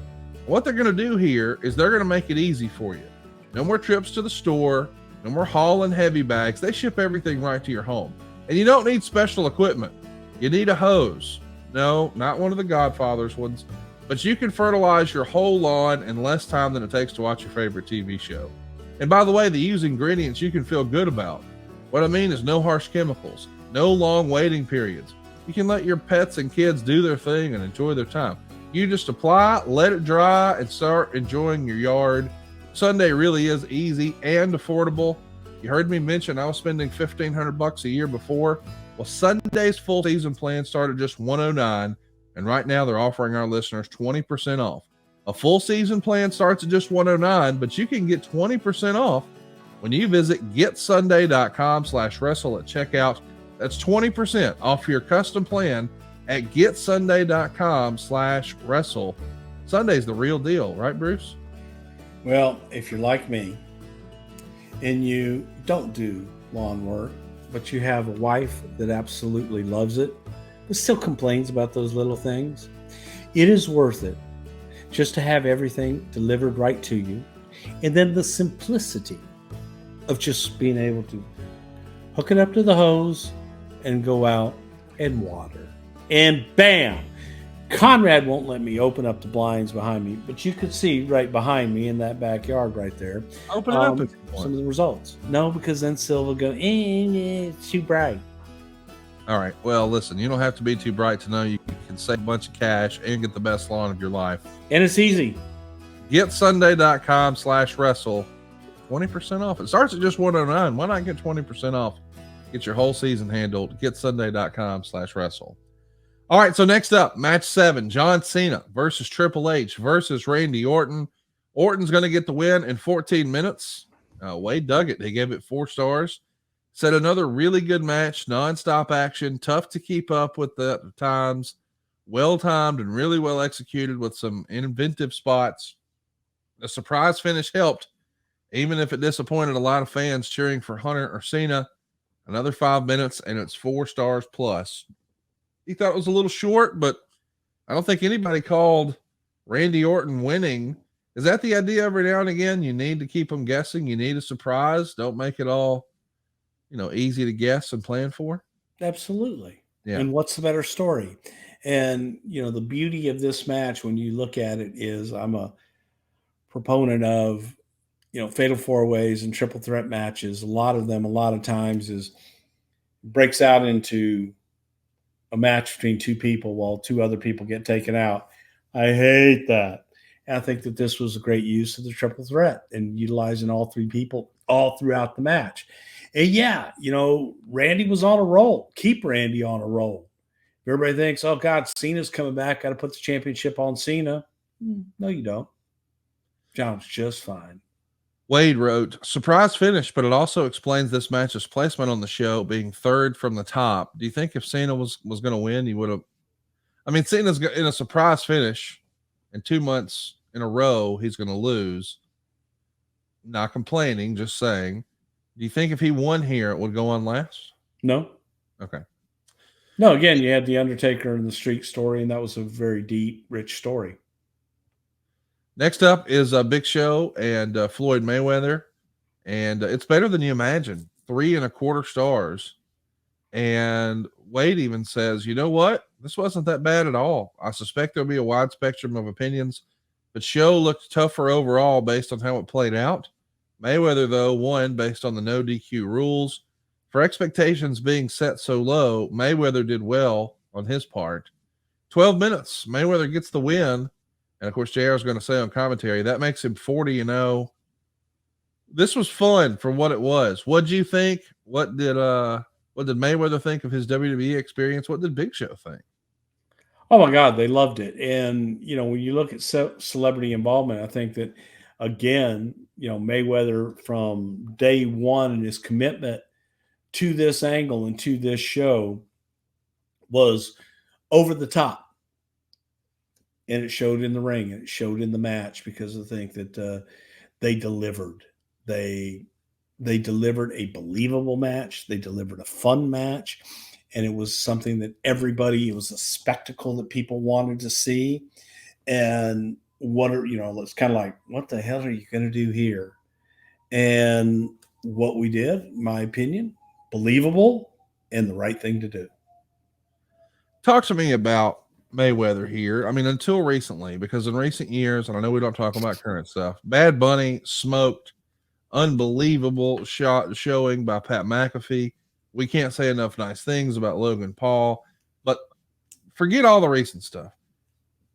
S2: What they're going to do here is they're going to make it easy for you. No more trips to the store. No more hauling heavy bags. They ship everything right to your home. And you don't need special equipment. You need a hose. No, not one of the Godfather's ones. But you can fertilize your whole lawn in less time than it takes to watch your favorite TV show. And by the way, they use ingredients you can feel good about. What I mean is no harsh chemicals. No long waiting periods. You can let your pets and kids do their thing and enjoy their time. You just apply, let it dry, and start enjoying your yard. Sunday really is easy and affordable. You heard me mention I was spending $1,500 a year before. Well, Sunday's full season plan started just $109, and right now they're offering our listeners 20% off. A full season plan starts at just $109, but you can get 20% off when you visit getsunday.com/wrestle at checkout. That's 20% off your custom plan at getsunday.com/wrestle. Sunday's the real deal, right, Bruce?
S4: Well, if you're like me and you don't do lawn work, but you have a wife that absolutely loves it, but still complains about those little things, it is worth it just to have everything delivered right to you. And then the simplicity of just being able to hook it up to the hose and go out and water. And bam! Conrad won't let me open up the blinds behind me, but you could see right behind me in that backyard right there.
S2: Open it up if you want.
S4: Some of the results. No, because then Silva go, it's too bright.
S2: All right. Well, listen, you don't have to be too bright to know you can save a bunch of cash and get the best lawn of your life.
S4: And it's easy.
S2: GetSunday.com/wrestle. 20% off. It starts at just $109. Why not get 20% off? Get your whole season handled. GetSunday.com/wrestle. All right, so next up, match 7, John Cena versus Triple H versus Randy Orton. Orton's going to get the win in 14 minutes. Wade dug it. He gave it 4 stars. Said another really good match, nonstop action, tough to keep up with the times, well-timed and really well executed with some inventive spots. The surprise finish helped, even if it disappointed a lot of fans cheering for Hunter or Cena. Another 5 minutes, and it's 4 stars plus. He thought it was a little short, but I don't think anybody called Randy Orton winning. Is that the idea every now and again? You need to keep them guessing. You need a surprise. Don't make it all, easy to guess and plan for.
S4: Absolutely.
S2: Yeah.
S4: And what's the better story? And, the beauty of this match, when you look at it, is I'm a proponent of, fatal 4-ways and triple threat matches. A lot of times breaks out into a match between 2 people while 2 other people get taken out. I hate that. And I think that this was a great use of the triple threat and utilizing all 3 people all throughout the match. And yeah, Randy was on a roll. Keep Randy on a roll. Everybody thinks, oh God, Cena's coming back. Got to put the championship on Cena. No, you don't. John's just fine.
S2: Wade wrote, surprise finish, but it also explains this match's placement on the show being 3rd from the top. Do you think if Cena was going to win, he would have? I mean, Cena's in a surprise finish, and 2 months in a row, he's going to lose. Not complaining, just saying. Do you think if he won here, it would go on last?
S4: No.
S2: Okay.
S4: No, again, you had the Undertaker and the Streak story, and that was a very deep, rich story.
S2: Next up is Big Show and Floyd Mayweather, and it's better than you imagine. 3.25 stars. And Wade even says, you know what? This wasn't that bad at all. I suspect there'll be a wide spectrum of opinions, but show looked tougher overall based on how it played out. Mayweather, though, won based on the no DQ rules. For expectations being set so low, Mayweather did well on his part. 12 minutes, Mayweather gets the win. And of course, JR is going to say on commentary, that makes him 40-0. This was fun for what it was. What'd you think? What did Mayweather think of his WWE experience? What did Big Show think?
S4: Oh my God, they loved it. And when you look at celebrity involvement, I think that again, Mayweather from day one and his commitment to this angle and to this show was over the top. And it showed in the ring and it showed in the match, because I think that they delivered. They delivered a believable match. They delivered a fun match. And it was something that it was a spectacle that people wanted to see. And it's kind of like, what the hell are you going to do here? And what we did, in my opinion, believable and the right thing to do.
S2: Talk to me about Mayweather here. I mean, until recently, because in recent years, and I know we don't talk about current stuff, Bad Bunny smoked, unbelievable showing by Pat McAfee. We can't say enough nice things about Logan Paul, but forget all the recent stuff.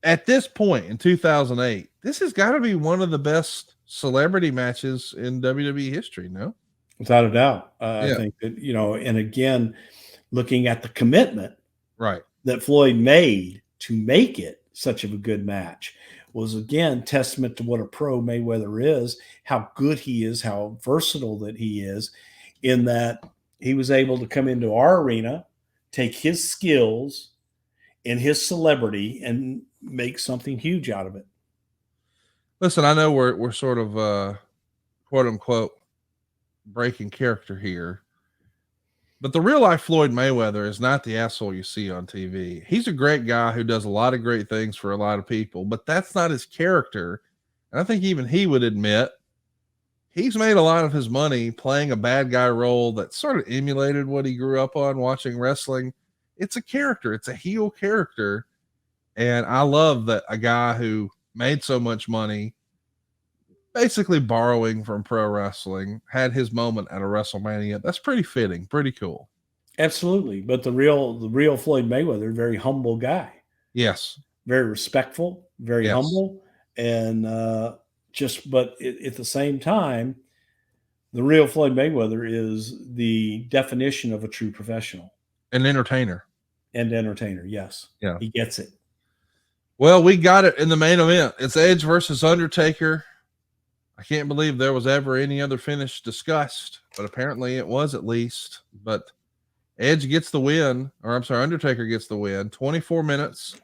S2: At this point in 2008, this has got to be one of the best celebrity matches in WWE history, no?
S4: Without a doubt. I think that, and again, looking at the commitment
S2: right
S4: that Floyd made to make it such of a good match was, again, testament to what a pro Mayweather is, how good he is, how versatile that he is, in that he was able to come into our arena, take his skills and his celebrity and make something huge out of it.
S2: Listen, I know we're sort of quote unquote breaking character here, but the real life Floyd Mayweather is not the asshole you see on TV. He's a great guy who does a lot of great things for a lot of people, but that's not his character. And I think even he would admit he's made a lot of his money playing a bad guy role that sort of emulated what he grew up on watching wrestling. It's a character. It's a heel character. And I love that a guy who made so much money, basically borrowing from pro wrestling, had his moment at a WrestleMania. That's pretty fitting, pretty cool.
S4: Absolutely. But the real Floyd Mayweather, very humble guy.
S2: Yes.
S4: Very respectful, very humble. And but at the same time, the real Floyd Mayweather is the definition of a true professional.
S2: An entertainer.
S4: Yes.
S2: Yeah.
S4: He gets it.
S2: Well, we got it in the main event. It's Edge versus Undertaker. I can't believe there was ever any other finish discussed, but apparently it was, at least. But Edge gets the win, Undertaker gets the win. 24 minutes.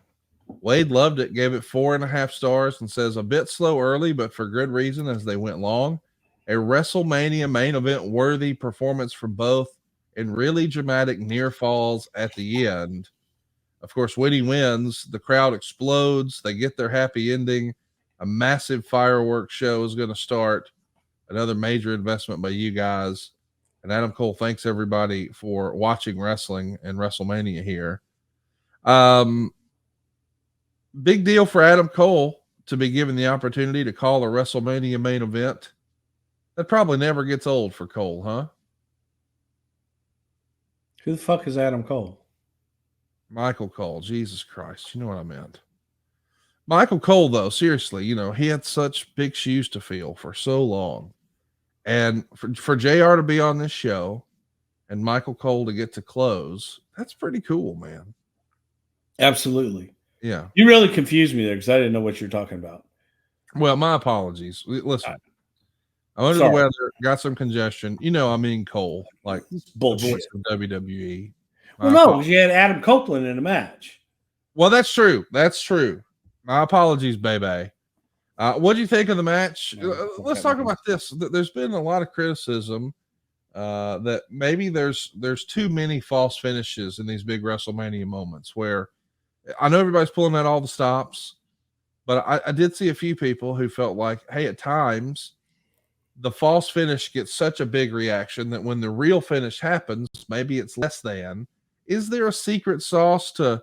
S2: Wade loved it, gave it 4.5 stars, and says a bit slow early, but for good reason as they went long. A WrestleMania main event worthy performance for both, and really dramatic near falls at the end. Of course, when he wins, the crowd explodes. They get their happy ending. A massive fireworks show is going to start. Another major investment by you guys. And Adam Cole, thanks everybody for watching wrestling and WrestleMania here. Big deal for Adam Cole to be given the opportunity to call a WrestleMania main event. That probably never gets old for Cole, huh?
S4: Who the fuck is Adam Cole?
S2: Michael Cole. Jesus Christ. You know what I meant. Michael Cole, though, seriously, he had such big shoes to fill for so long. And for JR to be on this show and Michael Cole to get to close, that's pretty cool, man.
S4: Absolutely.
S2: Yeah.
S4: You really confused me there because I didn't know what you're talking about.
S2: Well, my apologies. Listen, I'm under the weather, got some congestion. I mean Cole, like
S4: bullshit.
S2: The voice of WWE.
S4: Well, no, because you had Adam Copeland in a match.
S2: Well, that's true. That's true. My apologies, baby. What do you think of the match? Let's talk about this. There's been a lot of criticism that maybe there's too many false finishes in these big WrestleMania moments, where I know everybody's pulling out all the stops, but I did see a few people who felt like, hey, at times the false finish gets such a big reaction that when the real finish happens, maybe it's less than. Is there a secret sauce to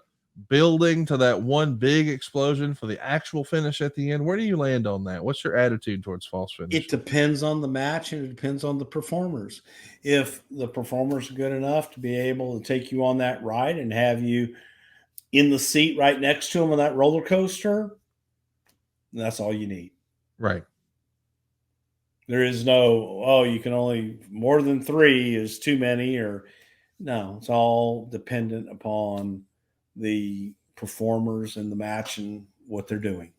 S2: building to that one big explosion for the actual finish at the end? Where do you land on that? What's your attitude towards false finish?
S4: It depends on the match and it depends on the performers. If the performers are good enough to be able to take you on that ride and have you in the seat right next to them on that roller coaster, that's all you need.
S2: Right.
S4: There is no, oh, you can only, more than 3 is too many, or no, it's all dependent upon the performers and the match and what they're doing.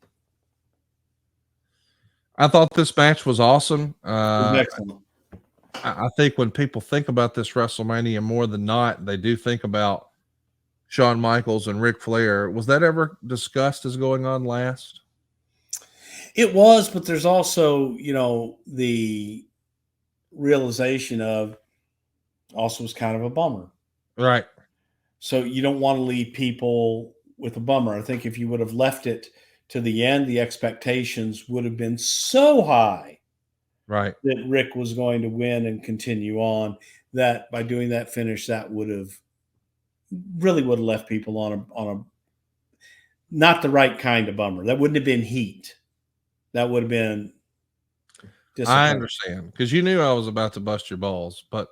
S2: I thought this match was awesome.
S4: Excellent.
S2: I think when people think about this WrestleMania, more than not, they do think about Shawn Michaels and Ric Flair. Was that ever discussed as going on last?
S4: It was, but there's also, the realization of also was kind of a bummer.
S2: Right.
S4: So you don't want to leave people with a bummer. I think if you would have left it to the end, the expectations would have been so high,
S2: right,
S4: that Rick was going to win and continue on, that by doing that finish, that would have left people on a not the right kind of bummer. That wouldn't have been heat. That would have been
S2: I understand, because you knew I was about to bust your balls, but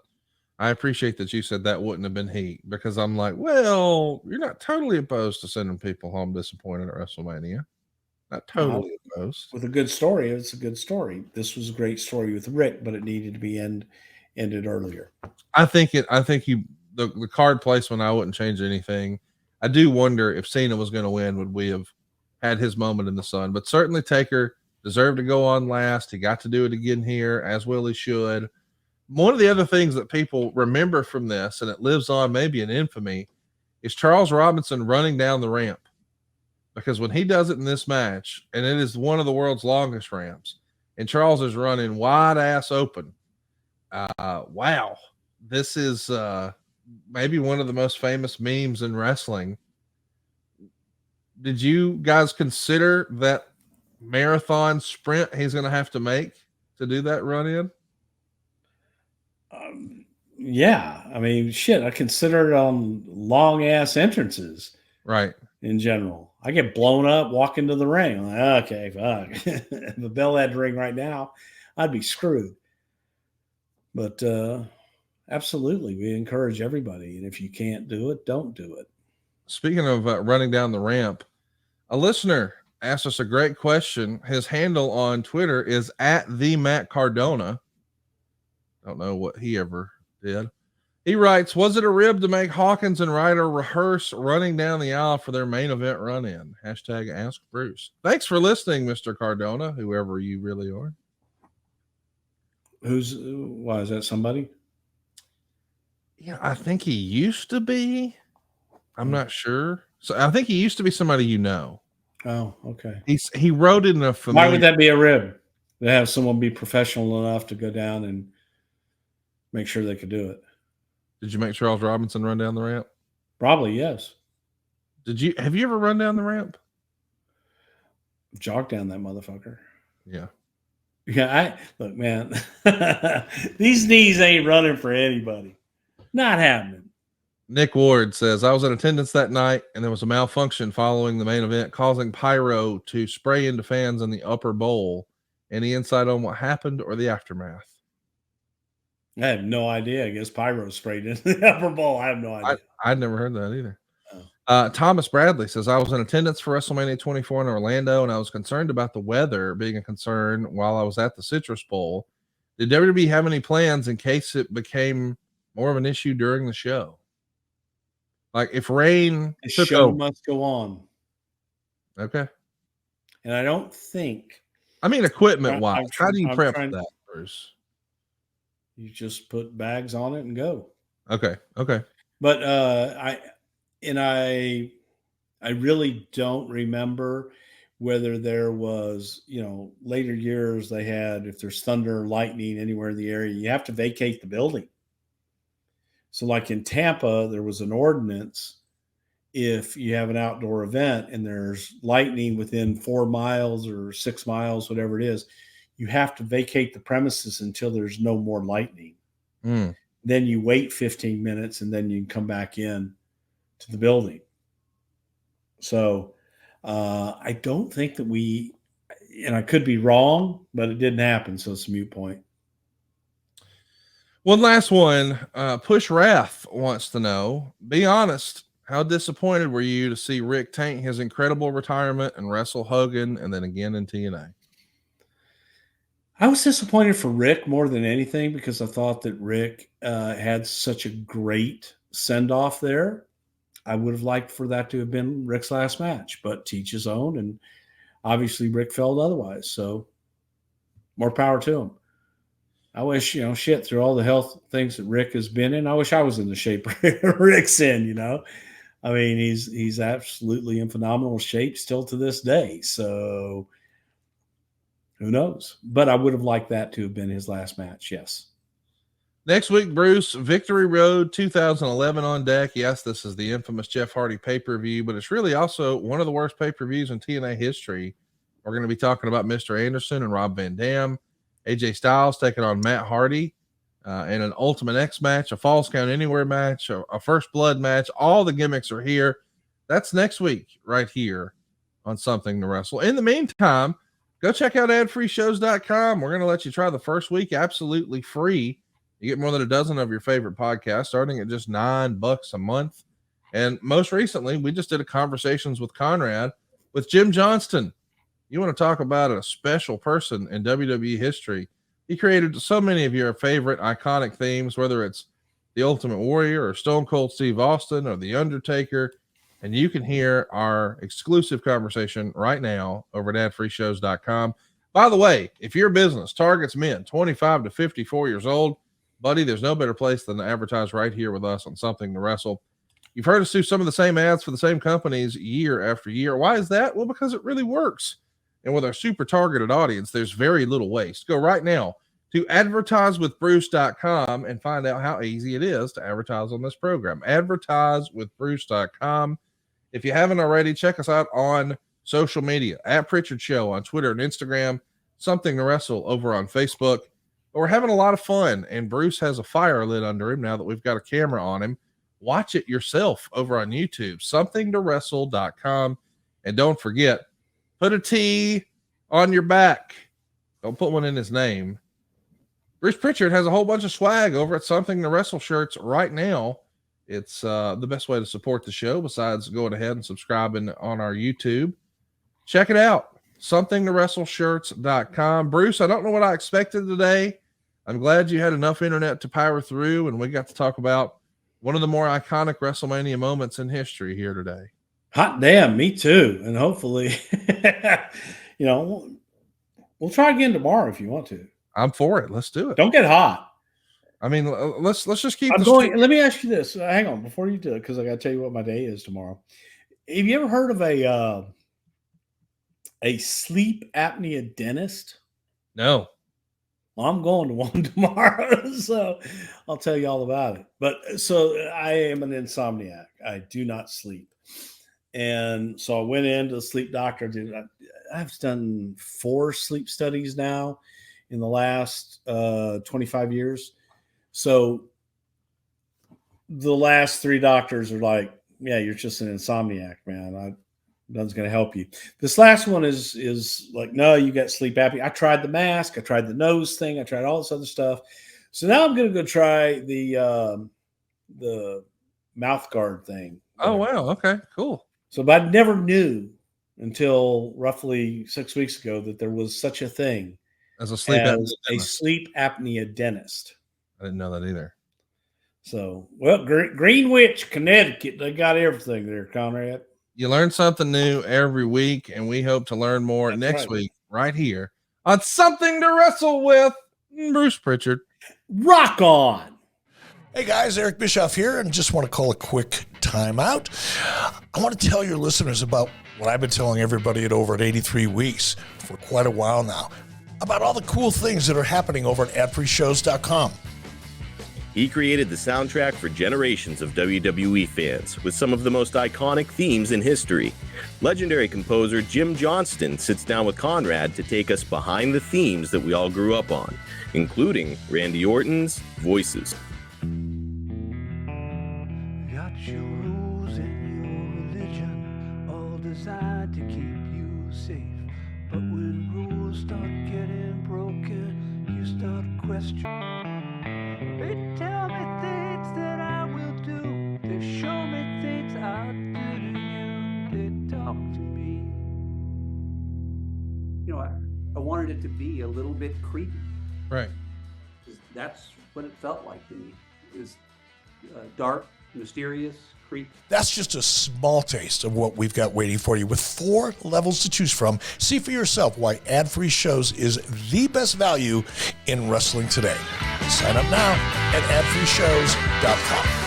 S2: I appreciate that you said that wouldn't have been heat, because I'm like, well, you're not totally opposed to sending people home disappointed at WrestleMania. Not totally opposed.
S4: With a good story, it's a good story. This was a great story with Rick, but it needed to be ended earlier.
S2: I think the card placement, I wouldn't change anything. I do wonder if Cena was going to win, would we have had his moment in the sun? But certainly Taker deserved to go on last. He got to do it again here, as well he should. One of the other things that people remember from this, and it lives on maybe in infamy, is Charles Robinson running down the ramp. Because when he does it in this match, and it is one of the world's longest ramps, and Charles is running wide ass open. Wow. This is maybe one of the most famous memes in wrestling. Did you guys consider that marathon sprint he's going to have to make to do that run in?
S4: Yeah. I mean, shit, I consider it on long ass entrances.
S2: Right.
S4: In general, I get blown up, walk into the ring. I'm like, okay, fuck. If the bell had to ring right now, I'd be screwed. But absolutely, we encourage everybody. And if you can't do it, don't do it.
S2: Speaking of running down the ramp, a listener asked us a great question. His handle on Twitter is @the_Matt_Cardona. Don't know what he ever did. He writes, was it a rib to make Hawkins and Ryder rehearse running down the aisle for their main event run-in? #Ask Bruce. Thanks for listening, Mr. Cardona, whoever you really are.
S4: Why is that somebody?
S2: Yeah, I think he used to be. I'm not sure. So I think he used to be somebody you know.
S4: Oh, okay.
S2: He wrote it in a familiar.
S4: Why would that be a rib? To have someone be professional enough to go down and make sure they could do it.
S2: Did you make Charles Robinson run down the ramp?
S4: Probably, yes.
S2: Have you ever run down the ramp?
S4: Jog down that motherfucker.
S2: Yeah.
S4: Yeah, look, man. These knees ain't running for anybody. Not happening.
S2: Nick Ward says, I was in attendance that night and there was a malfunction following the main event, causing pyro to spray into fans in the upper bowl. Any insight on what happened or the aftermath?
S4: I have no idea. I guess pyro sprayed into the upper bowl. I have no idea.
S2: I'd never heard that either. Thomas Bradley says, I was in attendance for WrestleMania 24 in Orlando, and I was concerned about the weather being a concern while I was at the Citrus Bowl. Did WWE have any plans in case it became more of an issue during the show? Like if rain
S4: the show must go on.
S2: Okay.
S4: And I don't think.
S2: I mean, equipment-wise, how do you prep that, Bruce?
S4: You just put bags on it and go.
S2: Okay.
S4: But I really don't remember whether there was, later years they had, if there's thunder or lightning anywhere in the area, you have to vacate the building. So like in Tampa, there was an ordinance. If you have an outdoor event and there's lightning within 4 miles or 6 miles, whatever it is, you have to vacate the premises until there's no more lightning. Then you wait 15 minutes and then you can come back in to the building. So I don't think that and I could be wrong, but it didn't happen. So it's a moot point.
S2: One last one. Push Wrath wants to know, be honest, how disappointed were you to see Rick tank his incredible retirement and wrestle Hogan and then again in TNA?
S4: I was disappointed for Rick more than anything because I thought that Rick had such a great send-off there. I would have liked for that to have been Rick's last match, but to each his own. And obviously Rick felt otherwise. So more power to him. I wish, through all the health things that Rick has been in, I wish I was in the shape Rick's in, I mean, he's absolutely in phenomenal shape still to this day. So who knows? But I would have liked that to have been his last match. Yes.
S2: Next week, Bruce, Victory Road 2011 on deck. Yes, this is the infamous Jeff Hardy pay-per-view, but it's really also one of the worst pay-per-views in TNA history. We're going to be talking about Mr. Anderson and Rob Van Dam, AJ Styles taking on Matt Hardy in an Ultimate X match, a Falls Count Anywhere match, a First Blood match. All the gimmicks are here. That's next week right here on Something to Wrestle. In the meantime, go check out adfreeshows.com. We're going to let you try the first week absolutely free. You get more than a dozen of your favorite podcasts starting at just $9 a month. And most recently, we just did a Conversations with Conrad with Jim Johnston. You want to talk about a special person in WWE history. He created so many of your favorite iconic themes, whether it's The Ultimate Warrior or Stone Cold Steve Austin or The Undertaker. And you can hear our exclusive conversation right now over at adfreeshows.com. By the way, if your business targets men 25 to 54 years old, buddy, there's no better place than to advertise right here with us on Something to Wrestle. You've heard us do some of the same ads for the same companies year after year. Why is that? Well, because it really works. And with our super targeted audience, there's very little waste. Go right now to advertisewithbruce.com and find out how easy it is to advertise on this program. Advertisewithbruce.com. If you haven't already, check us out on social media at Prichard Show on Twitter and Instagram, Something to Wrestle over on Facebook. But we're having a lot of fun, and Bruce has a fire lit under him now that we've got a camera on him. Watch it yourself over on YouTube, somethingtowrestle.com. And don't forget, put a T on your back. Don't put one in his name. Bruce Prichard has a whole bunch of swag over at Something to Wrestle shirts right now. It's the best way to support the show besides going ahead and subscribing on our YouTube. Check it out, somethingtowrestleshirts.com. Bruce, I don't know what I expected today. I'm glad you had enough internet to power through, and we got to talk about one of the more iconic WrestleMania moments in history here today.
S4: Hot damn, me too. And hopefully, we'll try again tomorrow if you want to.
S2: I'm for it. Let's do it.
S4: Don't get hot.
S2: I mean, let's just keep.
S4: Let me ask you this. Hang on before you do it, because I got to tell you what my day is tomorrow. Have you ever heard of a sleep apnea dentist?
S2: No.
S4: Well, I'm going to one tomorrow, so I'll tell you all about it. But so I am an insomniac. I do not sleep. And so I went into the sleep doctor. I've done 4 sleep studies now in the last 25 years. So the last 3 doctors are like, yeah, you're just an insomniac, man. Nothing's going to help you. This last one is like, no, you got sleep apnea. I tried the mask. I tried the nose thing. I tried all this other stuff. So now I'm going to go try the mouth guard thing.
S2: Oh, wow. Okay, cool.
S4: So, but I never knew until roughly 6 weeks ago that there was such a thing
S2: as a sleep
S4: apnea dentist.
S2: I didn't know that either.
S4: So, well, Greenwich, Connecticut, they got everything there, Conrad.
S2: You learn something new every week, and we hope to learn more next week right here on Something to Wrestle with Bruce Prichard.
S4: Rock on.
S3: Hey guys, Eric Bischoff here, and just want to call a quick timeout. I want to tell your listeners about what I've been telling everybody at Over at 83 Weeks for quite a while now, about all the cool things that are happening over at adfreeshows.com.
S5: He created the soundtrack for generations of WWE fans with some of the most iconic themes in history. Legendary composer Jim Johnston sits down with Conrad to take us behind the themes that we all grew up on, including Randy Orton's Voices.
S6: Got your rules and your religion all designed to keep you safe. But when rules start getting broken, you start questioning. They tell me things that I will do. They show me things I'll do to you. They talk to me.
S7: You know, I wanted it to be a little bit creepy.
S2: Right.
S7: That's what it felt like to me. It was dark, mysterious, creepy.
S3: That's just a small taste of what we've got waiting for you with 4 levels to choose from. See for yourself why ad-free shows is the best value in wrestling today. Sign up now at adfreeshows.com.